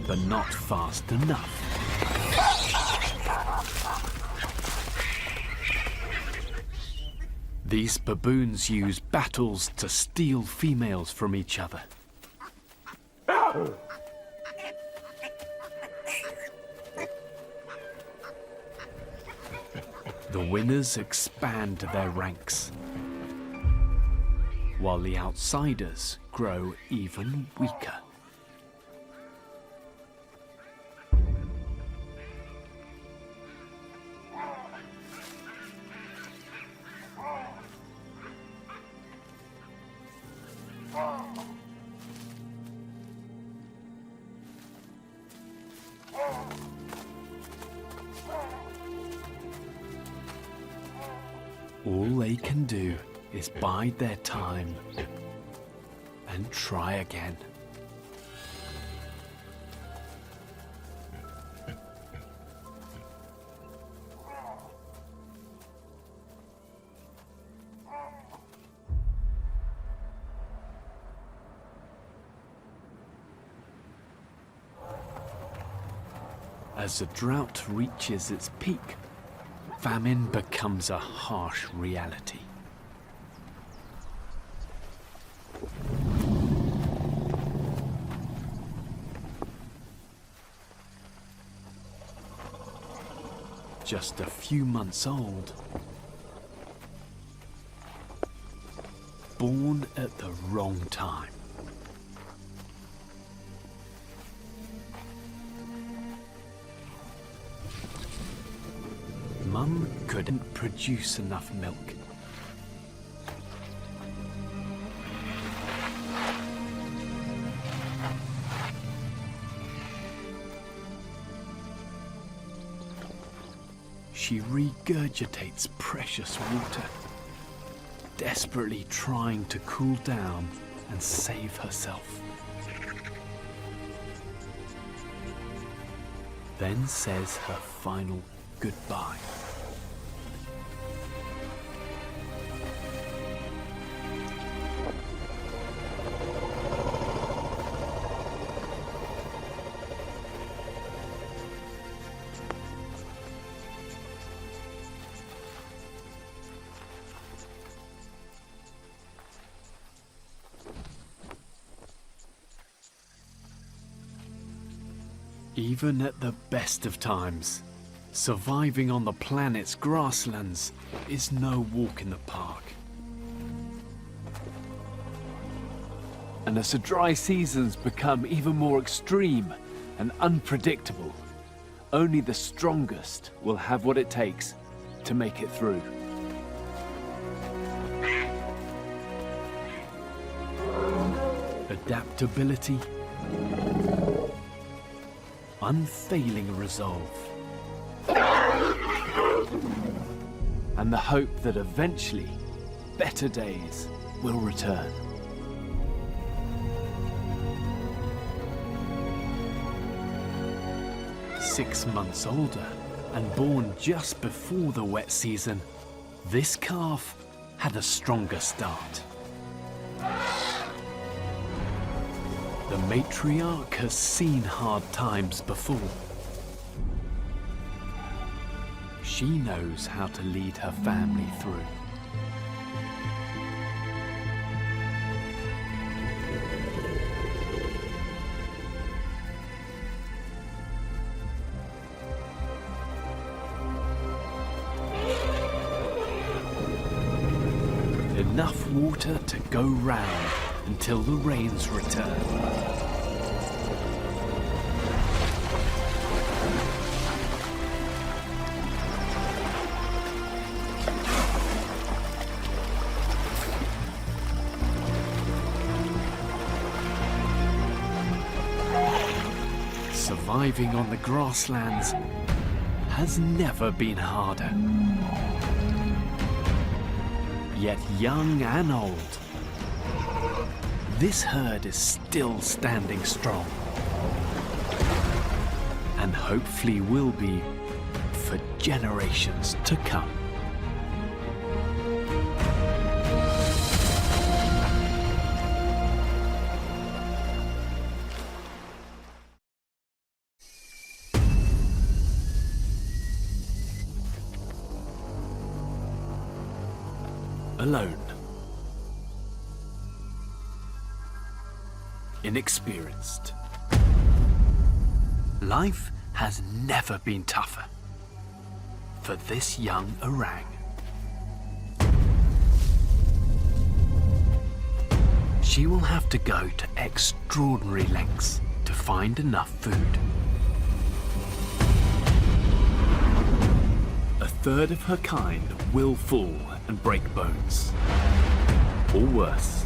But not fast enough. These baboons use battles to steal females from each other. The winners expand their ranks, while the outsiders grow even weaker. All they can do is bide their time and try again. As the drought reaches its peak, famine becomes a harsh reality. Just a few months old, born at the wrong time. Mum couldn't produce enough milk. She regurgitates precious water, desperately trying to cool down and save herself. Then says her final goodbye. Even at the best of times, surviving on the planet's grasslands is no walk in the park. And as the dry seasons become even more extreme and unpredictable, only the strongest will have what it takes to make it through. Adaptability, unfailing resolve, and the hope that eventually better days will return. "6 months older and born just before the wet season, this calf had a stronger start. The matriarch has seen hard times before. She knows how to lead her family through. Enough water to go round until the rains return. Surviving on the grasslands has never been harder. Yet young and old, this herd is still standing strong, and hopefully will be for generations to come. alone. Inexperienced. Life has never been tougher for this young orang. She will have to go to extraordinary lengths to find enough food. A third of her kind will fall and break bones, or worse.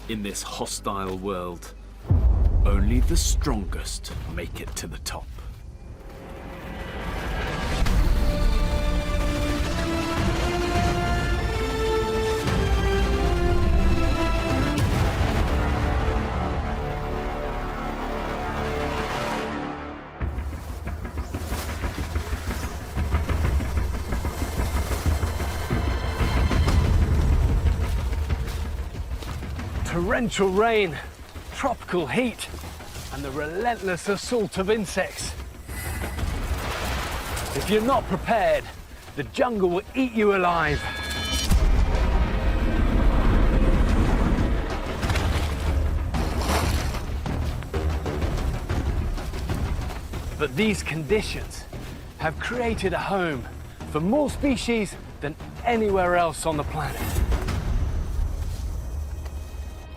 In this hostile world, only the strongest make it to the top. Torrential rain, tropical heat, and the relentless assault of insects. If you're not prepared, the jungle will eat you alive. But these conditions have created a home for more species than anywhere else on the planet.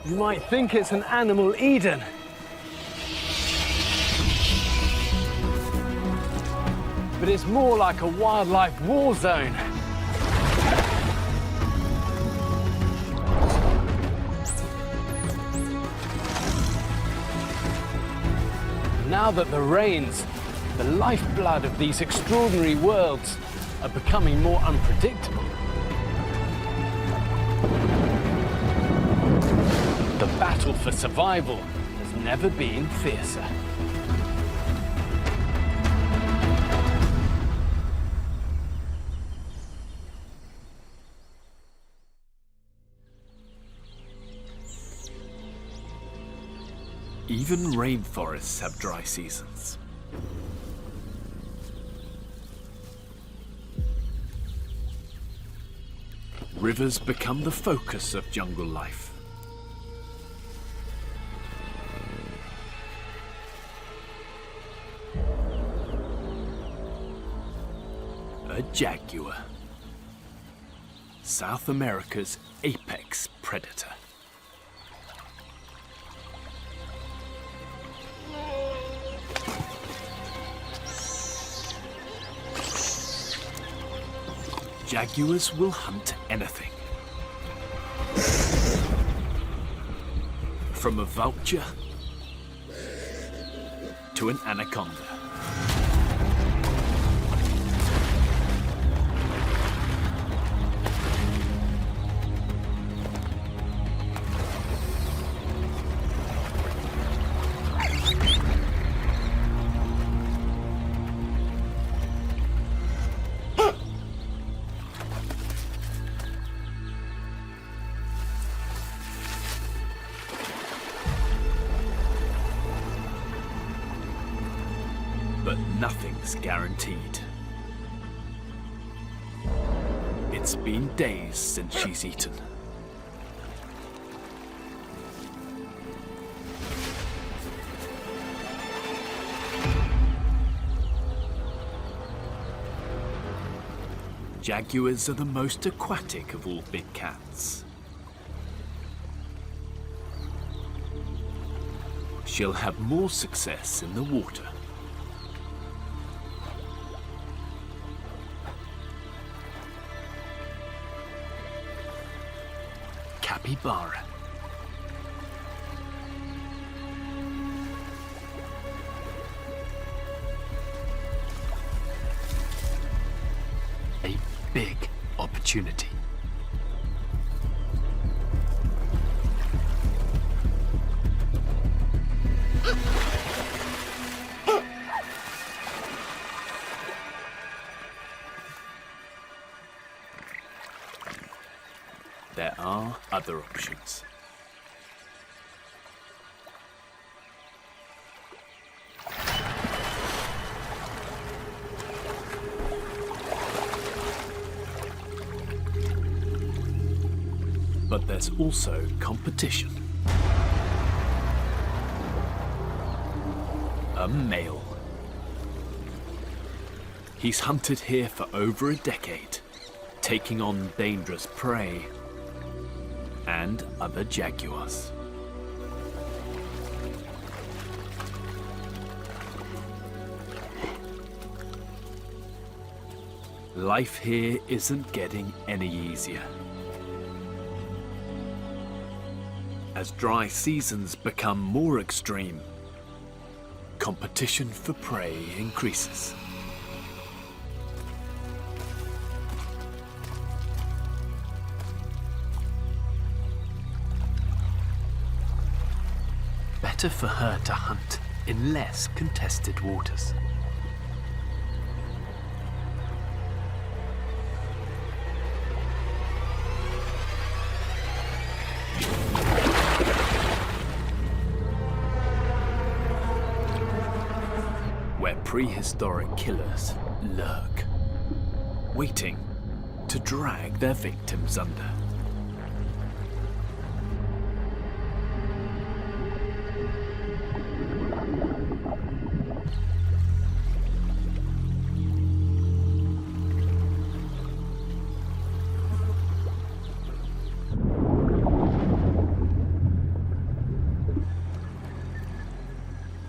You might think it's an animal Eden. But it's more like a wildlife war zone. Now that the rains, the lifeblood of these extraordinary worlds, are becoming more unpredictable, the battle for survival has never been fiercer. Even rainforests have dry seasons. Rivers become the focus of jungle life. A jaguar, South America's apex predator. Jaguars will hunt anything. From a vulture to an anaconda. But nothing's guaranteed. It's been days since she's eaten. Jaguars are the most aquatic of all big cats. She'll have more success in the water. Capybara. A big opportunity. There are other options. But there's also competition. A male. He's hunted here for over a decade, taking on dangerous prey and other jaguars. Life here isn't getting any easier. As dry seasons become more extreme, competition for prey increases. Better for her to hunt in less contested waters. Where prehistoric killers lurk, waiting to drag their victims under.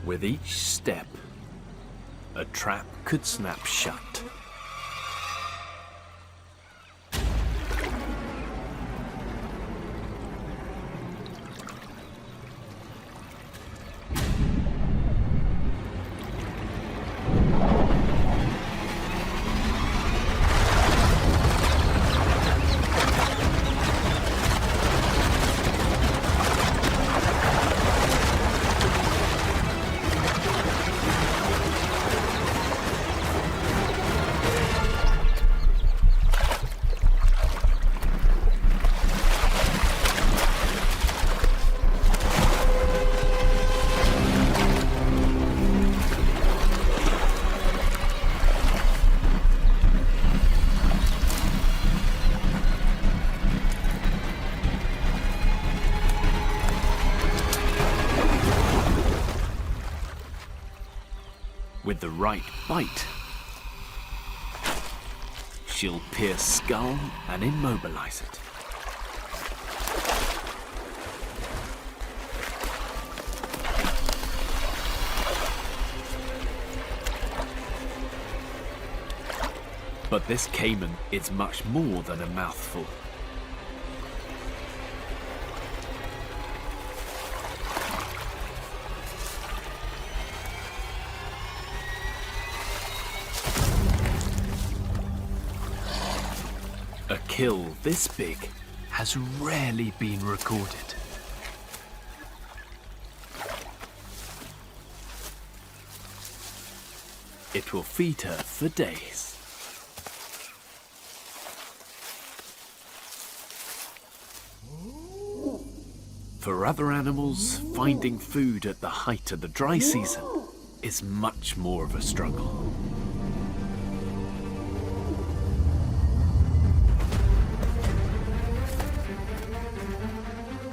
With each step, a trap could snap shut. With the right bite, she'll pierce skull and immobilize it. But this caiman is much more than a mouthful. A kill this big has rarely been recorded. It will feed her for days. For other animals, finding food at the height of the dry season is much more of a struggle.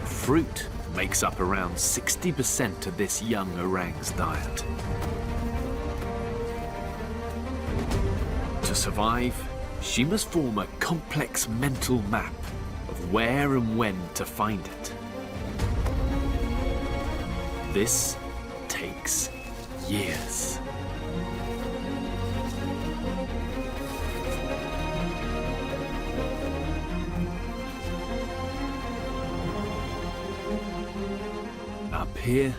Fruit makes up around 60% of this young orang's diet. To survive, she must form a complex mental map of where and when to find it. This takes years. Up here,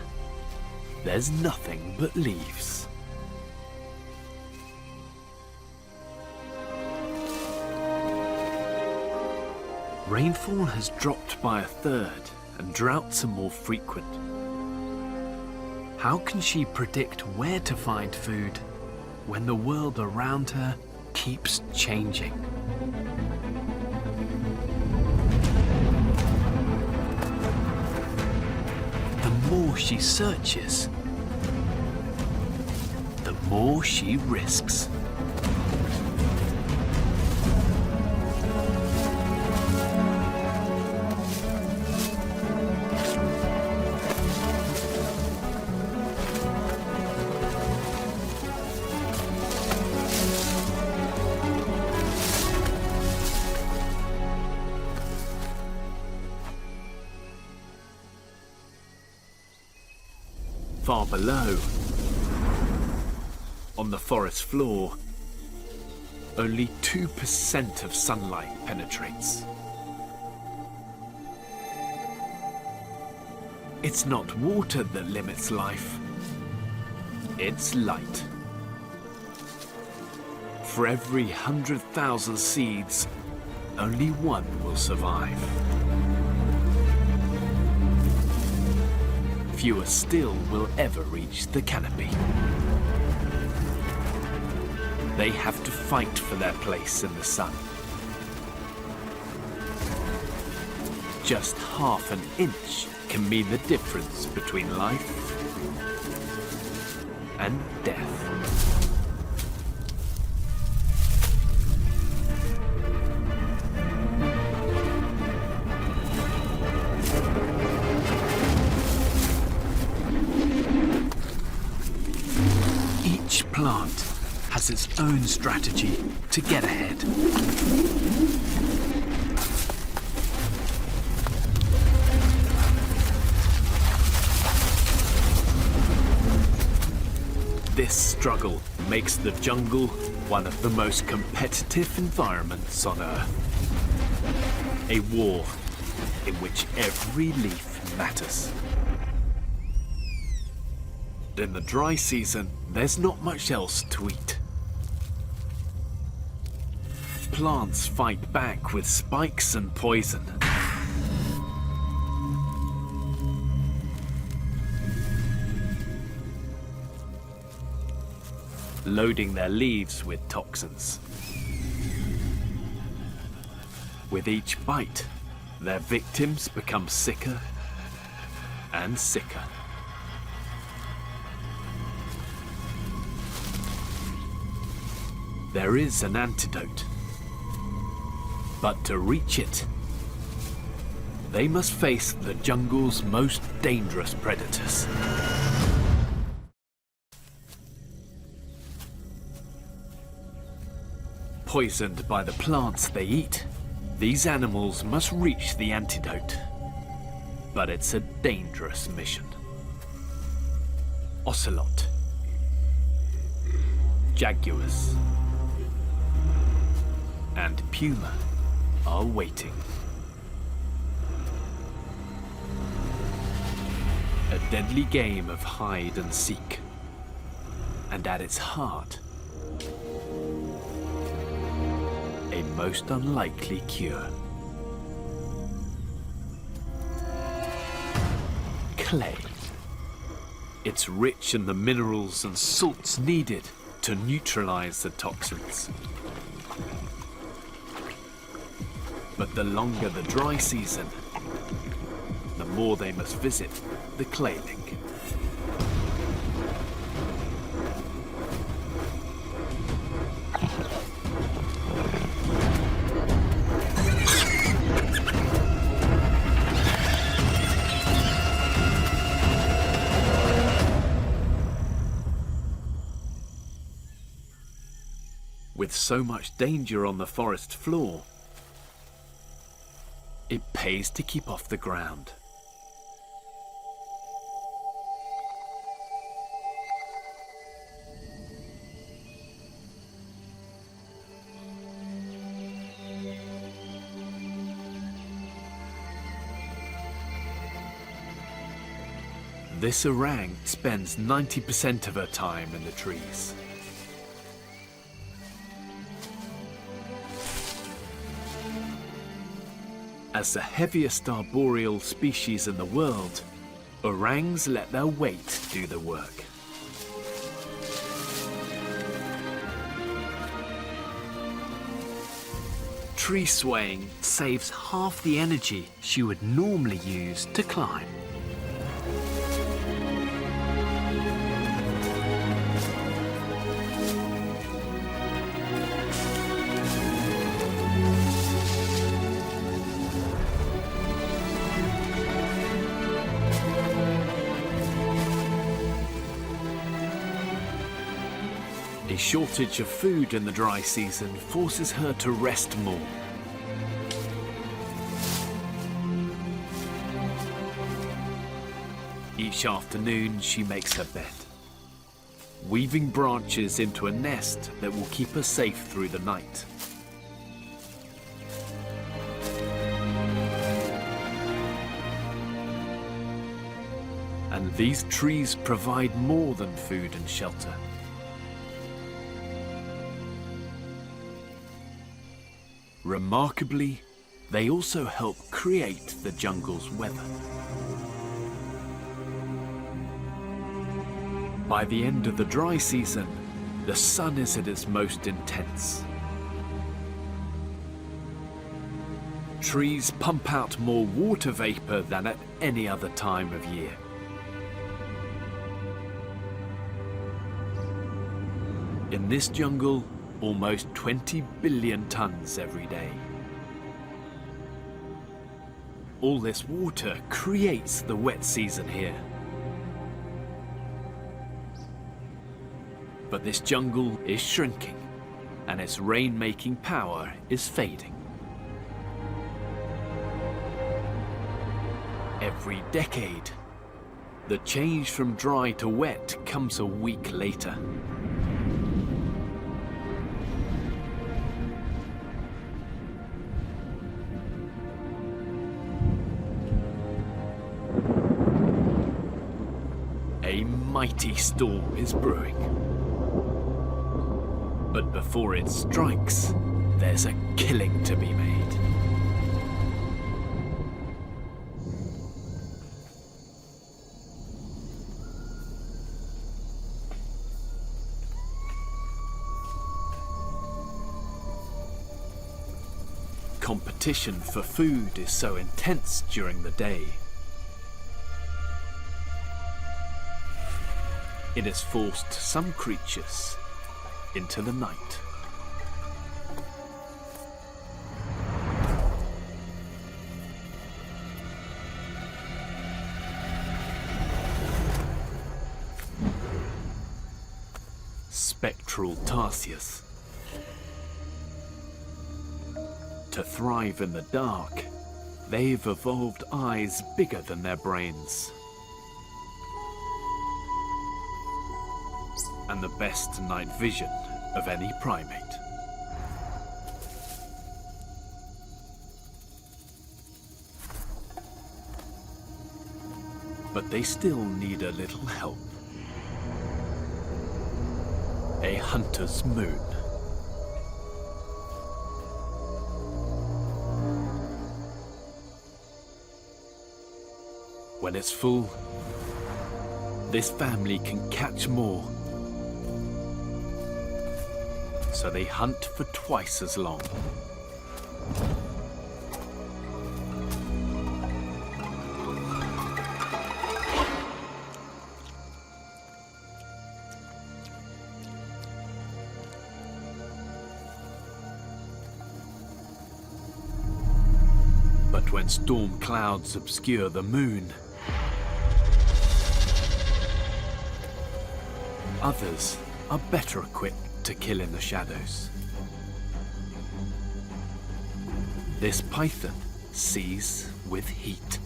there's nothing but leaves. Rainfall has dropped by a third, and droughts are more frequent. How can she predict where to find food when the world around her keeps changing? The more she searches, the more she risks. Far below, on the forest floor, only 2% of sunlight penetrates. It's not water that limits life, it's light. For every 100,000 seeds, only one will survive. Fewer still will ever reach the canopy. They have to fight for their place in the sun. Just half an inch can mean the difference between life and death. Each plant has its own strategy to get ahead. This struggle makes the jungle one of the most competitive environments on Earth. A war in which every leaf matters. In the dry season, there's not much else to eat. Plants fight back with spikes and poison. Loading their leaves with toxins. With each bite, their victims become sicker and sicker. There is an antidote, but to reach it, they must face the jungle's most dangerous predators. Poisoned by the plants they eat, these animals must reach the antidote. But it's a dangerous mission. Ocelot, jaguars, and puma are waiting. A deadly game of hide and seek. And at its heart, a most unlikely cure. Clay. It's rich in the minerals and salts needed to neutralize the toxins. But the longer the dry season, the more they must visit the clay lake. With so much danger on the forest floor, it pays to keep off the ground. This orang spends 90% of her time in the trees. As the heaviest arboreal species in the world, orangs let their weight do the work. Tree swaying saves half the energy she would normally use to climb. A shortage of food in the dry season forces her to rest more. Each afternoon she makes her bed, weaving branches into a nest that will keep her safe through the night. And these trees provide more than food and shelter. Remarkably, they also help create the jungle's weather. By the end of the dry season, the sun is at its most intense. Trees pump out more water vapor than at any other time of year. In this jungle, almost 20 billion tons every day. All this water creates the wet season here. But this jungle is shrinking, and its rain-making power is fading. Every decade, the change from dry to wet comes a week later. A mighty storm is brewing. But before it strikes, there's a killing to be made. Competition for food is so intense during the day. It has forced some creatures into the night. Spectral tarsiers. To thrive in the dark, they've evolved eyes bigger than their brains. And the best night vision of any primate. But they still need a little help. A hunter's moon. When it's full, this family can catch more. So they hunt for twice as long. But when storm clouds obscure the moon, others are better equipped to kill in the shadows. This python sees with heat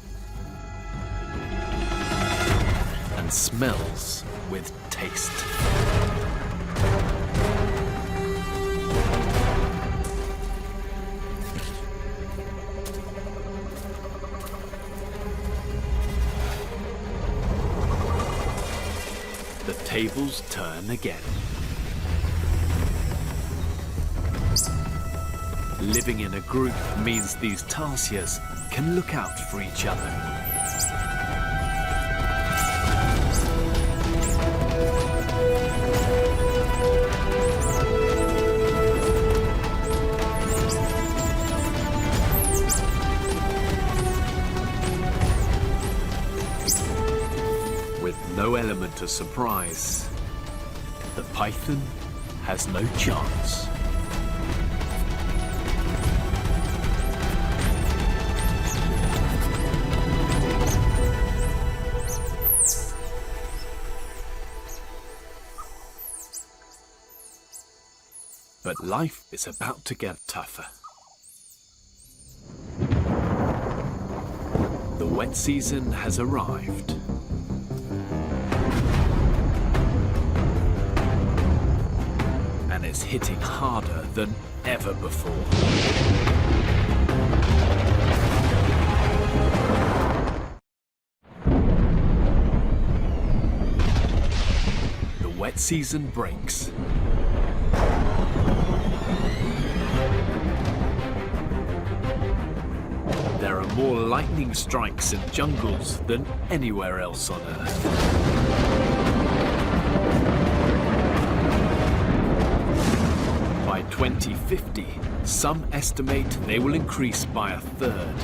and smells with taste. The tables turn again. Living in a group means these tarsiers can look out for each other. With no element of surprise, the python has no chance. But life is about to get tougher. The wet season has arrived, it's hitting harder than ever before. The wet season breaks. There are more lightning strikes in jungles than anywhere else on Earth. By 2050, some estimate they will increase by a third.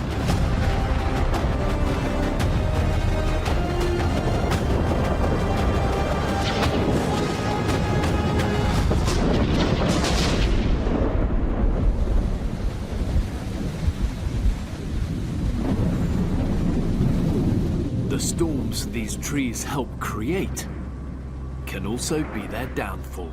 The storms these trees help create can also be their downfall.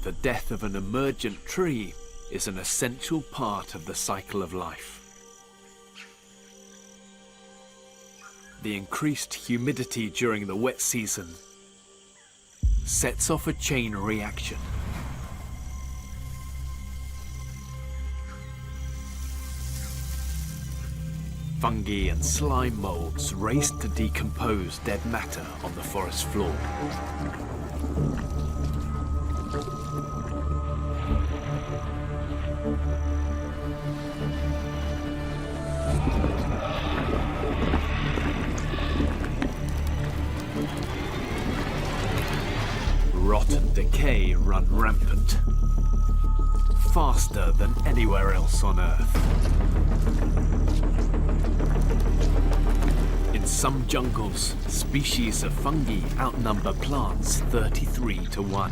The death of an emergent tree is an essential part of the cycle of life. The increased humidity during the wet season sets off a chain reaction. Fungi and slime molds race to decompose dead matter on the forest floor. Rot and decay run rampant, faster than anywhere else on Earth. In some jungles, species of fungi outnumber plants 33 to 1.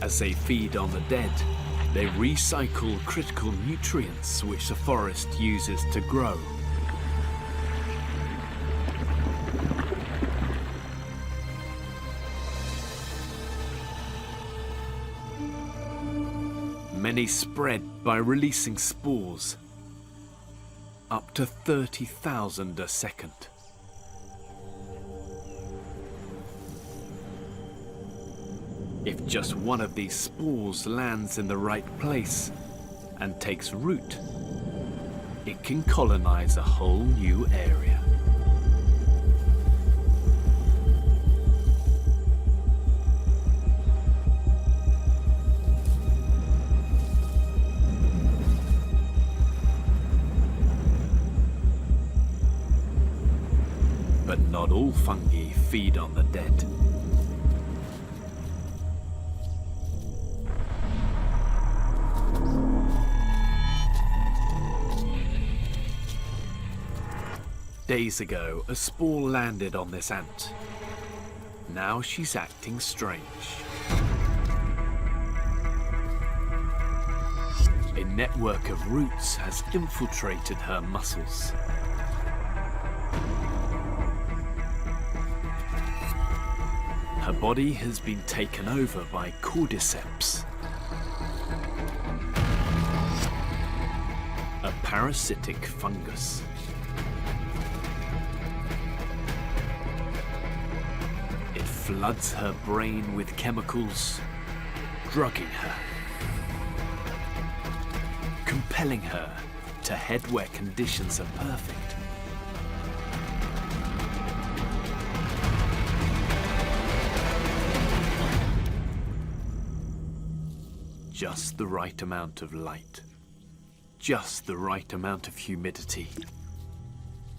As they feed on the dead, they recycle critical nutrients which the forest uses to grow. Many spread by releasing spores, up to 30,000 a second. If just one of these spores lands in the right place and takes root, it can colonize a whole new area. But not all fungi feed on the dead. Days ago, a spore landed on this ant. Now she's acting strange. A network of roots has infiltrated her muscles. Her body has been taken over by cordyceps, a parasitic fungus. It floods her brain with chemicals, drugging her, compelling her to head where conditions are perfect. just the right amount of light, just the right amount of humidity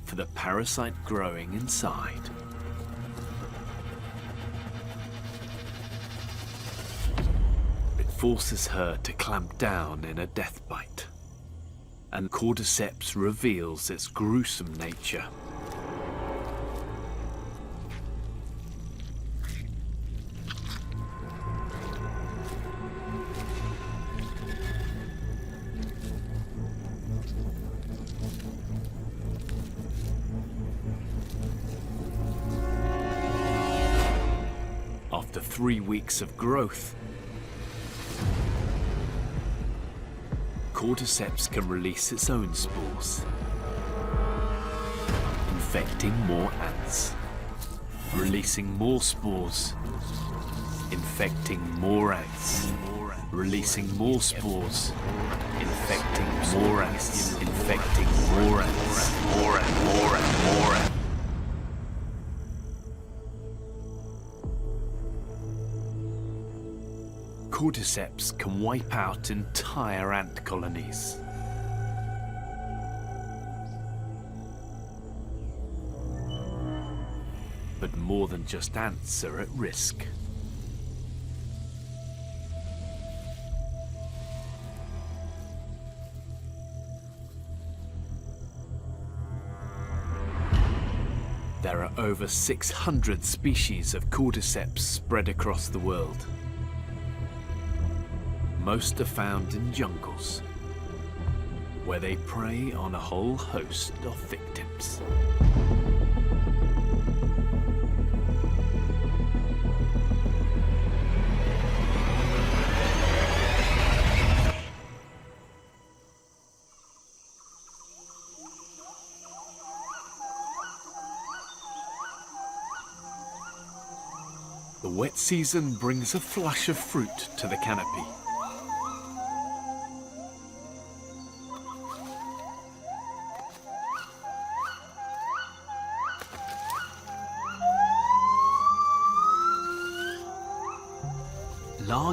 for the parasite growing inside. It forces her to clamp down in a death bite, and cordyceps reveals its gruesome nature. After 3 weeks of growth, cordyceps can release its own spores, infecting more ants, releasing more spores, infecting more ants, releasing more spores, infecting more ants, infecting more ants, more and more ants. Cordyceps can wipe out entire ant colonies. But more than just ants are at risk. There are over 600 species of cordyceps spread across the world. Most are found in jungles, where they prey on a whole host of victims. The wet season brings a flush of fruit to the canopy.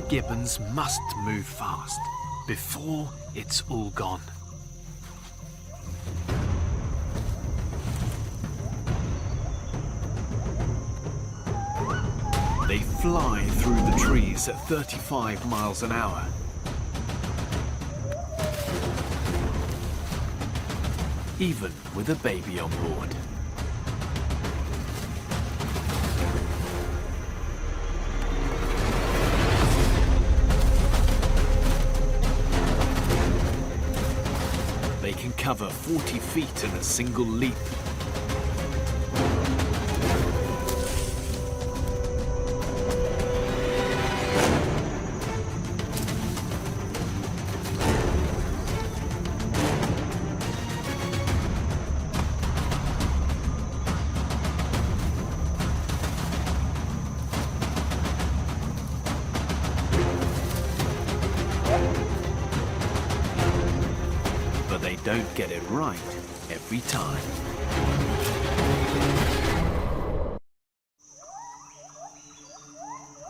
Gibbons must move fast before it's all gone. They fly through the trees at 35 miles an hour. Even with a baby on board. They can cover 40 feet in a single leap. Don't get it right every time.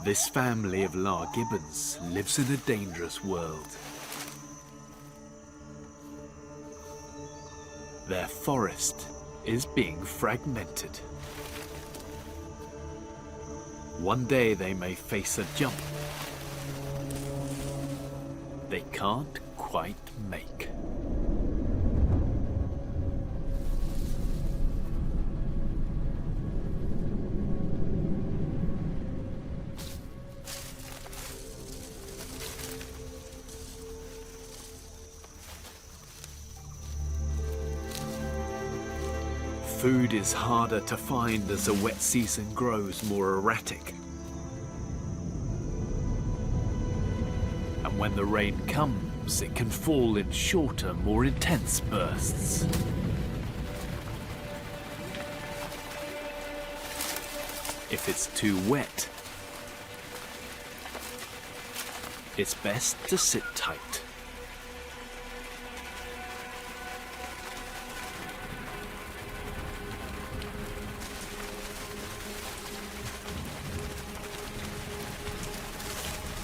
This family of gibbons lives in a dangerous world. Their forest is being fragmented. One day they may face a jump they can't quite make. Food is harder to find as the wet season grows more erratic. And when the rain comes, it can fall in shorter, more intense bursts. If it's too wet, it's best to sit tight.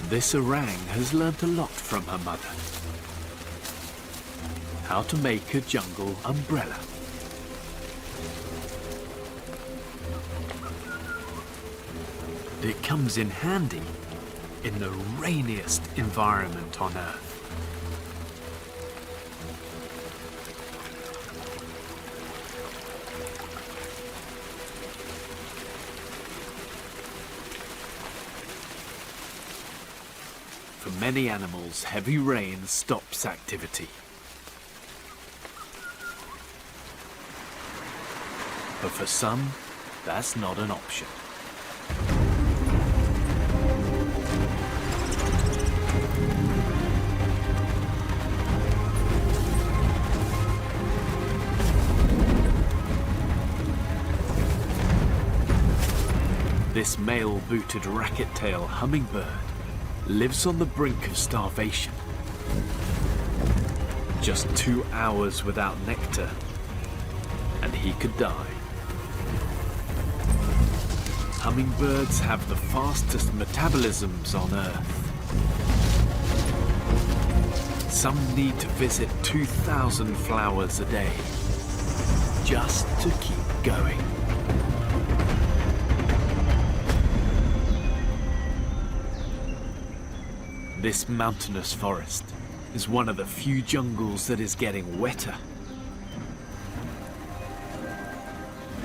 This orang has learnt a lot from her mother. How to make a jungle umbrella. It comes in handy in the rainiest environment on Earth. For many animals, heavy rain stops activity. But for some, that's not an option. This male-booted racket-tail hummingbird lives on the brink of starvation. Just 2 hours without nectar, and he could die. Hummingbirds have the fastest metabolisms on Earth. Some need to visit 2,000 flowers a day, just to keep going. This mountainous forest is one of the few jungles that is getting wetter.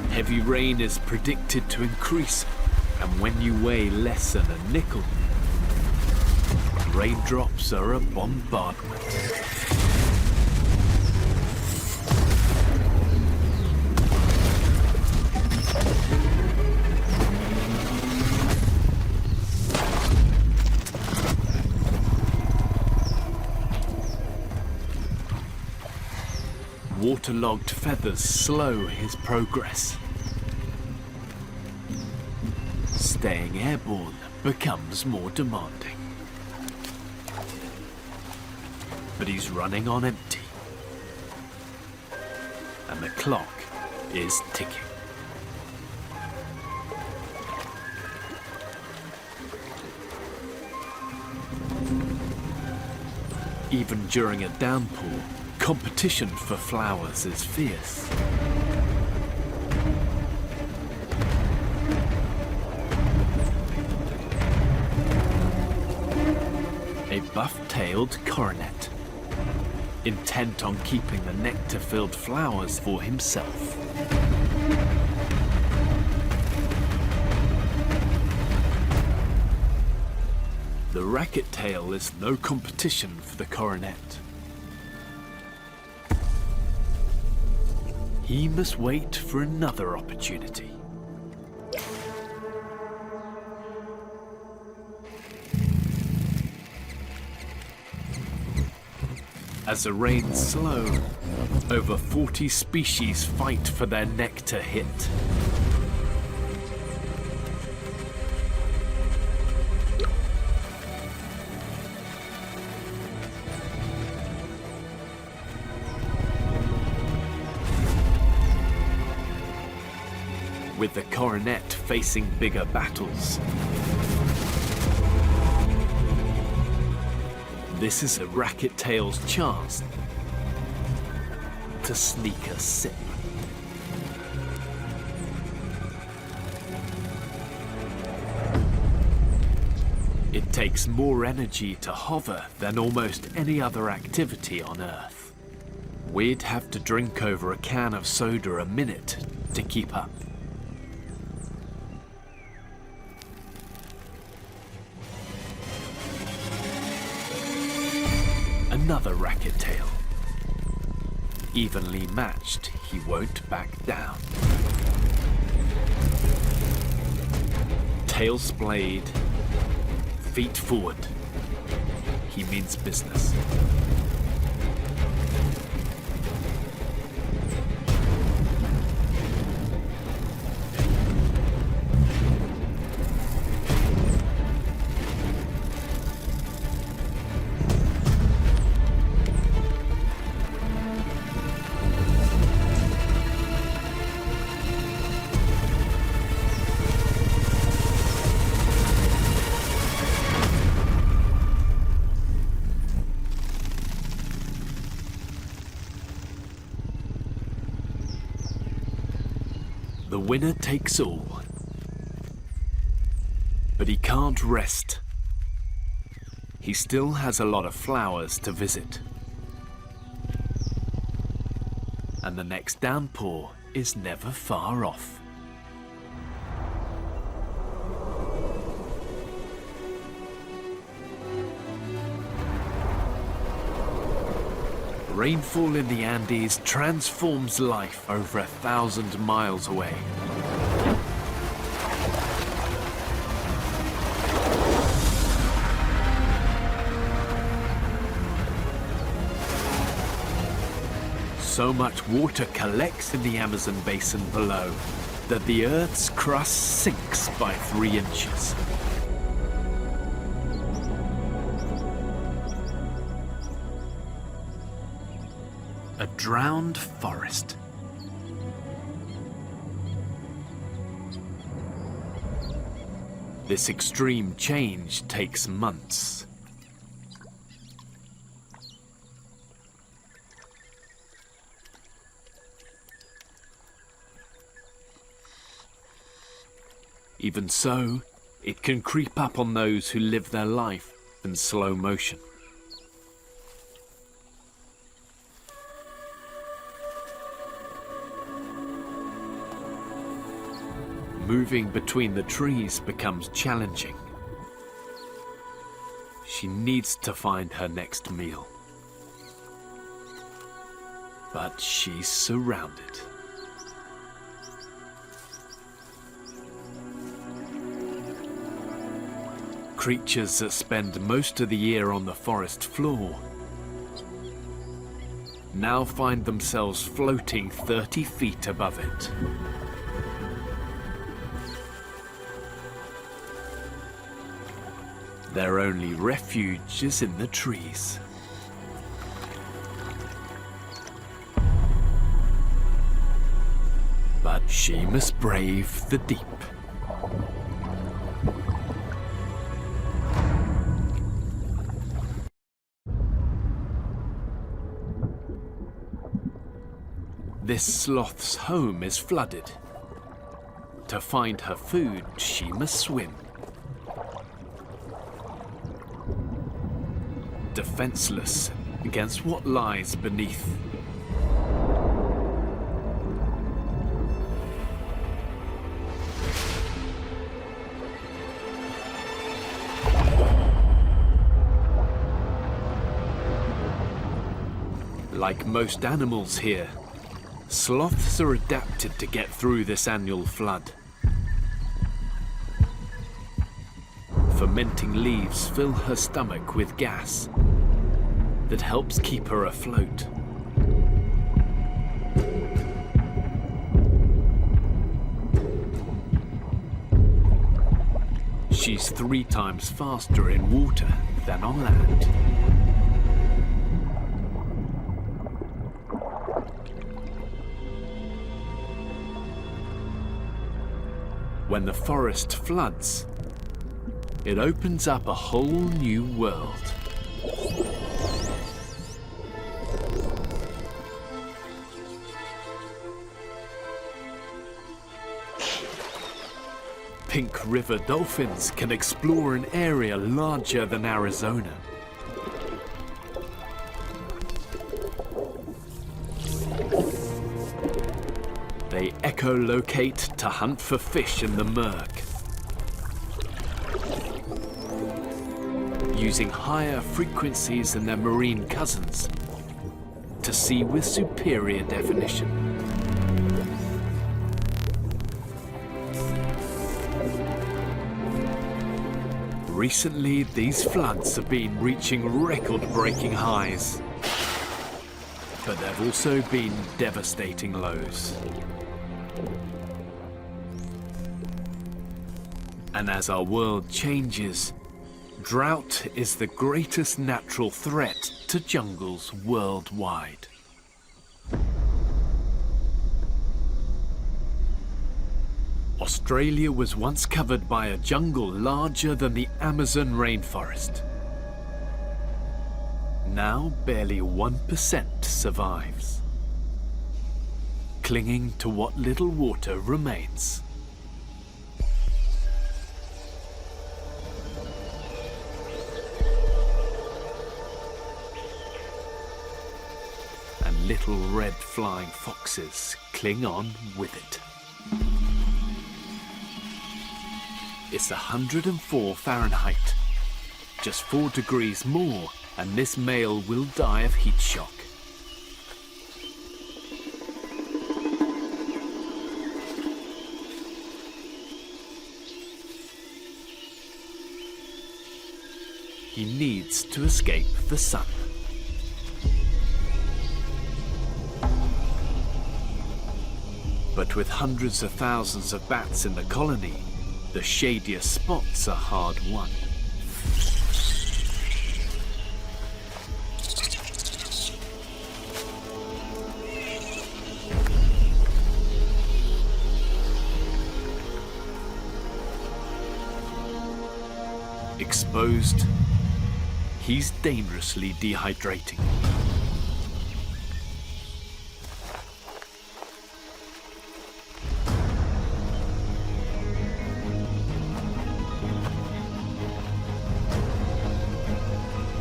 Heavy rain is predicted to increase, and when you weigh less than a nickel, raindrops are a bombardment. Waterlogged feathers slow his progress. Staying airborne becomes more demanding. But he's running on empty. And the clock is ticking. Even during a downpour, competition for flowers is fierce. A buff-tailed coronet, intent on keeping the nectar-filled flowers for himself. The racket-tail is no competition for the coronet. He must wait for another opportunity. As the rains slow, over 40 species fight for their nectar hit. With the coronet facing bigger battles, this is a racket-tail's chance to sneak a sip. It takes more energy to hover than almost any other activity on Earth. We'd have to drink over a can of soda a minute to keep up. Another racket-tail. Evenly matched, he won't back down. Tail splayed, feet forward. He means business. the winner takes all. But he can't rest. He still has a lot of flowers to visit. And the next downpour is never far off. Rainfall in the Andes transforms life over 1,000 miles away. So much water collects in the Amazon basin below that the Earth's crust sinks by 3 inches. A drowned forest. This extreme change takes months. Even so, it can creep up on those who live their life in slow motion. Moving between the trees becomes challenging. She needs to find her next meal. But she's surrounded. Creatures that spend most of the year on the forest floor now find themselves floating 30 feet above it. Their only refuge is in the trees. But she must brave the deep. This sloth's home is flooded. To find her food, she must swim. Defenseless against what lies beneath. Like most animals here, sloths are adapted to get through this annual flood. Fermenting leaves fill her stomach with gas that helps keep her afloat. She's 3 times faster in water than on land. When the forest floods, it opens up a whole new world. Pink river dolphins can explore an area larger than Arizona. They echolocate to hunt for fish in the murk, using higher frequencies than their marine cousins to see with superior definition. Recently, these floods have been reaching record-breaking highs, but there have also been devastating lows. And as our world changes, drought is the greatest natural threat to jungles worldwide. Australia was once covered by a jungle larger than the Amazon rainforest. Now barely 1% survives. clinging to what little water remains. And little red flying foxes cling on with it. It's 104 Fahrenheit. Just 4 degrees more, and this male will die of heat shock. He needs to escape the sun. But with hundreds of thousands of bats in the colony, the shadiest spots are hard won. Exposed, he's dangerously dehydrating.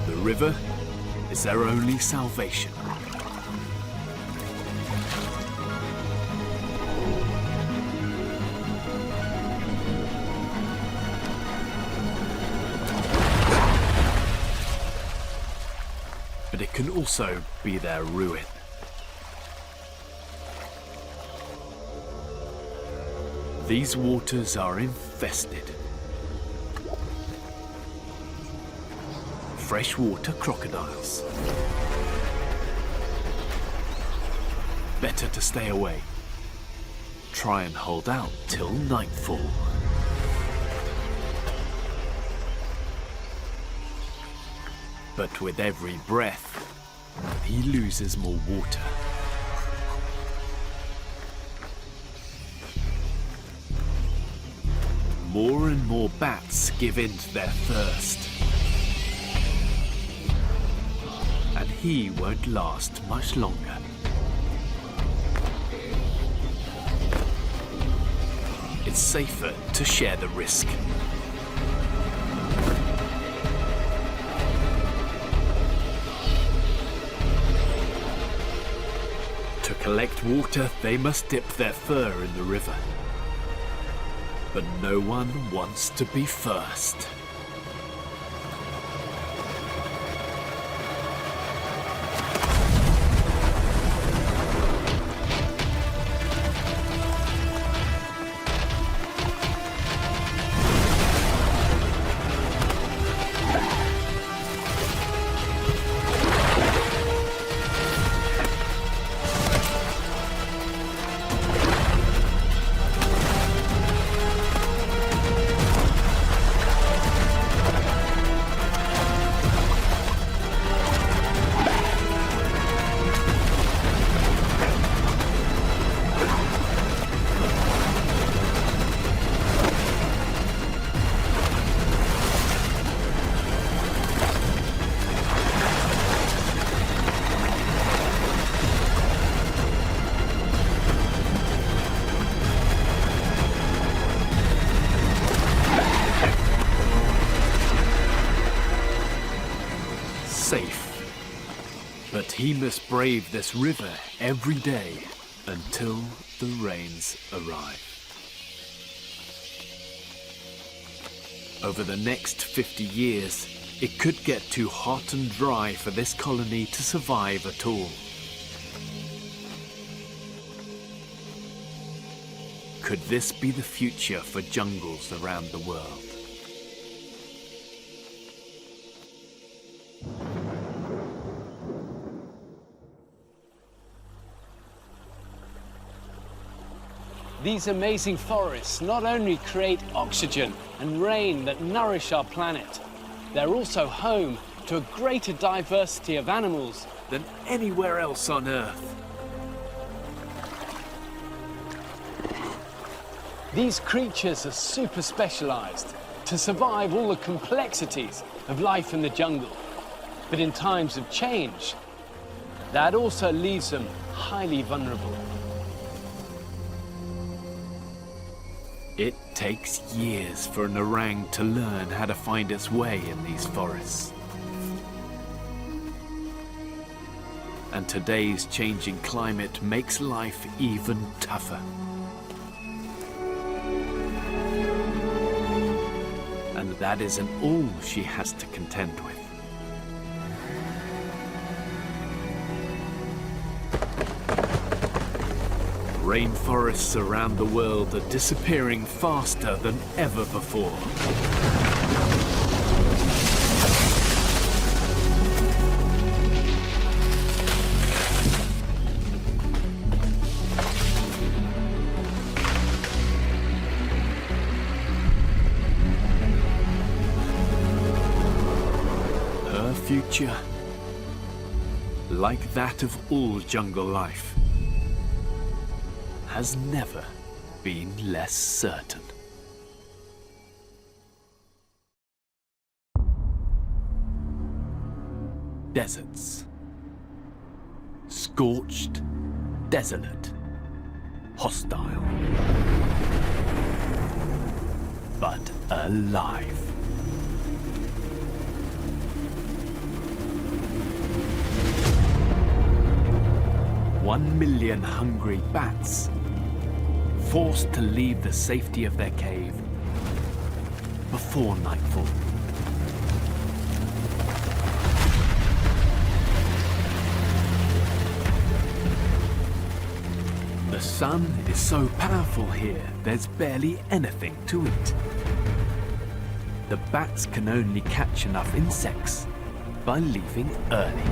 The river is their only salvation. But it can also be their ruin. These waters are infested. Freshwater crocodiles. Better to stay away. Try and hold out till nightfall. But with every breath, he loses more water. More and more bats give in to their thirst. And he won't last much longer. It's safer to share the risk. To collect water, they must dip their fur in the river. But no one wants to be first. Safe. But he must brave this river every day until the rains arrive. Over the next 50 years, it could get too hot and dry for this colony to survive at all. Could this be the future for jungles around the world? These amazing forests not only create oxygen and rain that nourish our planet, they're also home to a greater diversity of animals Than anywhere else on Earth. These creatures are super specialized to survive all the complexities of life in the jungle. But in times of change, that also leaves them highly vulnerable. It takes years for an orang to learn how to find its way in these forests. And today's changing climate makes life even tougher. And that isn't all she has to contend with. Rainforests around the world are disappearing faster than ever before. Her future, like that of all jungle life, has never been less certain. Deserts. Scorched, desolate, hostile. But alive. One million hungry bats, forced to leave the safety of their cave before nightfall. The sun is so powerful here, there's barely anything to eat. The bats can only catch enough insects by leaving early.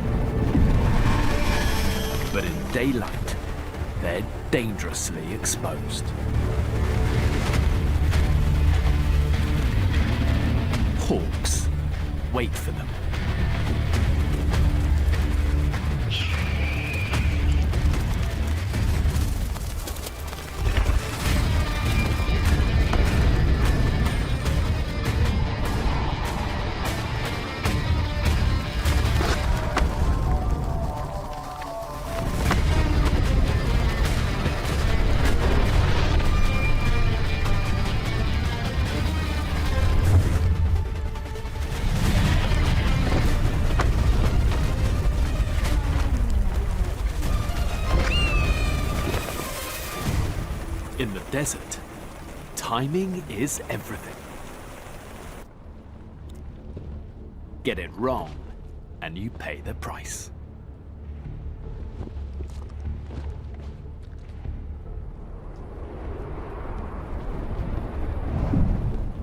But in daylight, they're dangerously exposed. Hawks wait for them. In the desert, timing is everything. Get it wrong, and you pay the price.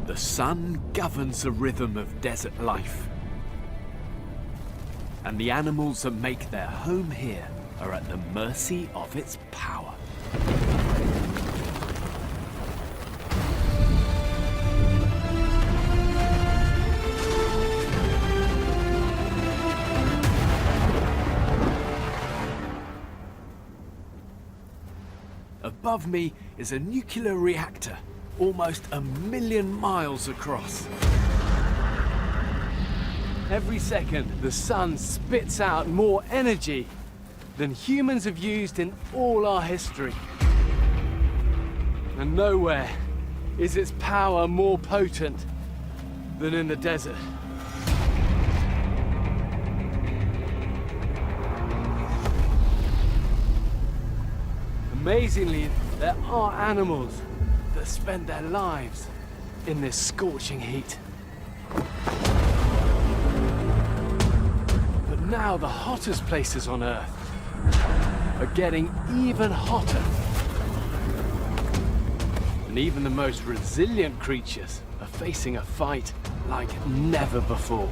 The sun governs the rhythm of desert life. And the animals that make their home here are at the mercy of its power. Above me is a nuclear reactor, almost 1,000,000 miles across. Every second, the sun spits out more energy than humans have used in all our history. And nowhere is its power more potent than in the desert. Amazingly, there are animals that spend their lives in this scorching heat. But now the hottest places on Earth are getting even hotter. And even the most resilient creatures are facing a fight like never before.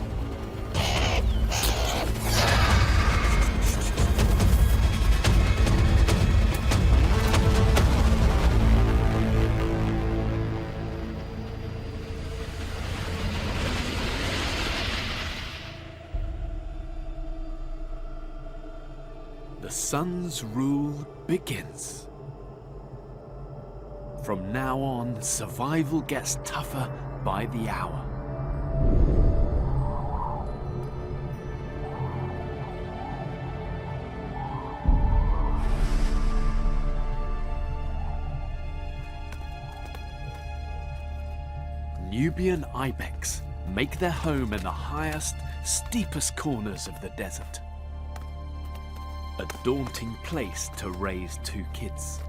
The sun's rule begins. From now on, survival gets tougher by the hour. Nubian ibex make their home in the highest, steepest corners of the desert. A daunting place to raise 2 kids.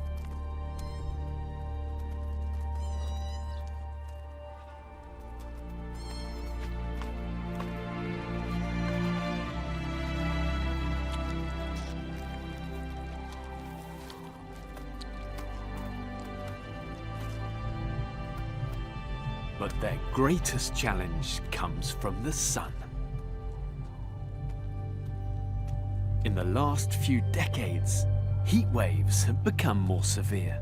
But their greatest challenge comes from the sun. In the last few decades, heat waves have become more severe.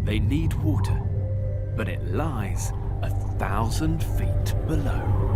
They need water, but it lies 1,000 feet below.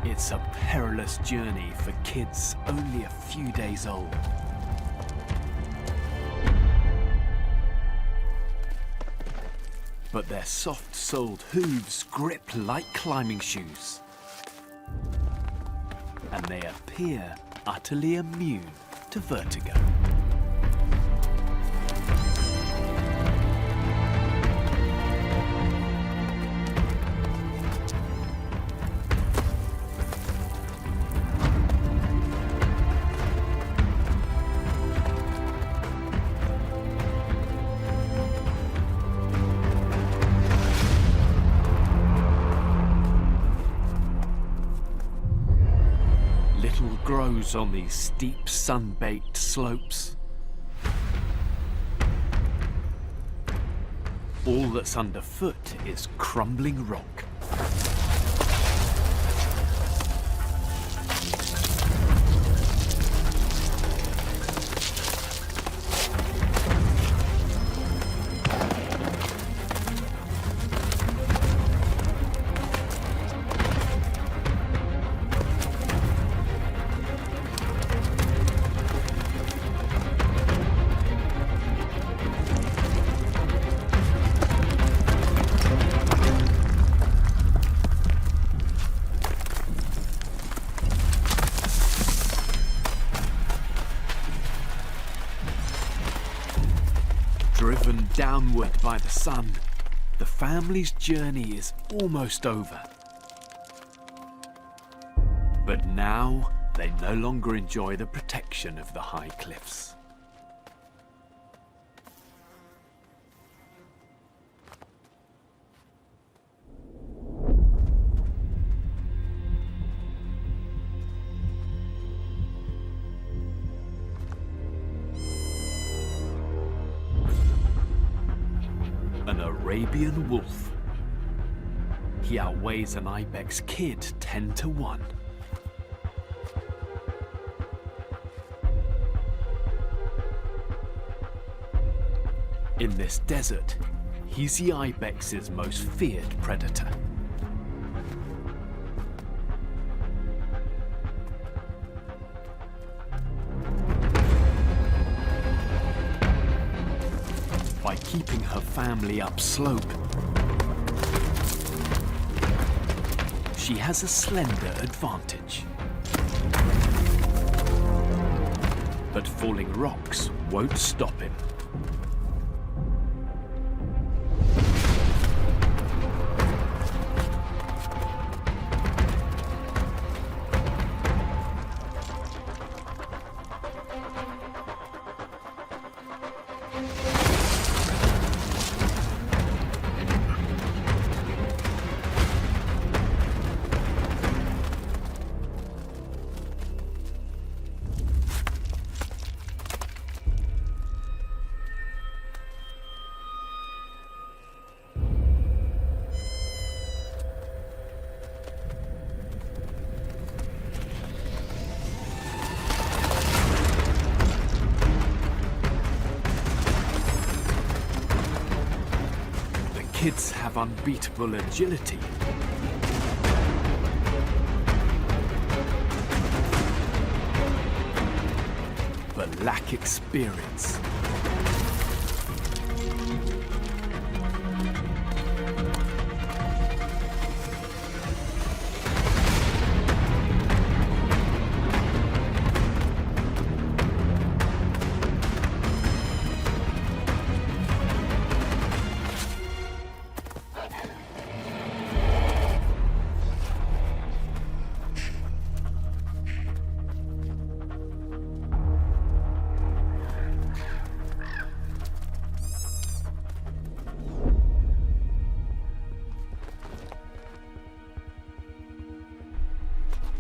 It's a perilous journey for kids only a few days old. But their soft-soled hooves grip like climbing shoes. And they appear utterly immune to vertigo. Grows on these steep, sun-baked slopes. All that's underfoot is crumbling rock. Driven downward by the sun, the family's journey is almost over. But now, they no longer enjoy the protection of the high cliffs. An Arabian wolf. He outweighs an ibex kid 10 to 1. In this desert, he's the ibex's most feared predator. By keeping her family upslope, she has a slender advantage. But falling rocks won't stop him. Friggids have unbeatable agility. But lack experience.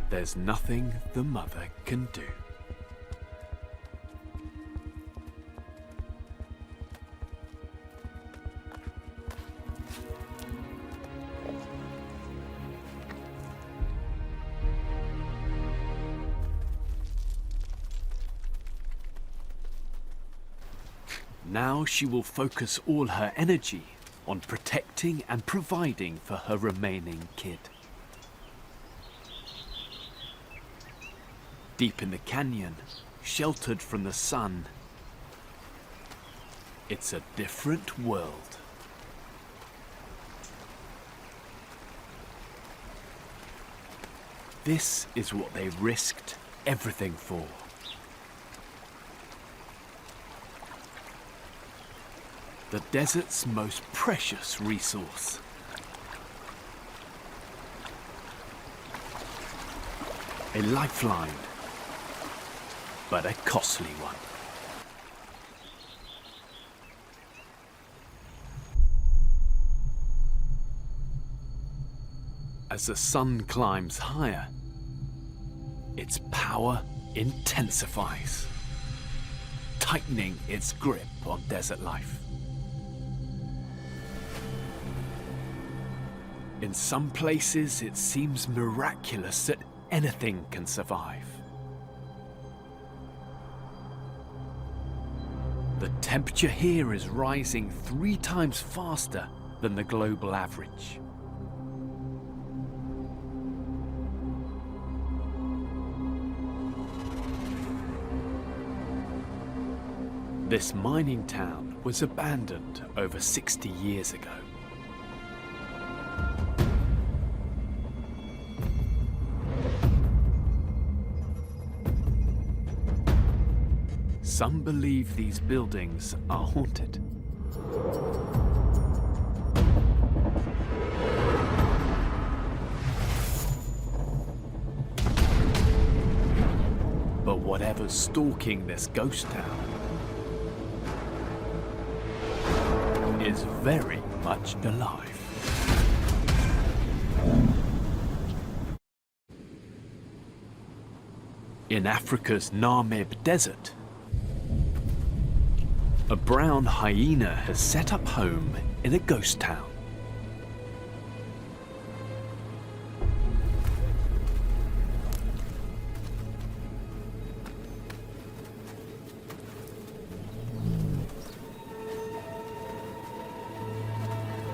There's nothing the mother can do. Now she will focus all her energy on protecting and providing for her remaining kid. Deep in the canyon, sheltered from the sun, it's a different world. This is what they risked everything for. The desert's most precious resource. A lifeline, but a costly one. As the sun climbs higher, its power intensifies, tightening its grip on desert life. In some places, it seems miraculous that anything can survive. The temperature here is rising 3 times faster than the global average. This mining town was abandoned over 60 years ago. Some believe these buildings are haunted. But whatever's stalking this ghost town is very much alive. In Africa's Namib Desert, a brown hyena has set up home in a ghost town.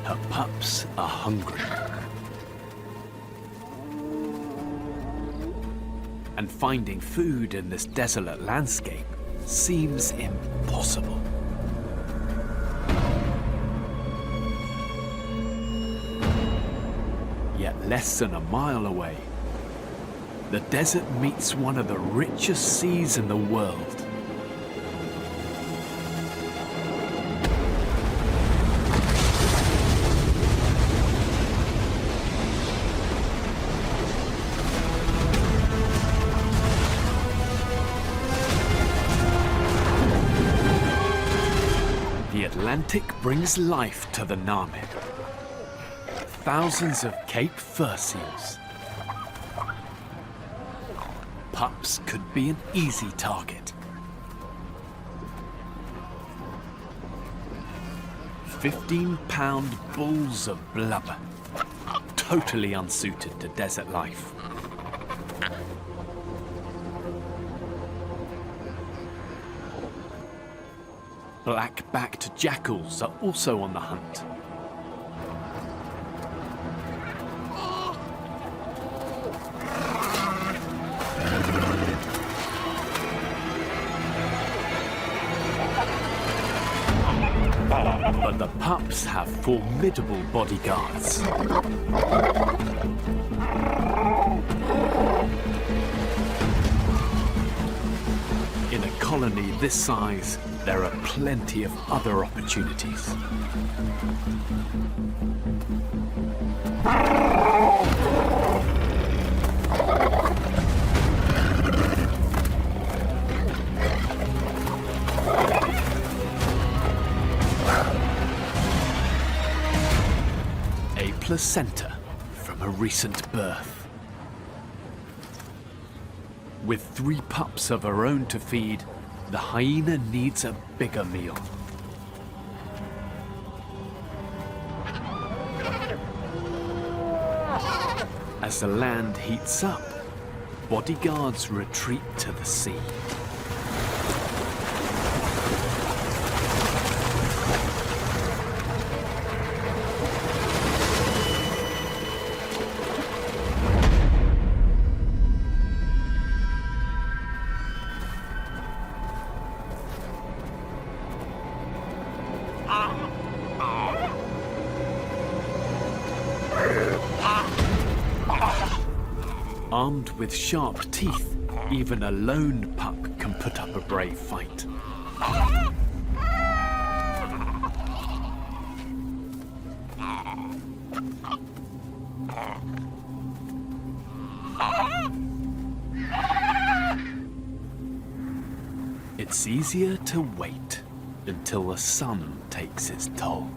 Her pups are hungry. And finding food in this desolate landscape seems impossible. Yet less than a mile away, the desert meets one of the richest seas in the world. The Atlantic brings life to the Namib. Thousands of Cape fur seals. Pups could be an easy target. 15-pound balls of blubber, totally unsuited to desert life. Black-backed jackals are also on the hunt. The pups have formidable bodyguards. In a colony this size, there are plenty of other opportunities. A placenta from a recent birth. With 3 pups of her own to feed, the hyena needs a bigger meal. As the land heats up, bodyguards retreat to the sea. Armed with sharp teeth, even a lone pup can put up a brave fight. It's easier to wait until the sun takes its toll.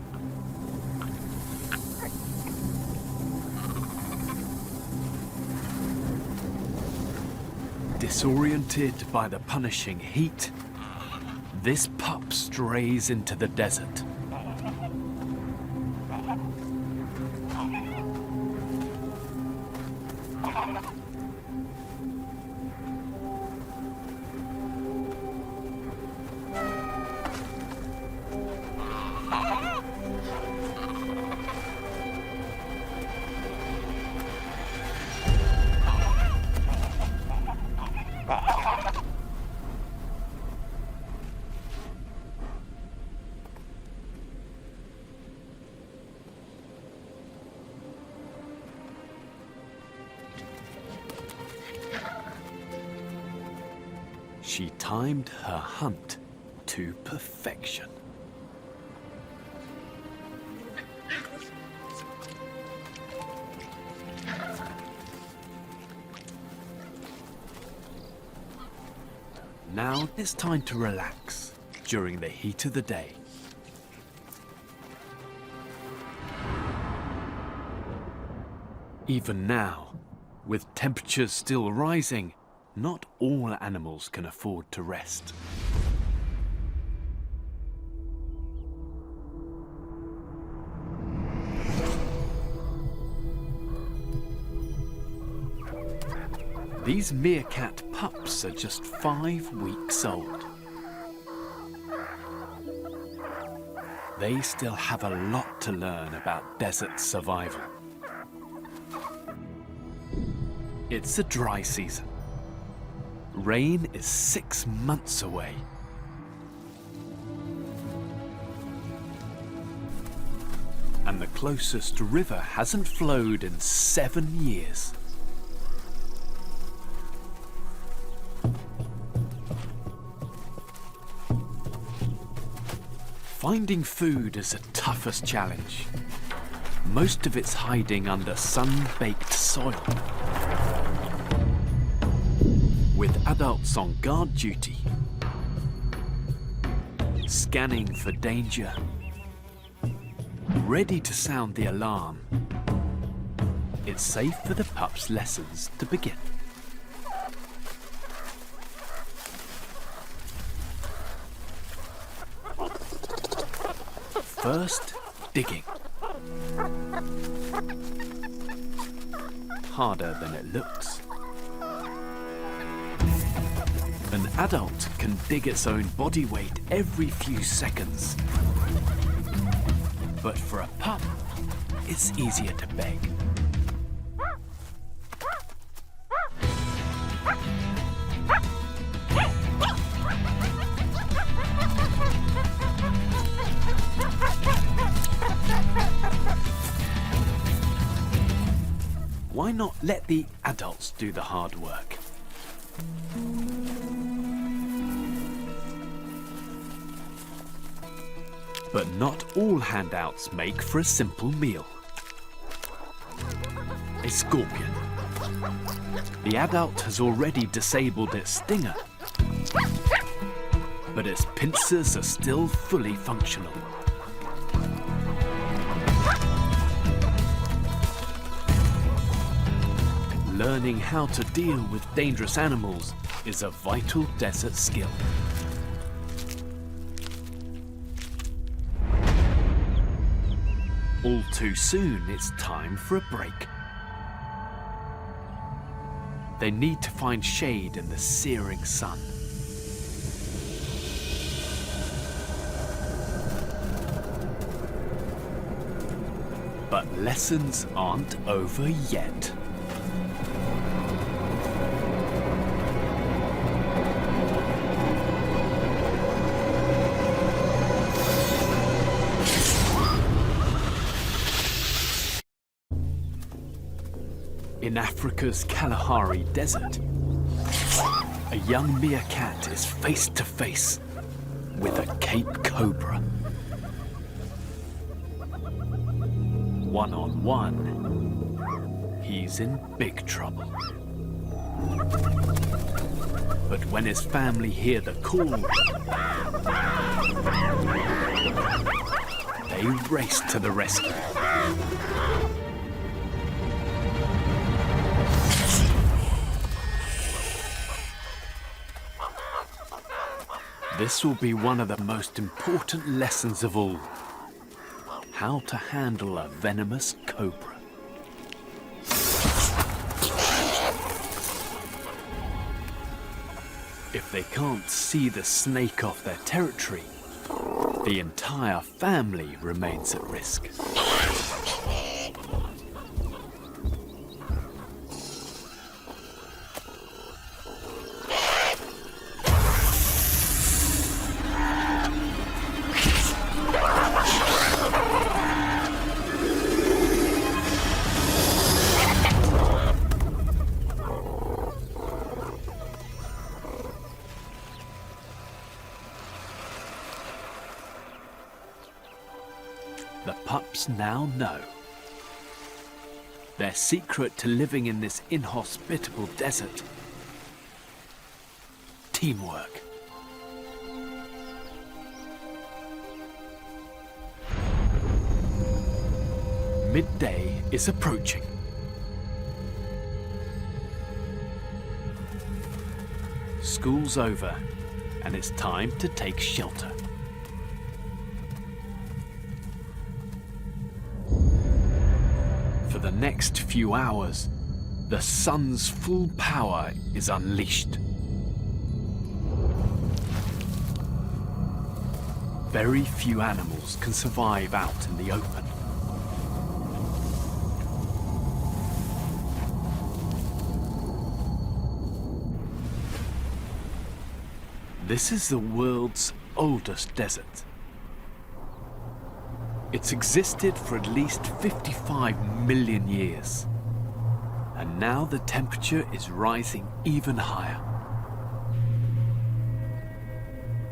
Disoriented by the punishing heat, this pup strays into the desert. She timed her hunt to perfection. Now it's time to relax during the heat of the day. Even now, with temperatures still rising, not all animals can afford to rest. These meerkat pups are just 5 weeks old. They still have a lot to learn about desert survival. It's a dry season. Rain is 6 months away. And the closest river hasn't flowed in 7 years. Finding food is the toughest challenge. Most of it's hiding under sun-baked soil. With adults on guard duty, scanning for danger, ready to sound the alarm, it's safe for the pups' lessons to begin. First, digging. Harder than it looks. An adult can dig its own body weight every few seconds. But for a pup, it's easier to beg. not let the adults do the hard work? But not all handouts make for a simple meal. A scorpion. The adult has already disabled its stinger, but its pincers are still fully functional. Learning how to deal with dangerous animals is a vital desert skill. All too soon, it's time for a break. They need to find shade in the searing sun. But lessons aren't over yet. In Africa's Kalahari Desert, a young meerkat is face to face with a Cape Cobra. One-on-one, he's in big trouble. But when his family hear the call, they race to the rescue. This will be one of the most important lessons of all. How to handle a venomous cobra. If they can't see the snake off their territory, the entire family remains at risk. The pups now know. Their secret to living in this inhospitable desert. Teamwork. Midday is approaching. School's over, and it's time to take shelter. For the next few hours, the sun's full power is unleashed. Very few animals can survive out in the open. This is the world's oldest desert. It's existed for at least 55 million years. And now the temperature is rising even higher.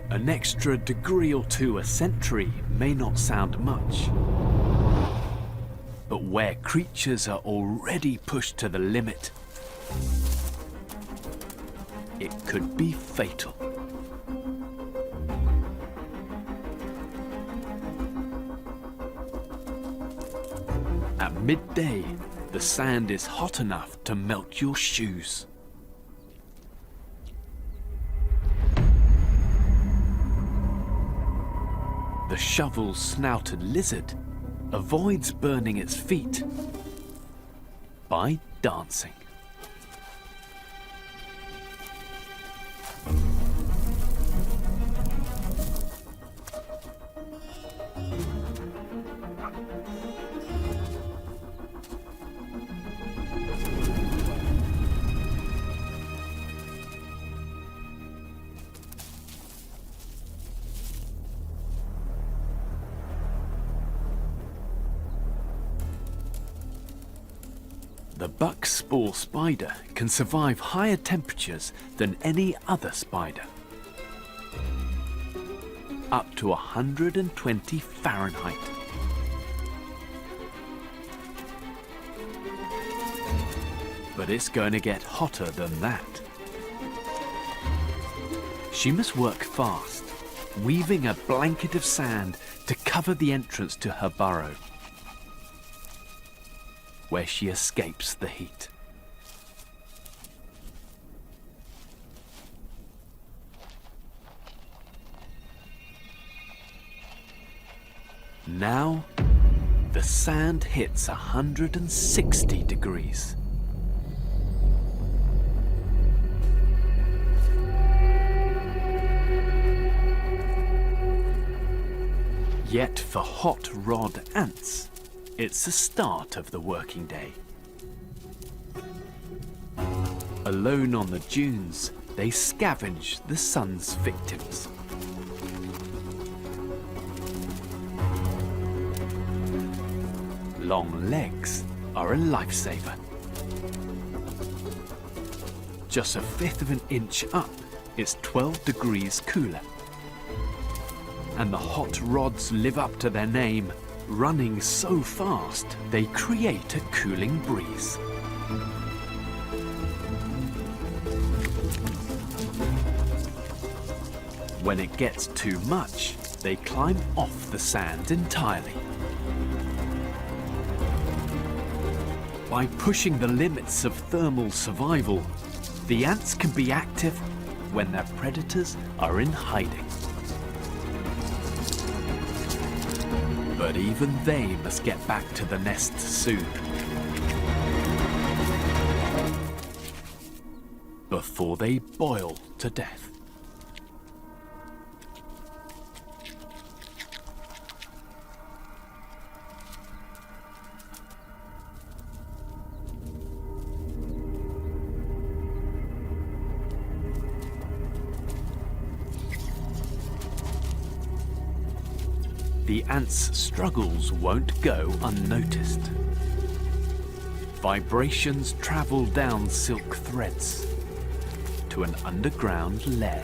An extra degree or two a century may not sound much. But where creatures are already pushed to the limit, it could be fatal. At midday, the sand is hot enough to melt your shoes. The shovel-snouted lizard avoids burning its feet by dancing. the buck spore spider can survive higher temperatures than any other spider. Up to 120 Fahrenheit. But it's going to get hotter than that. She must work fast, weaving a blanket of sand to cover the entrance to her burrow, where she escapes the heat. Now, the sand hits 160 degrees. Yet for hot rod ants, it's the start of the working day. Alone on the dunes, they scavenge the sun's victims. Long legs are a lifesaver. Just 1/5 of an inch up, it's 12 degrees cooler. And the hot rods live up to their name, running so fast they create a cooling breeze. When it gets too much, they climb off the sand entirely. By pushing the limits of thermal survival, the ants can be active when their predators are in hiding. But even they must get back to the nest soon, before they boil to death. The ants' struggles won't go unnoticed. Vibrations travel down silk threads to an underground lair.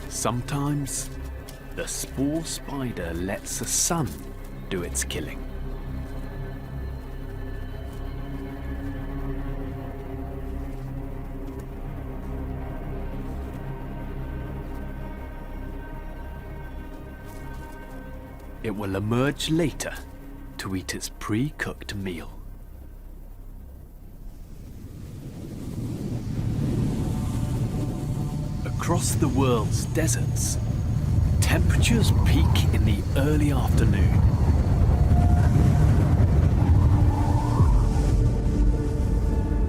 Sometimes, the spore spider lets the sun do its killing. It will emerge later to eat its pre-cooked meal. Across the world's deserts, temperatures peak in the early afternoon.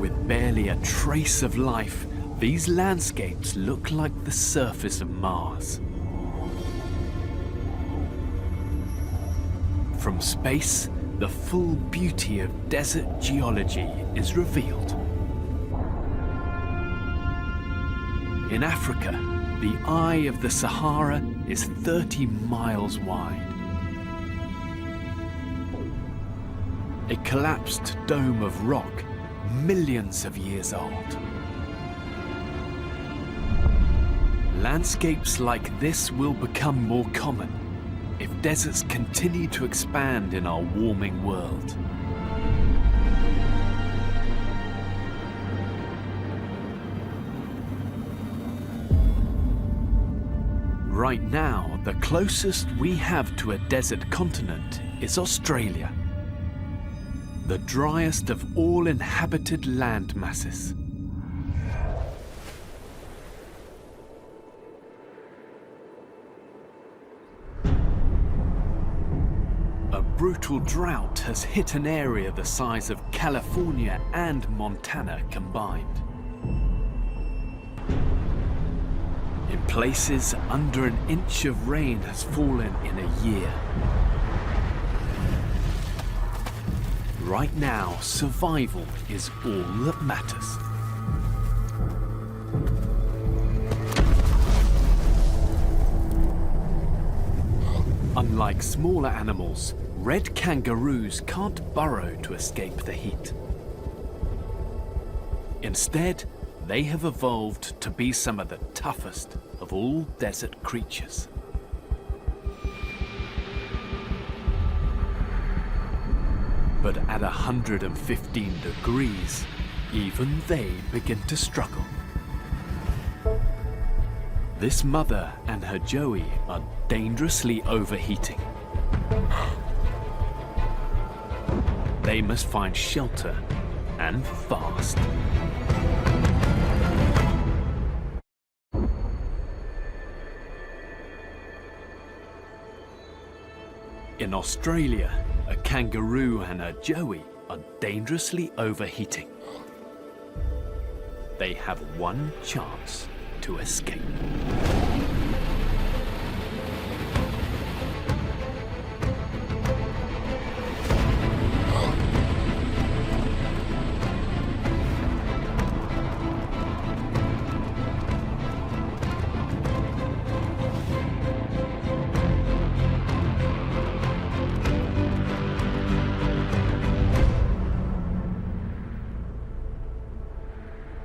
With barely a trace of life, these landscapes look like the surface of Mars. From space, the full beauty of desert geology is revealed. In Africa, the eye of the Sahara is 30 miles wide. A collapsed dome of rock, millions of years old. Landscapes like this will become more common if deserts continue to expand in our warming world. Right now, the closest we have to a desert continent is Australia, the driest of all inhabited land masses. A brutal drought has hit an area the size of California and Montana combined. In places, under an inch of rain has fallen in a year. Right now, survival is all that matters. Unlike smaller animals, red kangaroos can't burrow to escape the heat. Instead, they have evolved to be some of the toughest of all desert creatures. But at 115 degrees, even they begin to struggle. This mother and her joey are dangerously overheating. They must find shelter, and fast. In Australia, a kangaroo and her joey are dangerously overheating. They have one chance to escape.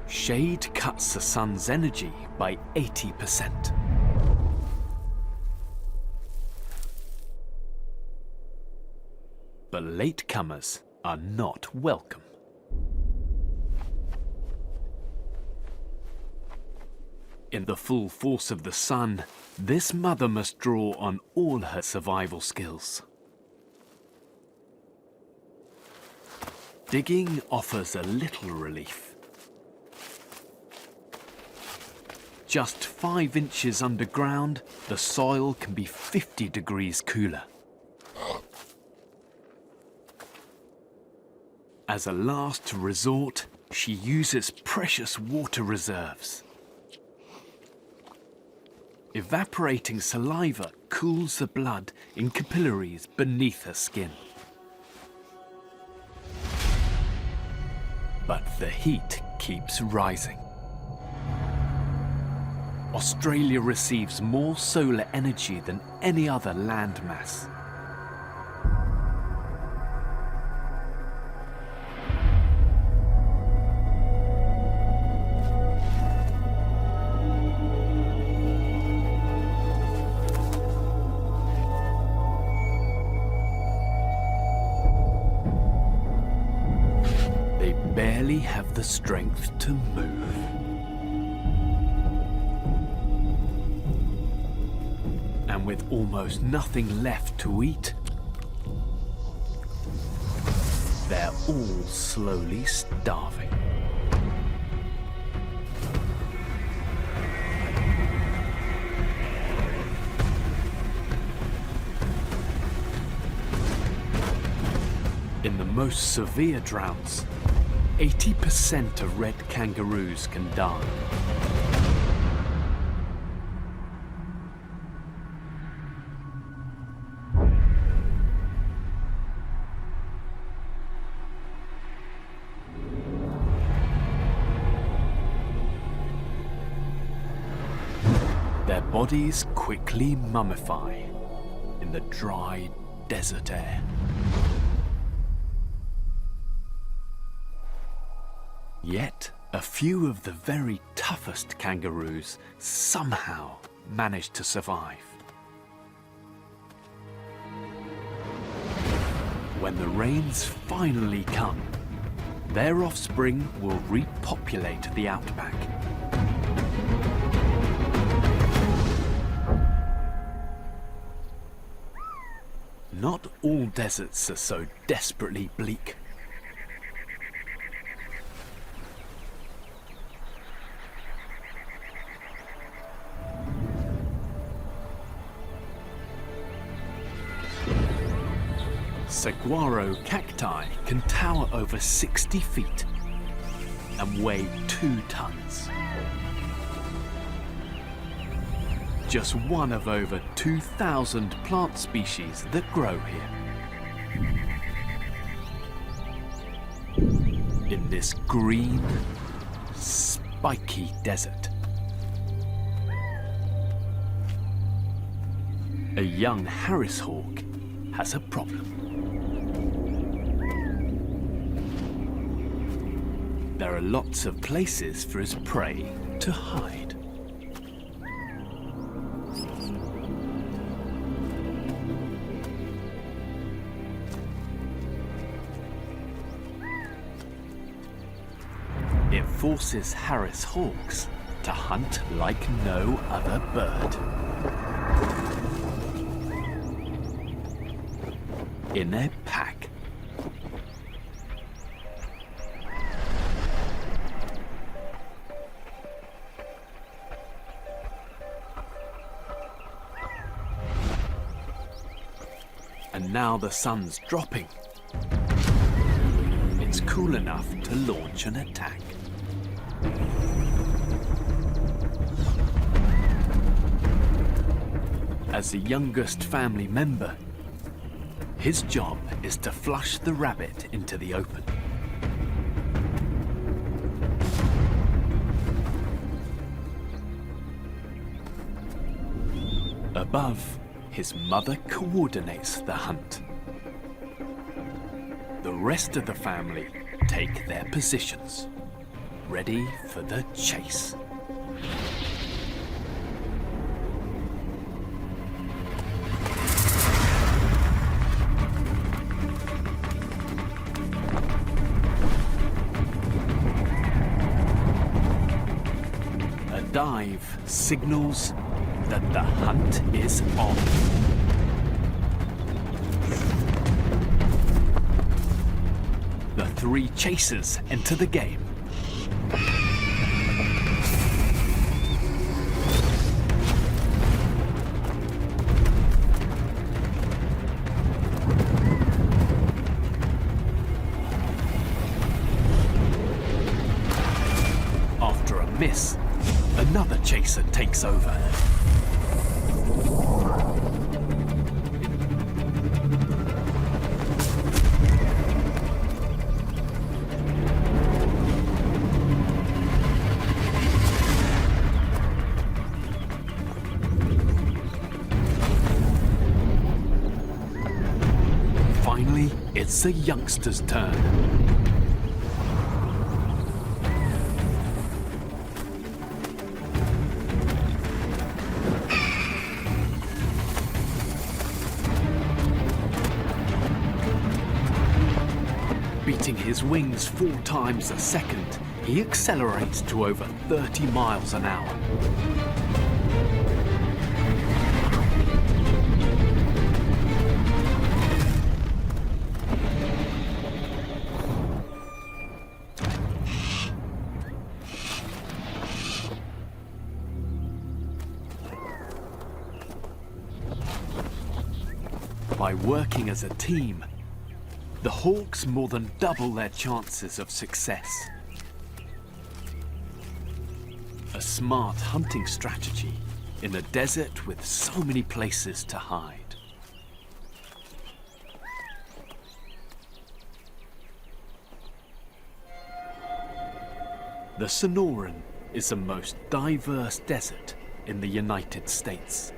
Shade cuts the sun's energy by 80%. But latecomers are not welcome. In the full force of the sun, this mother must draw on all her survival skills. Digging offers a little relief. Just 5 inches underground, the soil can be 50 degrees cooler. As a last resort, she uses precious water reserves. Evaporating saliva cools the blood in capillaries beneath her skin. But the heat keeps rising. Australia receives more solar energy than any other landmass. They barely have the strength to move. And with almost nothing left to eat, they're all slowly starving. In the most severe droughts, 80% of red kangaroos can die. Their bodies quickly mummify in the dry desert air. Yet, a few of the very toughest kangaroos somehow manage to survive. When the rains finally come, their offspring will repopulate the outback. Not all deserts are so desperately bleak. saguaro cacti can tower over 60 feet and weigh 2 tons. Just one of over 2,000 plant species that grow here. In this green, spiky desert. A young Harris hawk has a problem. There are lots of places for his prey to hide. It forces Harris hawks to hunt like no other bird. In a pack. And now the sun's dropping. It's cool enough to launch an attack. As the youngest family member, his job is to flush the rabbit into the open. Above, his mother coordinates the hunt. The rest of the family take their positions, ready for the chase. A dive signals that the hunt is on. The 3 chasers enter the game. After a miss, another chaser takes over. Finally, it's the youngster's turn. Beating his wings 4 times a second, he accelerates to over 30 miles an hour. By working as a team, the hawks more than double their chances of success. A smart hunting strategy in a desert with so many places to hide. The Sonoran is the most diverse desert in the United States.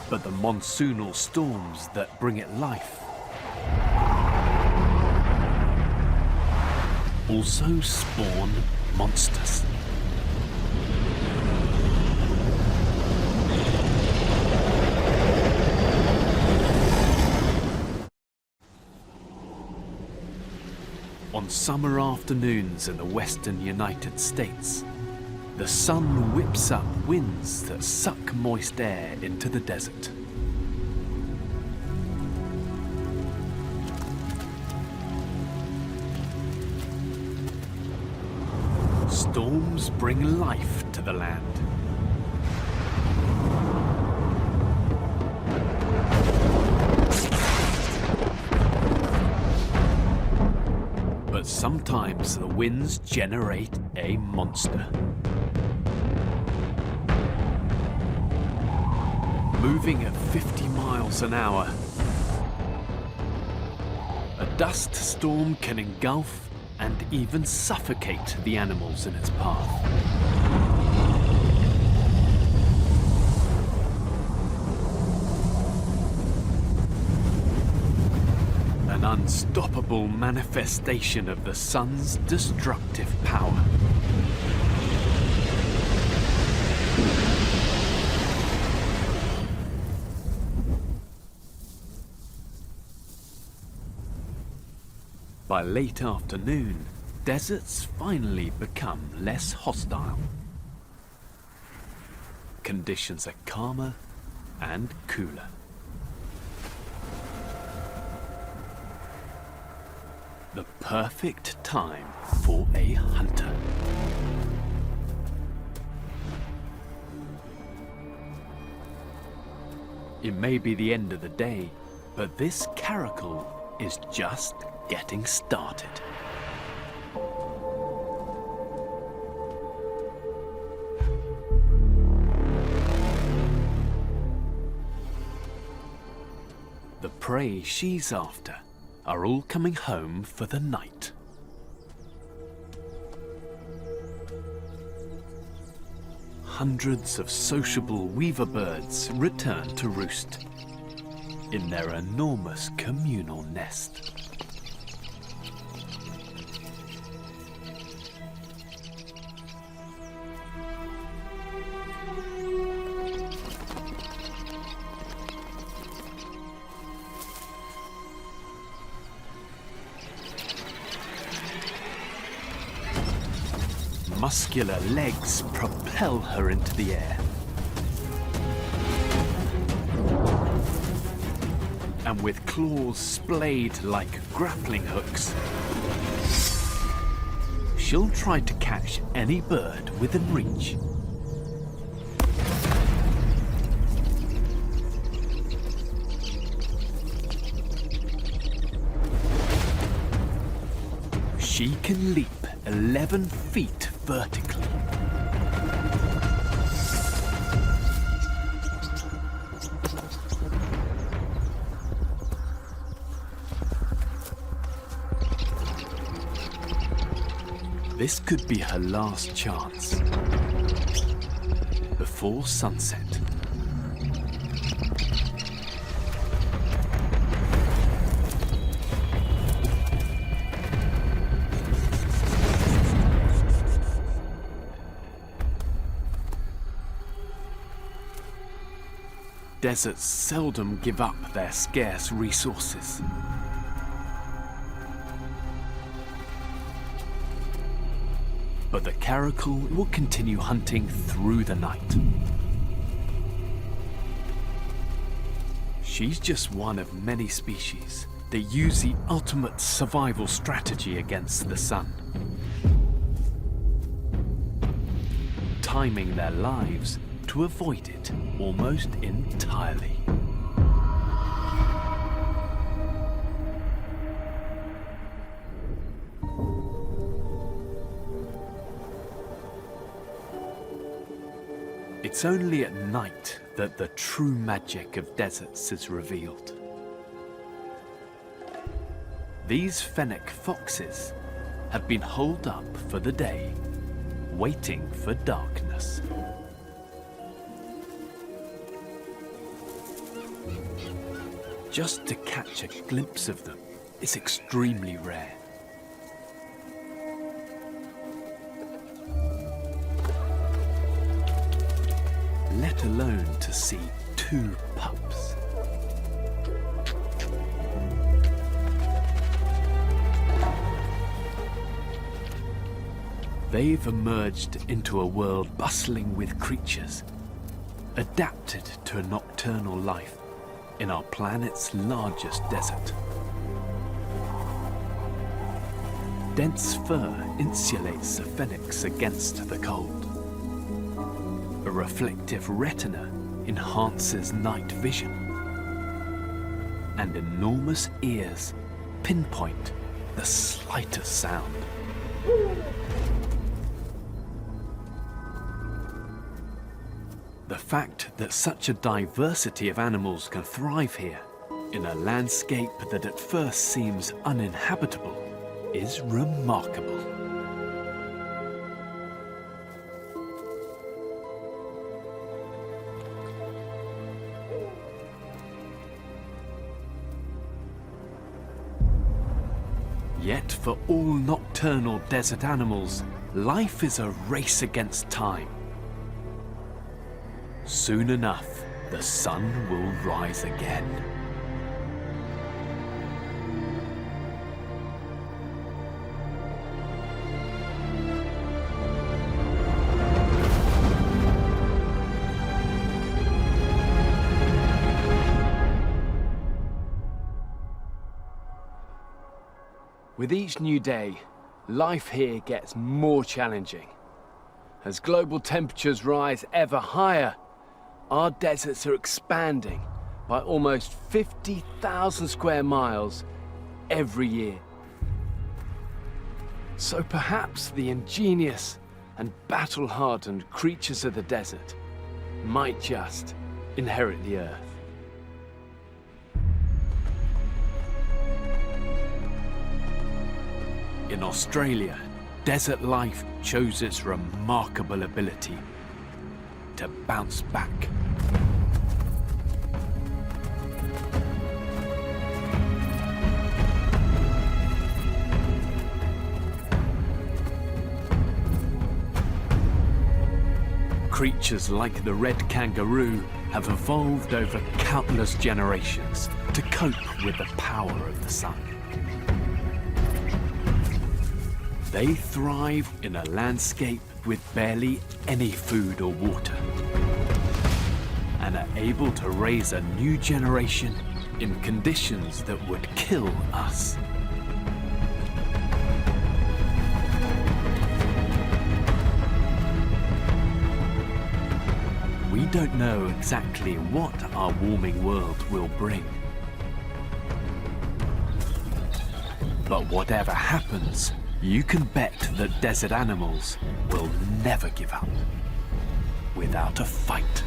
But the monsoonal storms that bring it life also spawn monsters. On summer afternoons in the western United States, the sun whips up winds that suck moist air into the desert. Storms bring life to the land. But sometimes the winds generate a monster. Moving at 50 miles an hour, a dust storm can engulf and even suffocate the animals in its path. An unstoppable manifestation of the sun's destructive power. By late afternoon, deserts finally become less hostile. Conditions are calmer and cooler. The perfect time for a hunter. It may be the end of the day, but this caracal is just getting started. The prey she's after are all coming home for the night. Hundreds of sociable weaver birds return to roost in their enormous communal nest. Muscular legs propel her into the air. And with claws splayed like grappling hooks, she'll try to catch any bird within reach. She can leap 11 feet vertically. This could be her last chance before sunset. Deserts seldom give up their scarce resources. But the caracal will continue hunting through the night. She's just one of many species that use the ultimate survival strategy against the sun. Timing their lives to avoid it almost entirely. It's only at night that the true magic of deserts is revealed. These fennec foxes have been holed up for the day, waiting for darkness. Just to catch a glimpse of them is extremely rare. Let alone to see two pups. They've emerged into a world bustling with creatures, adapted to a nocturnal life in our planet's largest desert. Dense fur insulates the fennecs against the cold. A reflective retina enhances night vision. And enormous ears pinpoint the slightest sound. The fact that such a diversity of animals can thrive here, in a landscape that at first seems uninhabitable, is remarkable. Yet for all nocturnal desert animals, life is a race against time. Soon enough, the sun will rise again. With each new day, life here gets more challenging. As global temperatures rise ever higher, our deserts are expanding by almost 50,000 square miles every year. So perhaps the ingenious and battle-hardened creatures of the desert might just inherit the earth. In Australia, desert life shows its remarkable ability to bounce back. Creatures like the red kangaroo have evolved over countless generations to cope with the power of the sun. They thrive in a landscape with barely any food or water, and are able to raise a new generation in conditions that would kill us. We don't know exactly what our warming world will bring. But whatever happens, you can bet that desert animals will never give up without a fight.